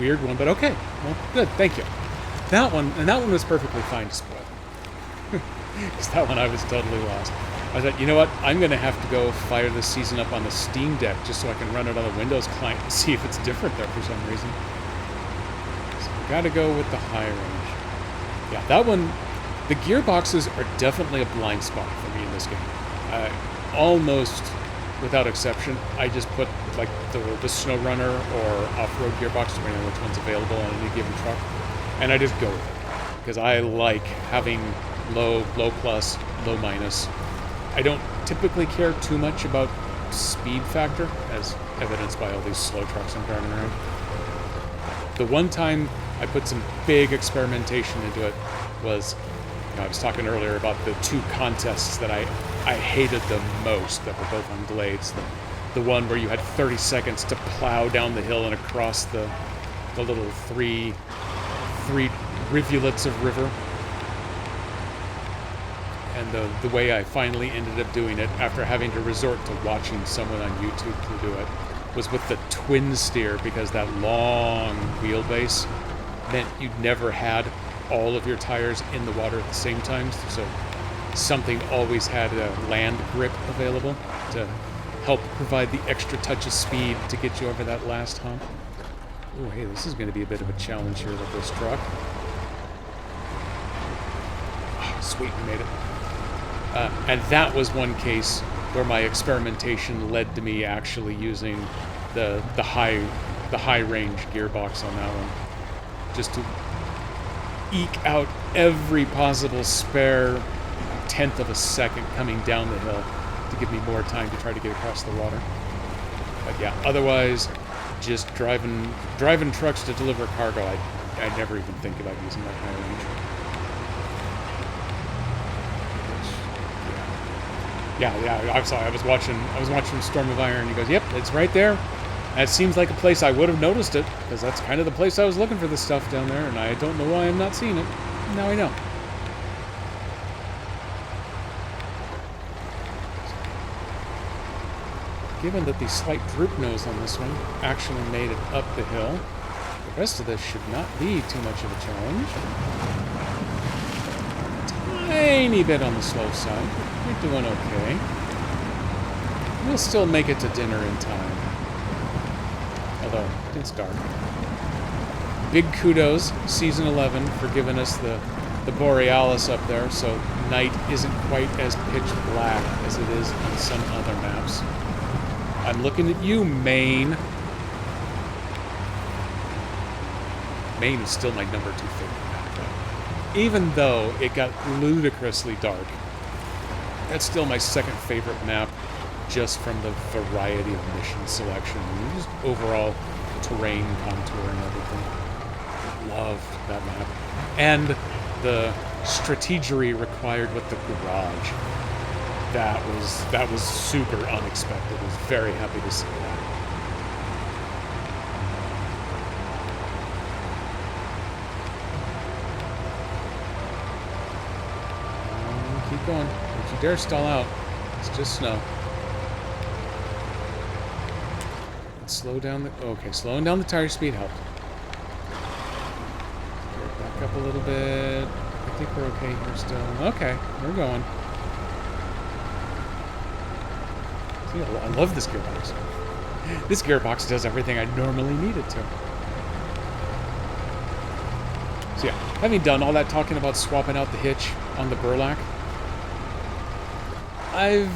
Weird one, but okay. Well, good, thank you. That one was perfectly fine to spoil. Because that one I was totally lost. I thought, you know what? I'm going to have to go fire this season up on the Steam Deck just so I can run it on the Windows client and see if it's different there for some reason. So we got to go with the high range. Yeah, that one, the gearboxes are definitely a blind spot for me in this game. Almost without exception, I just put like the Snow Runner or off-road gearbox, depending on which one's available on any given truck, and I just go with it because I like having low plus, low minus. I don't typically care too much about speed factor, as evidenced by all these slow trucks I'm driving around. The one time I put some big experimentation into it was, I was talking earlier about the two contests that I hated the most that were both on Glades. The one where you had 30 seconds to plow down the hill and across the little three rivulets of river. And the way I finally ended up doing it, after having to resort to watching someone on YouTube to do it, was with the twin steer, because that long wheelbase meant you never had all of your tires in the water at the same time, so something always had a land grip available to help provide the extra touch of speed to get you over that last hump. Oh, hey, this is going to be a bit of a challenge here with this truck. Oh, sweet, we made it. And that was one case where my experimentation led to me actually using the high range gearbox on that one, just to eke out every possible spare tenth of a second coming down the hill to give me more time to try to get across the water. But yeah, otherwise, just driving trucks to deliver cargo, I never even think about using that high range. Yeah, I'm sorry. I was watching Storm of Iron, and he goes, "Yep, it's right there. That seems like a place I would have noticed it, because that's kind of the place I was looking for this stuff down there, and I don't know why I'm not seeing it. Now I know." Given that the slight droop nose on this one actually made it up the hill, the rest of this should not be too much of a challenge. Tiny bit on the slow side. We're doing okay. We'll still make it to dinner in time. Although, it's dark. Big kudos, Season 11, for giving us the Borealis up there, so night isn't quite as pitch black as it is on some other maps. I'm looking at you, Maine. Maine is still my #2 favorite map, though. Even though it got ludicrously dark, that's still my second favorite map, just from the variety of mission selection. Just overall, terrain contour and everything. Loved that map. And the strategery required with the garage. That was super unexpected. I was very happy to see that. Keep going. Don't you dare stall out. It's just snow. And slow down the... Okay, slowing down the tire speed helped. Back up a little bit. I think we're okay here still. Okay, we're going. See, I love this gearbox. This gearbox does everything I normally need it to. So yeah, having done all that talking about swapping out the hitch on the Burlak, I've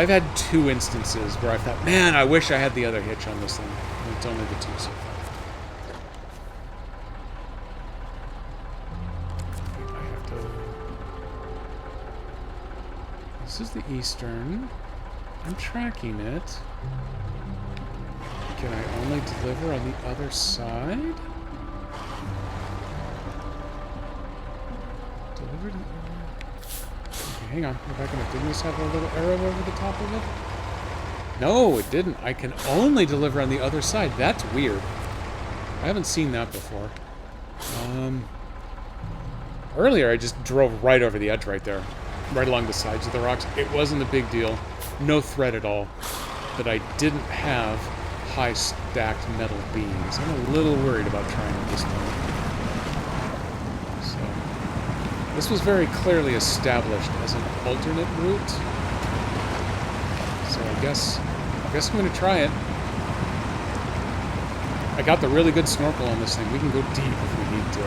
had 2 instances where I thought, man, I wish I had the other hitch on this thing. And it's only the 2 so far. I have to... This is the eastern. I'm tracking it. Can I only deliver on the other side? Deliver to... Okay, hang on. Go back in. Didn't this have a little arrow over the top of it? No, it didn't. I can only deliver on the other side. That's weird. I haven't seen that before. Earlier, I just drove right over the edge right there. Right along the sides of the rocks. It wasn't a big deal. No threat at all. But I didn't have high stacked metal beams. I'm a little worried about trying it this time. So, this was very clearly established as an alternate route. So I guess I'm going to try it. I got the really good snorkel on this thing. We can go deep if we need to.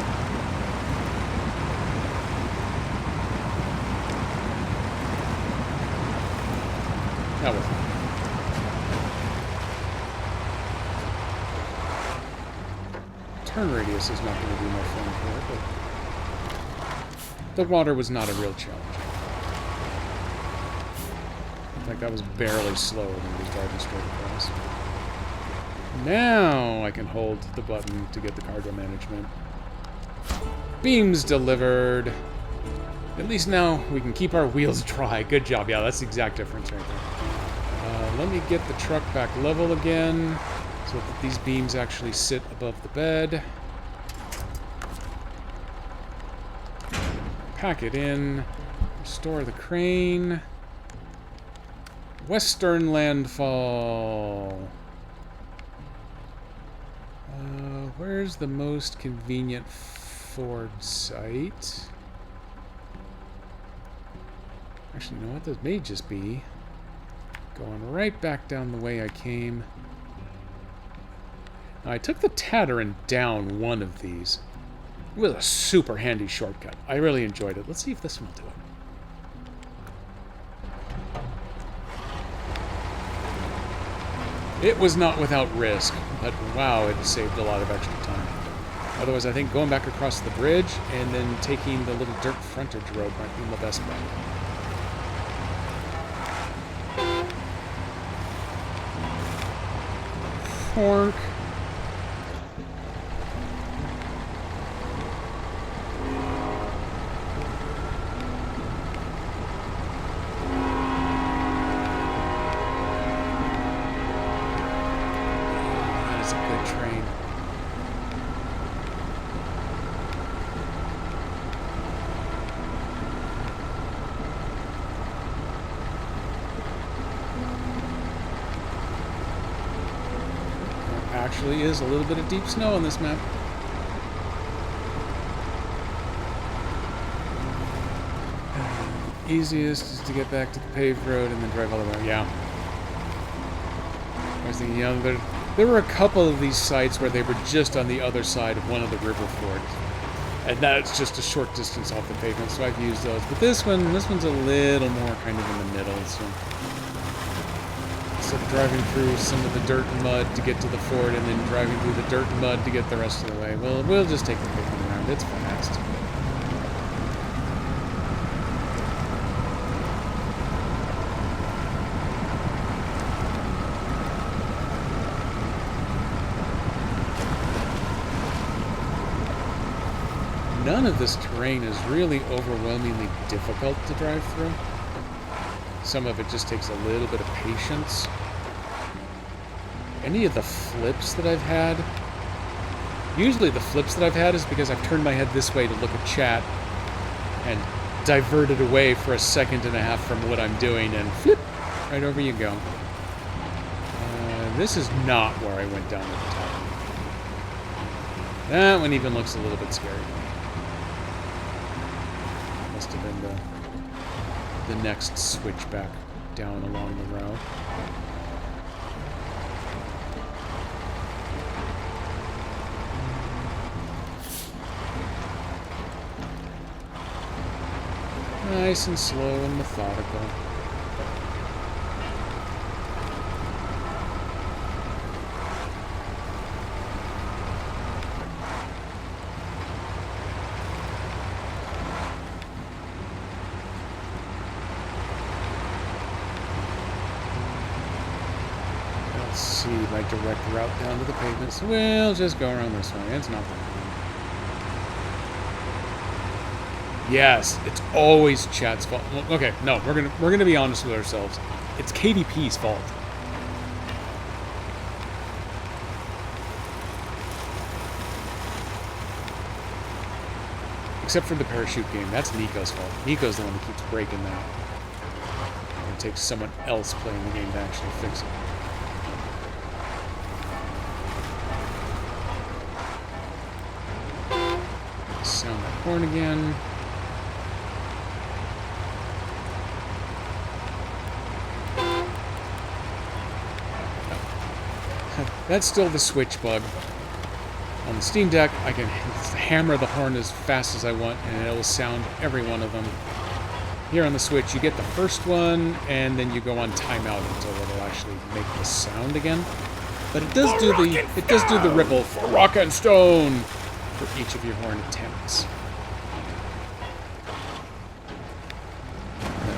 That was fun. Turn radius is not going to be my friend here, but the water was not a real challenge. In fact, that was barely slower than he was driving straight across. Now I can hold the button to get the cargo management. Beams delivered. At least now we can keep our wheels dry. Good job. Yeah, that's the exact difference right there. Let me get the truck back level again so that these beams actually sit above the bed. Pack it in. Restore the crane. Western landfall. Where's the most convenient Ford site? Actually, you know what? This may just be going right back down the way I came. Now, I took the Tatarin down one of these. It was a super handy shortcut. I really enjoyed it. Let's see if this one will do it. It was not without risk, but wow, it saved a lot of extra time. Otherwise, I think going back across the bridge and then taking the little dirt frontage road might be the best bet. Fork. That is a good train. Actually is a little bit of deep snow on this map. Easiest is to get back to the paved road and then drive all the way. Yeah. I was thinking, you know, there were a couple of these sites where they were just on the other side of one of the river fords. And that's just a short distance off the pavement, so I've used those. But this one's a little more kind of in the middle, so... Instead of driving through some of the dirt and mud to get to the ford and then driving through the dirt and mud to get the rest of the way. Well, we'll just take the pavement around. It's fast. none of this terrain is really overwhelmingly difficult to drive through. Some of it just takes a little bit of patience. Any of the flips that I've had, usually the flips that I've had is because I've turned my head this way to look at chat and diverted away for a second and a half from what I'm doing, and flip, right over you go. This is not where I went down at the top. That one even looks a little bit scary. Must have been the next switchback down along the row. Nice and slow and methodical. Let's see my direct route down to the pavement. So we'll just go around this way. It's not that bad. Yes, it's always chat's fault. Okay, no, we're gonna be honest with ourselves. It's KDP's fault. Except for the parachute game, that's Nico's fault. Nico's the one who keeps breaking that. It takes someone else playing the game to actually fix it. Sound that horn again. That's still the switch bug. On the Steam Deck, I can hammer the horn as fast as I want, and it will sound every one of them. Here on the Switch, you get the first one, and then you go on timeout until it'll actually make the sound again. But it does do the ripple for Rock and Stone for each of your horn attempts.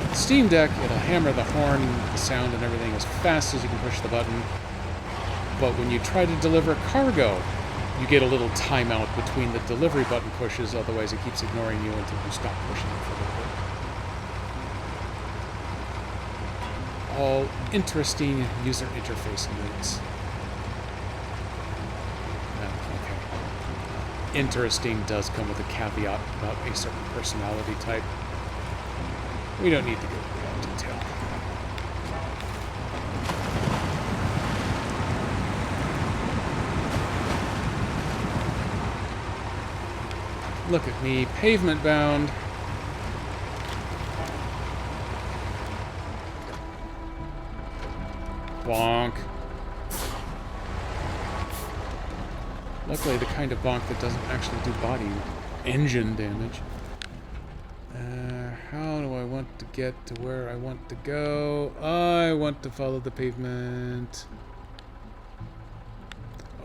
The Steam Deck, it'll hammer the horn, the sound, and everything as fast as you can push the button. But when you try to deliver cargo, you get a little timeout between the delivery button pushes, otherwise it keeps ignoring you until you stop pushing it for a little bit. All interesting user interface needs. Okay. Interesting does come with a caveat about a certain personality type. We don't need to go into that detail. Look at me, pavement bound. Bonk. Luckily, the kind of bonk that doesn't actually do body engine damage. How do I want to get to where I want to go? I want to follow the pavement.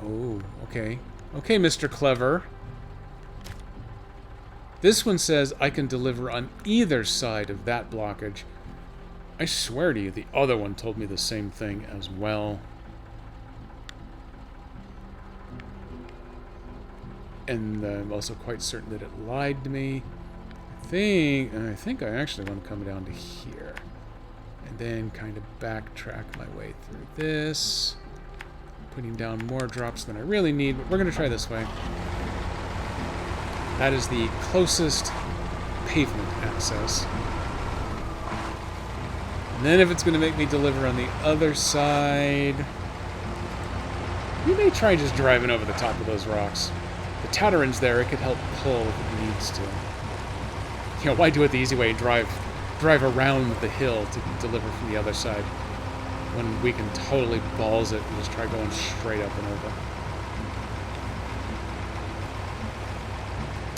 Oh, okay. Okay, Mr. Clever. This one says I can deliver on either side of that blockage. I swear to you, the other one told me the same thing as well. And I'm also quite certain that it lied to me. I think I actually want to come down to here. And then kind of backtrack my way through this. Putting down more drops than I really need, but we're going to try this way. That is the closest pavement access. And then if it's going to make me deliver on the other side, you may try just driving over the top of those rocks. The Tatteran's there, it could help pull if it needs to. You know, why do it the easy way and drive around the hill to deliver from the other side when we can totally balls it and just try going straight up and over.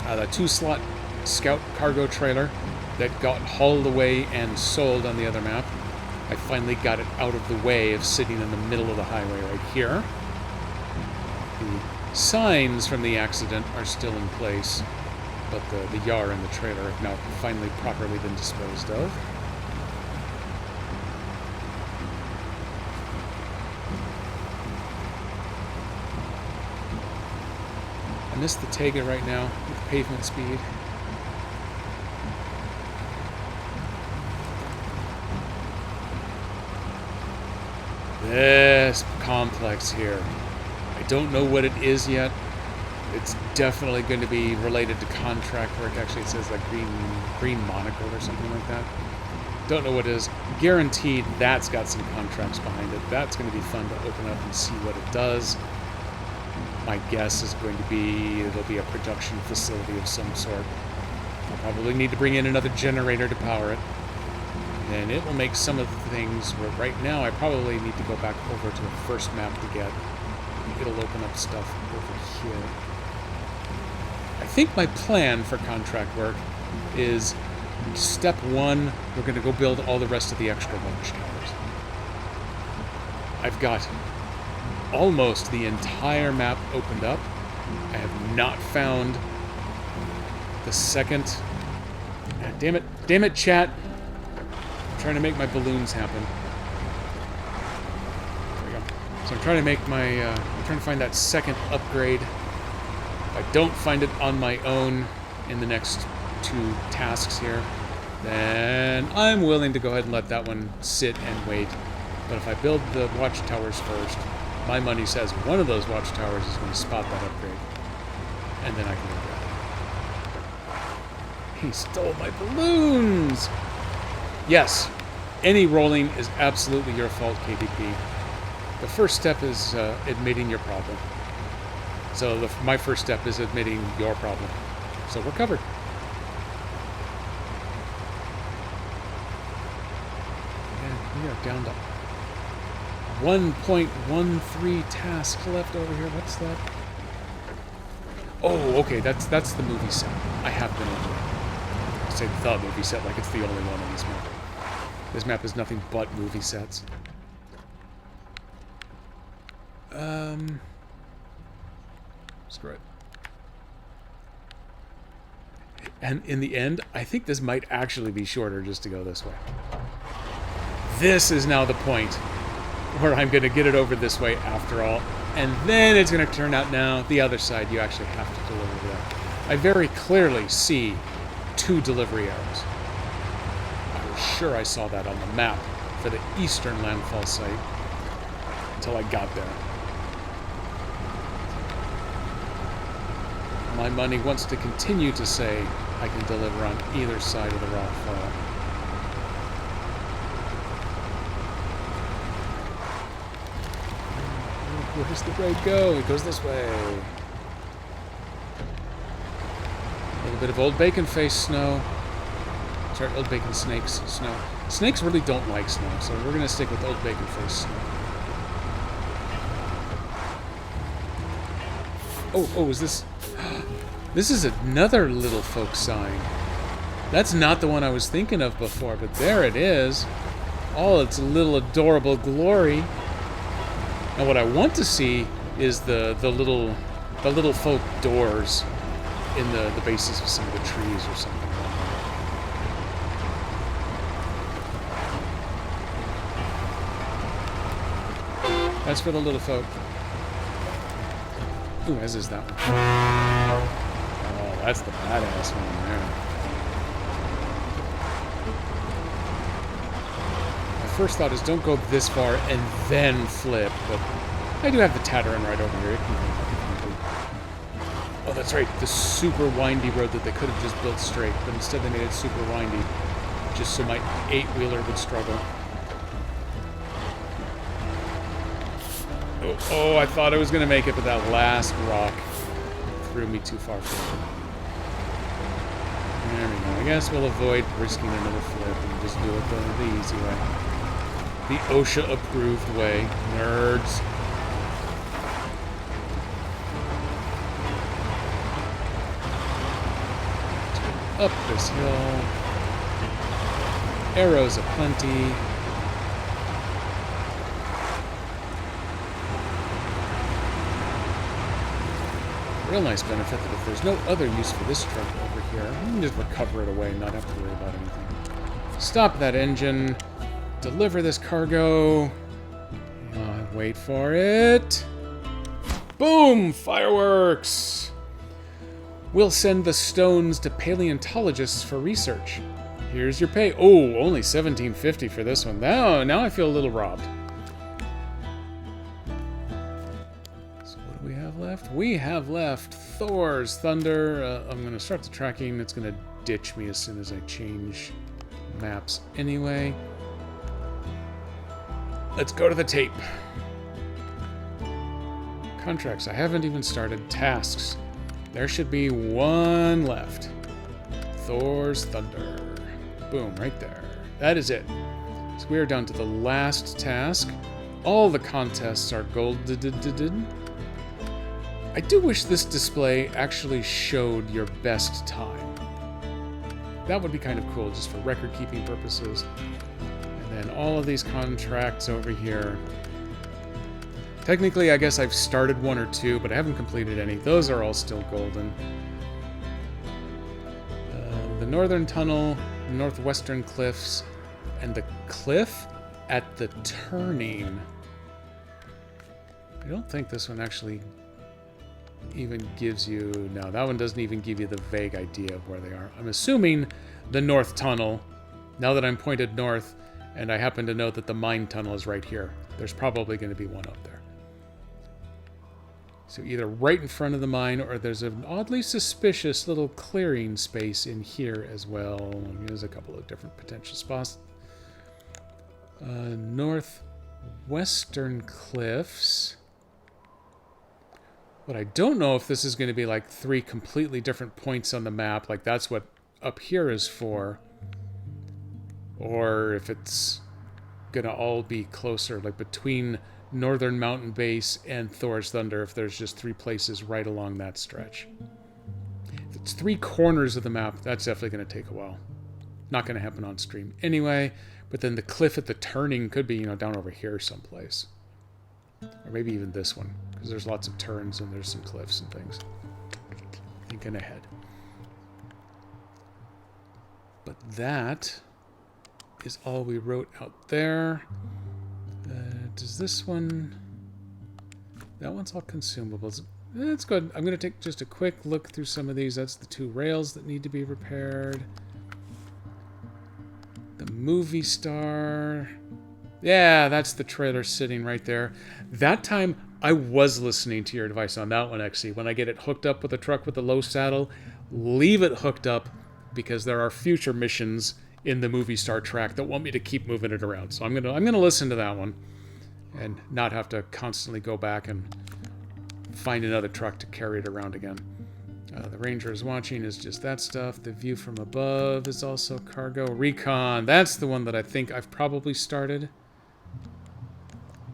The 2-slot Scout cargo trailer that got hauled away and sold on the other map. I finally got it out of the way of sitting in the middle of the highway right here. The signs from the accident are still in place, but the Yar and the trailer have now finally properly been disposed of. miss the Tega right now with pavement speed. This complex here. I don't know what it is yet. It's definitely going to be related to contract work. Actually, it says like green monocle or something like that. Don't know what it is. Guaranteed that's got some contracts behind it. That's going to be fun to open up and see what it does. My guess is going to be it'll be a production facility of some sort. I'll probably need to bring in another generator to power it. And it will make some of the things where right now I probably need to go back over to the first map to get. It'll open up stuff over here. I think my plan for contract work is step one, we're going to go build all the rest of the extra watchtowers. I've got almost the entire map opened up. I have not found the second... Ah, damn it, chat. I'm trying to make my balloons happen. There we go. So I'm trying to make my... I'm trying to find that second upgrade. If I don't find it on my own in the next 2 tasks here, then I'm willing to go ahead and let that one sit and wait. But if I build the watchtowers first, my money says one of those watchtowers is going to spot that upgrade. And then I can grab it. He stole my balloons! Yes, any rolling is absolutely your fault, KDP. The first step is admitting your problem. So my first step is admitting your problem. So we're covered. And we are down to 1.13 tasks left over here. What's that? Oh, okay, that's the movie set. I have been over it. I say the movie set like it's the only one on this map. This map is nothing but movie sets. Screw it. And in the end, I think this might actually be shorter just to go this way. This is now the point where I'm going to get it over this way after all. And then it's going to turn out now, the other side, you actually have to deliver that. I very clearly see 2 delivery arrows. I was sure I saw that on the map for the eastern landfall site until I got there. My money wants to continue to say I can deliver on either side of the rock fall. Where does the raid go? It goes this way. A little bit of Old Bacon Face snow. Sorry, Old Bacon Snakes snow. Snakes really don't like snow, so we're going to stick with Old Bacon Face snow. Oh, is this... This is another Little Folk sign. That's not the one I was thinking of before, but there it is. All its little adorable glory. And what I want to see is the little folk doors in the bases of some of the trees or something. That's for the little folk. Ooh, as is that one. Oh, that's the badass one there. My first thought is don't go this far and then flip, but I do have the Tatteran right over here. Oh, that's right, the super windy road that they could have just built straight, but instead they made it super windy, just so my 8-wheeler would struggle. Oh, I thought I was going to make it, but that last rock threw me too far forward. There we go. I guess we'll avoid risking another flip and just do it the easy way. The OSHA-approved way. Nerds. Up this hill. Arrows aplenty. Real nice benefit that if there's no other use for this truck over here, I can just recover it away and not have to worry about anything. Stop that engine. Deliver this cargo. Wait for it. Boom! Fireworks! We'll send the stones to paleontologists for research. Here's your pay. Oh, only $17.50 for this one. Now I feel a little robbed. So what do we have left? We have left Thor's Thunder. I'm going to start the tracking. It's going to ditch me as soon as I change maps anyway. Let's go to the tape. Contracts. I haven't even started. Tasks. There should be one left. Thor's Thunder. Boom, right there. That is it. So we are down to the last task. All the contests are gold. I do wish this display actually showed your best time. That would be kind of cool, just for record-keeping purposes. And then all of these contracts over here. Technically, I guess I've started one or two, but I haven't completed any. Those are all still golden. The Northern Tunnel, Northwestern Cliffs, and the cliff at the turning. I don't think this one actually even gives you... No, that one doesn't even give you the vague idea of where they are. I'm assuming the North Tunnel, now that I'm pointed north, and I happen to know that the mine tunnel is right here. There's probably going to be one up there. So either right in front of the mine, or there's an oddly suspicious little clearing space in here as well. There's a couple of different potential spots. Northwestern Cliffs. But I don't know if this is going to be like 3 completely different points on the map, like that's what up here is for. Or if it's going to all be closer, like between Northern Mountain Base and Thor's Thunder, if there's just 3 places right along that stretch. If it's 3 corners of the map, that's definitely going to take a while. Not going to happen on stream anyway, but then the cliff at the turning could be, down over here someplace. Or maybe even this one, because there's lots of turns and there's some cliffs and things. Thinking ahead. But that is all we wrote out there. Does this one... That one's all consumables. That's good. I'm going to take just a quick look through some of these. That's the 2 rails that need to be repaired. The movie star. Yeah, that's the trailer sitting right there. That time, I was listening to your advice on that one, actually. When I get it hooked up with a truck with a low saddle, leave it hooked up, because there are future missions in the movie star track that want me to keep moving it around. So I'm gonna listen to that one and not have to constantly go back and find another truck to carry it around again. The Ranger is watching is just that stuff. The view from above is also cargo. Recon, that's the one that I think I've probably started.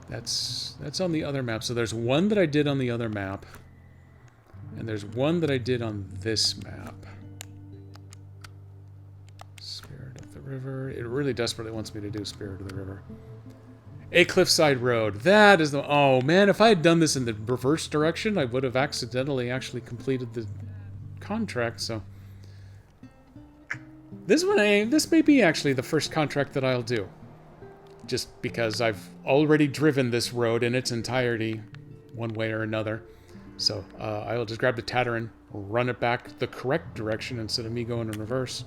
That's on the other map. So there's one that I did on the other map, and there's one that I did on this map. Spirit of the River. It really desperately wants me to do Spirit of the River. A Cliffside Road. That is the... Oh, man, if I had done this in the reverse direction, I would have accidentally actually completed the contract, so... This may be actually the first contract that I'll do. Just because I've already driven this road in its entirety, one way or another. So, I'll just grab the Tataran, run it back the correct direction instead of me going in reverse.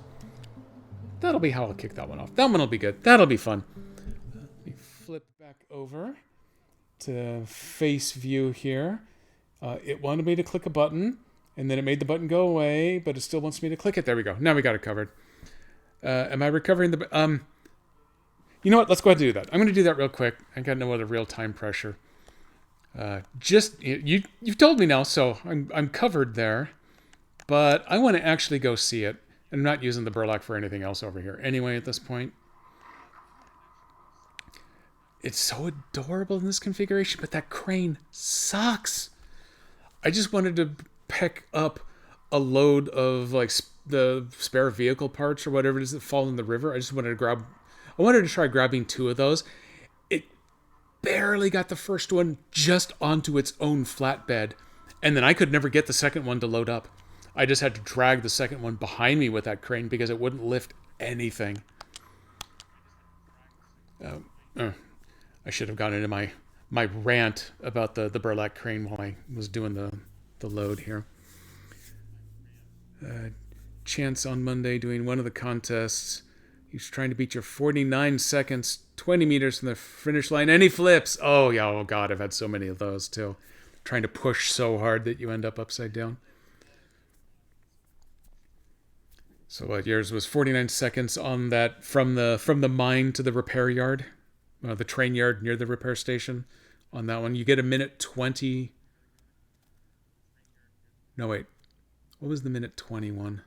That'll be how I'll kick that one off. That one will be good. That'll be fun. Flip back over to face view here. It wanted me to click a button, and then it made the button go away, but it still wants me to click it. There we go. Now we got it covered. Am I recovering the... You know what? Let's go ahead and do that. I'm going to do that real quick. I got no other real-time pressure. You've told me now, so I'm covered there. But I want to actually go see it. And I'm not using the burlap for anything else over here anyway at this point. It's so adorable in this configuration, but that crane sucks. I just wanted to pick up a load of like the spare vehicle parts or whatever it is that fall in the river. I wanted to try grabbing 2 of those. It barely got the first one just onto its own flatbed, and then I could never get the second one to load up. I just had to drag the second one behind me with that crane because it wouldn't lift anything. I should have gone into my rant about the burlap crane while I was doing the load here. Chance on Monday doing one of the contests. He's trying to beat your 49 seconds, 20 meters from the finish line, and he flips. Oh, yeah. Oh, God. I've had so many of those, too. Trying to push so hard that you end up upside down. So what, yours was 49 seconds on that from the mine to the repair yard, the train yard near the repair station. On that one, you get a minute 20. No, wait. What was the minute 21?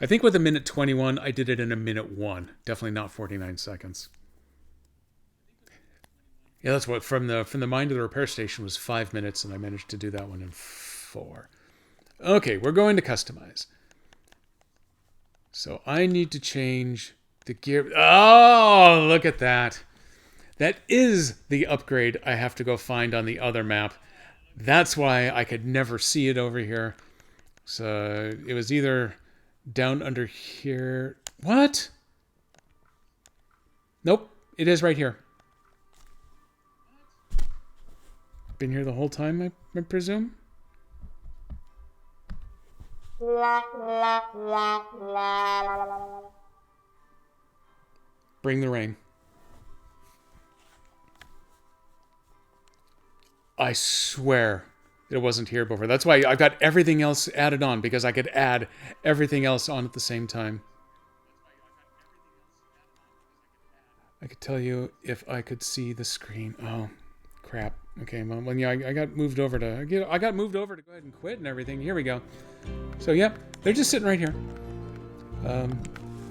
I think with a minute 21, I did it in a minute 1. Definitely not 49 seconds. Yeah, that's what from the mine to the repair station was 5 minutes, and I managed to do that one in 4. Okay, we're going to customize. So I need to change the gear. Oh, look at that. That is the upgrade I have to go find on the other map. That's why I could never see it over here. So it was either down under here. What? Nope, it is right here. Been here the whole time, I presume? Bring the rain. I swear it wasn't here before. That's why I've got everything else added on, because I could add everything else on at the same time. I could tell you if I could see the screen. Oh, crap. Okay, well, yeah, I got moved over to go ahead and quit and everything. Here we go. So, yep, they're just sitting right here.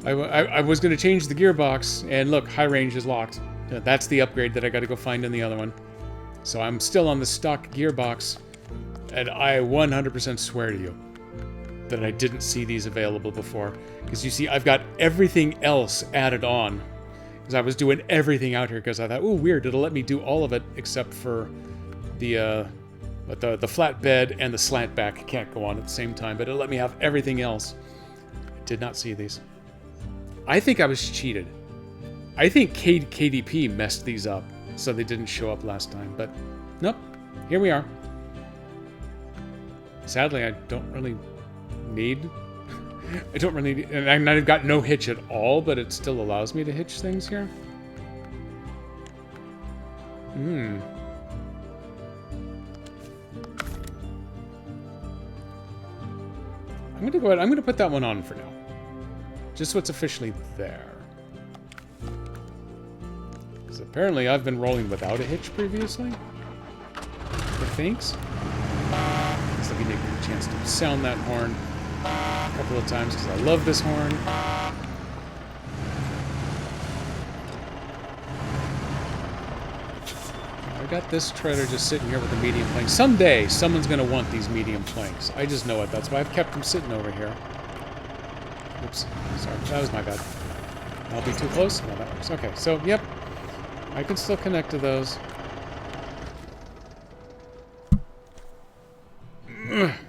I was going to change the gearbox, and look, high range is locked. That's the upgrade that I got to go find in the other one. So I'm still on the stock gearbox, and I 100% swear to you that I didn't see these available before. Because you see, I've got everything else added on. Because I was doing everything out here because I thought, oh, weird, it'll let me do all of it except for the flatbed and the slant back can't go on at the same time, but it'll let me have everything else. I did not see these. I think I was cheated. I think KDP messed these up, so they didn't show up last time, but nope, here we are. Sadly, I don't really need... and I've got no hitch at all, but it still allows me to hitch things here. I'm gonna go ahead, I'm gonna put that one on for now. Just so it's officially there. Because apparently I've been rolling without a hitch previously. I think. So let me give you a chance to sound that horn a couple of times because I love this horn. I got this trailer just sitting here with the medium plank. Someday, someone's going to want these medium planks. I just know it. That's why I've kept them sitting over here. Oops. Sorry. That was my bad. I'll be too close? No, that works. Okay, so, yep. I can still connect to those.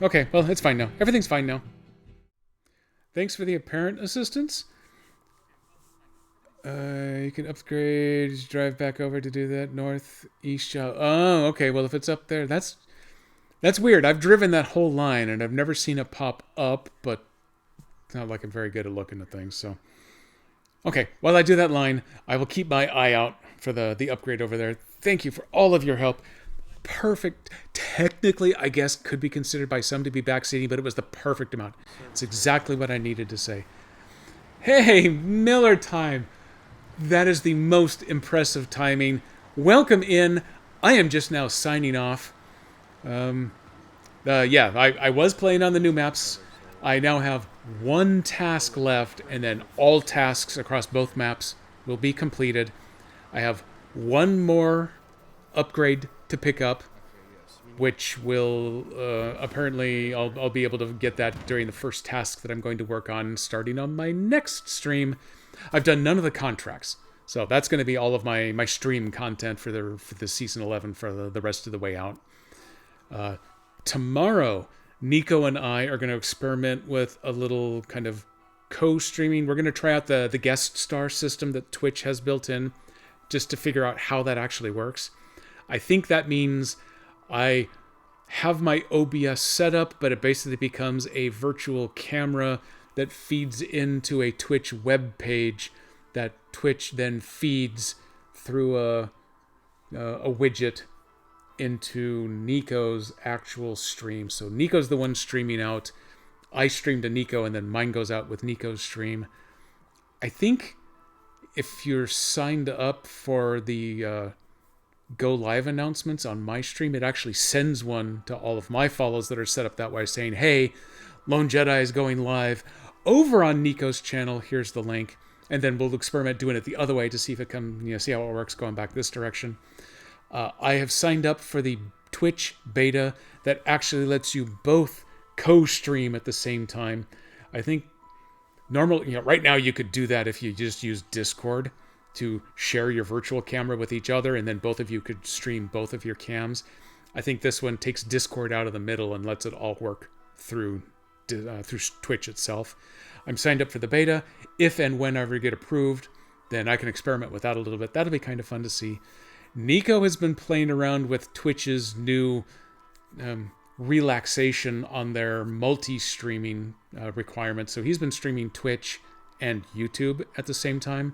Okay, well, it's fine now. Everything's fine now. Thanks for the apparent assistance. You can upgrade, drive back over to do that. Northeast. Oh, okay. Well, if it's up there, that's weird. I've driven that whole line, and I've never seen it pop up, but it's not like I'm very good at looking at things, so... Okay, while I do that line, I will keep my eye out for the upgrade over there. Thank you for all of your help. Perfect. Technically, I guess, could be considered by some to be backseating, but it was the perfect amount. It's exactly what I needed to say. Hey, Miller time. That is the most impressive timing. Welcome in. I am just now signing off. Yeah, I was playing on the new maps. I now have one task left, and then all tasks across both maps will be completed. I have one more upgrade to pick up, which will apparently I'll be able to get that during the first task that I'm going to work on starting on my next stream. I've done none of the contracts, so that's going to be all of my stream content for the season 11 for the rest of the way out. Tomorrow, Nico and I are going to experiment with a little kind of co-streaming. We're going to try out the guest star system that Twitch has built in, just to figure out how that actually works. I think that means I have my OBS set up, but it basically becomes a virtual camera that feeds into a Twitch web page that Twitch then feeds through a widget into Nico's actual stream. So Nico's the one streaming out. I stream to Nico, and then mine goes out with Nico's stream. I think if you're signed up for the go live announcements on my stream, it actually sends one to all of my follows that are set up that way, saying, hey, Lone Jedi is going live over on Nico's channel. Here's the link. And then we'll experiment doing it the other way to see if it see how it works going back this direction. I have signed up for the Twitch beta that actually lets you both co-stream at the same time. I think normally, right now you could do that if you just use Discord to share your virtual camera with each other, and then both of you could stream both of your cams. I think this one takes Discord out of the middle and lets it all work through Twitch itself. I'm signed up for the beta. If and whenever you get approved, then I can experiment with that a little bit. That'll be kind of fun to see. Nico has been playing around with Twitch's new relaxation on their multi-streaming requirements. So he's been streaming Twitch and YouTube at the same time.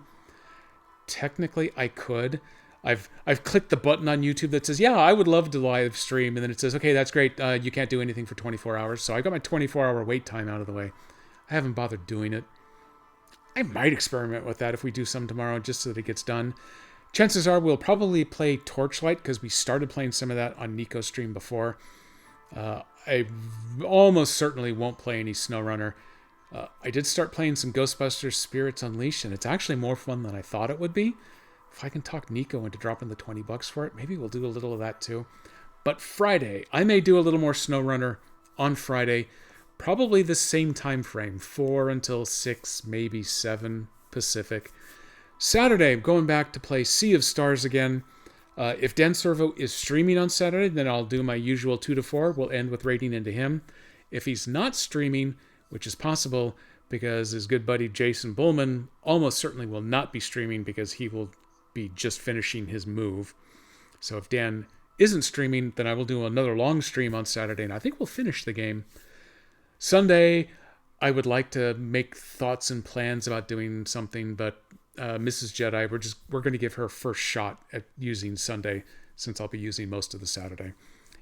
Technically, I could. I've clicked the button on YouTube that says, yeah, I would love to live stream. And then it says, okay, that's great. You can't do anything for 24 hours. So I got my 24-hour wait time out of the way. I haven't bothered doing it. I might experiment with that if we do some tomorrow, just so that it gets done. Chances are we'll probably play Torchlight, because we started playing some of that on Nico's stream before. I almost certainly won't play any SnowRunner. I did start playing some Ghostbusters Spirits Unleashed, and it's actually more fun than I thought it would be. If I can talk Nico into dropping the $20 for it, maybe we'll do a little of that too. But Friday, I may do a little more SnowRunner on Friday. Probably the same time frame, 4 until 6, maybe 7 Pacific. Saturday, I'm going back to play Sea of Stars again. If Dan Servo is streaming on Saturday, then I'll do my usual 2 to 4. We'll end with raiding into him. If he's not streaming, which is possible because his good buddy Jason Bullman almost certainly will not be streaming because he will be just finishing his move. So if Dan isn't streaming, then I will do another long stream on Saturday, and I think we'll finish the game. Sunday, I would like to make thoughts and plans about doing something, but Mrs. Jedi, we're going to give her first shot at using Sunday, since I'll be using most of the Saturday.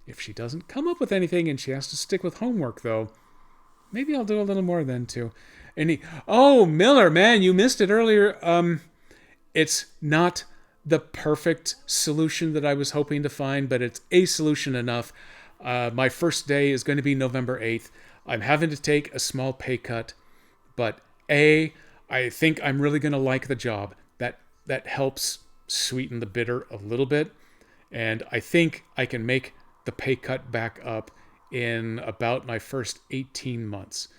If she doesn't come up with anything and she has to stick with homework, though, maybe I'll do a little more then too. Oh, Miller, man, you missed it earlier. It's not the perfect solution that I was hoping to find, but it's a solution enough. My first day is going to be November 8th. I'm having to take a small pay cut, but I think I'm really going to like the job. That helps sweeten the bitter a little bit, and I think I can make the pay cut back up in about my first 18 months.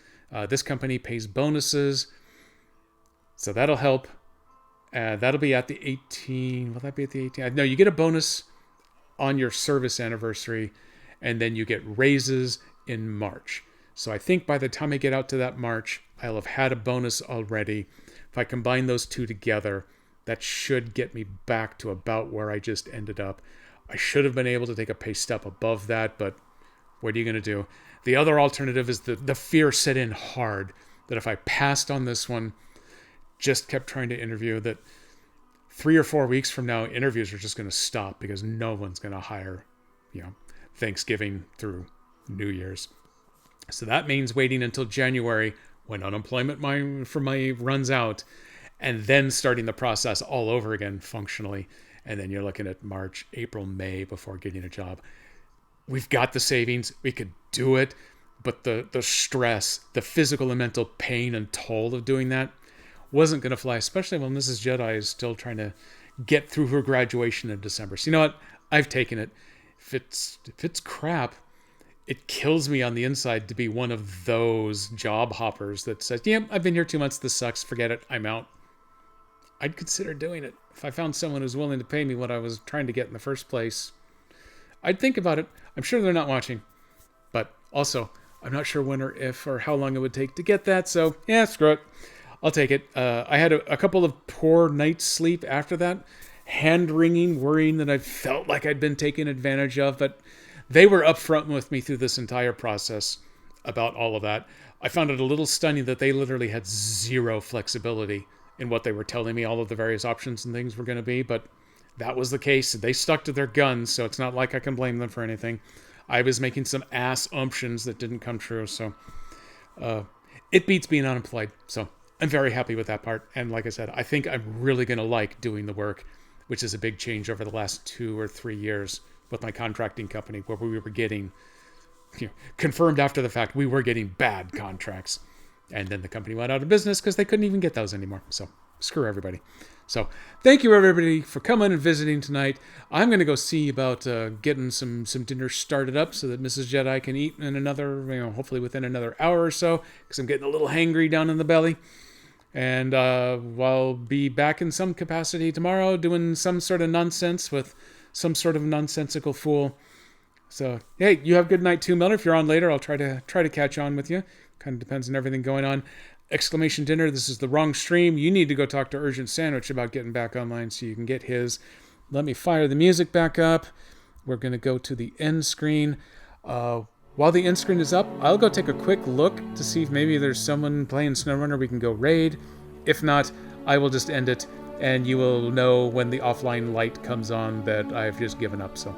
This company pays bonuses, so that'll help. That'll be at the 18. Will that be at the 18? No, you get a bonus on your service anniversary, and then you get raises in March. So I think by the time I get out to that March, I'll have had a bonus already. If I combine those two together, that should get me back to about where I just ended up. I should have been able to take a pay step above that, but what are you going to do? The other alternative is the fear set in hard that if I passed on this one, just kept trying to interview, that 3 or 4 weeks from now, interviews are just going to stop because no one's going to hire, Thanksgiving through New Year's. So that means waiting until January when unemployment for my runs out, and then starting the process all over again functionally. And then you're looking at March, April, May before getting a job. We've got the savings. We could do it. But the stress, the physical and mental pain and toll of doing that wasn't going to fly, especially when Mrs. Jedi is still trying to get through her graduation in December. So you know what? I've taken it. If it's crap, it kills me on the inside to be one of those job hoppers that says, I've been here 2 months. This sucks. Forget it. I'm out. I'd consider doing it. If I found someone who's willing to pay me what I was trying to get in the first place, I'd think about it. I'm sure they're not watching. But also, I'm not sure when or if or how long it would take to get that. So, screw it. I'll take it. I had a couple of poor nights' sleep after that. Hand-wringing, worrying that I felt like I'd been taken advantage of. But they were upfront with me through this entire process about all of that. I found it a little stunning that they literally had zero flexibility in what they were telling me all of the various options and things were going to be, but that was the case. They stuck to their guns, so it's not like I can blame them for anything. I was making some assumptions that didn't come true, so it beats being unemployed. So I'm very happy with that part. And like I said, I think I'm really going to like doing the work, which is a big change over the last 2 or 3 years with my contracting company, where we were getting, confirmed after the fact, we were getting bad contracts. And then the company went out of business because they couldn't even get those anymore. So screw everybody. So thank you, everybody, for coming and visiting tonight. I'm going to go see about getting some dinner started up so that Mrs. Jedi can eat in another, hopefully within another hour or so, because I'm getting a little hangry down in the belly. And I'll be back in some capacity tomorrow doing some sort of nonsense with some sort of nonsensical fool. So, hey, you have a good night too, Miller. If you're on later, I'll try to catch on with you. Kind of depends on everything going on. Exclamation Dinner, this is the wrong stream. You need to go talk to Urgent Sandwich about getting back online so you can get his. Let me fire the music back up. We're going to go to the end screen. While the end screen is up, I'll go take a quick look to see if maybe there's someone playing SnowRunner we can go raid. If not, I will just end it, and you will know when the offline light comes on that I've just given up. So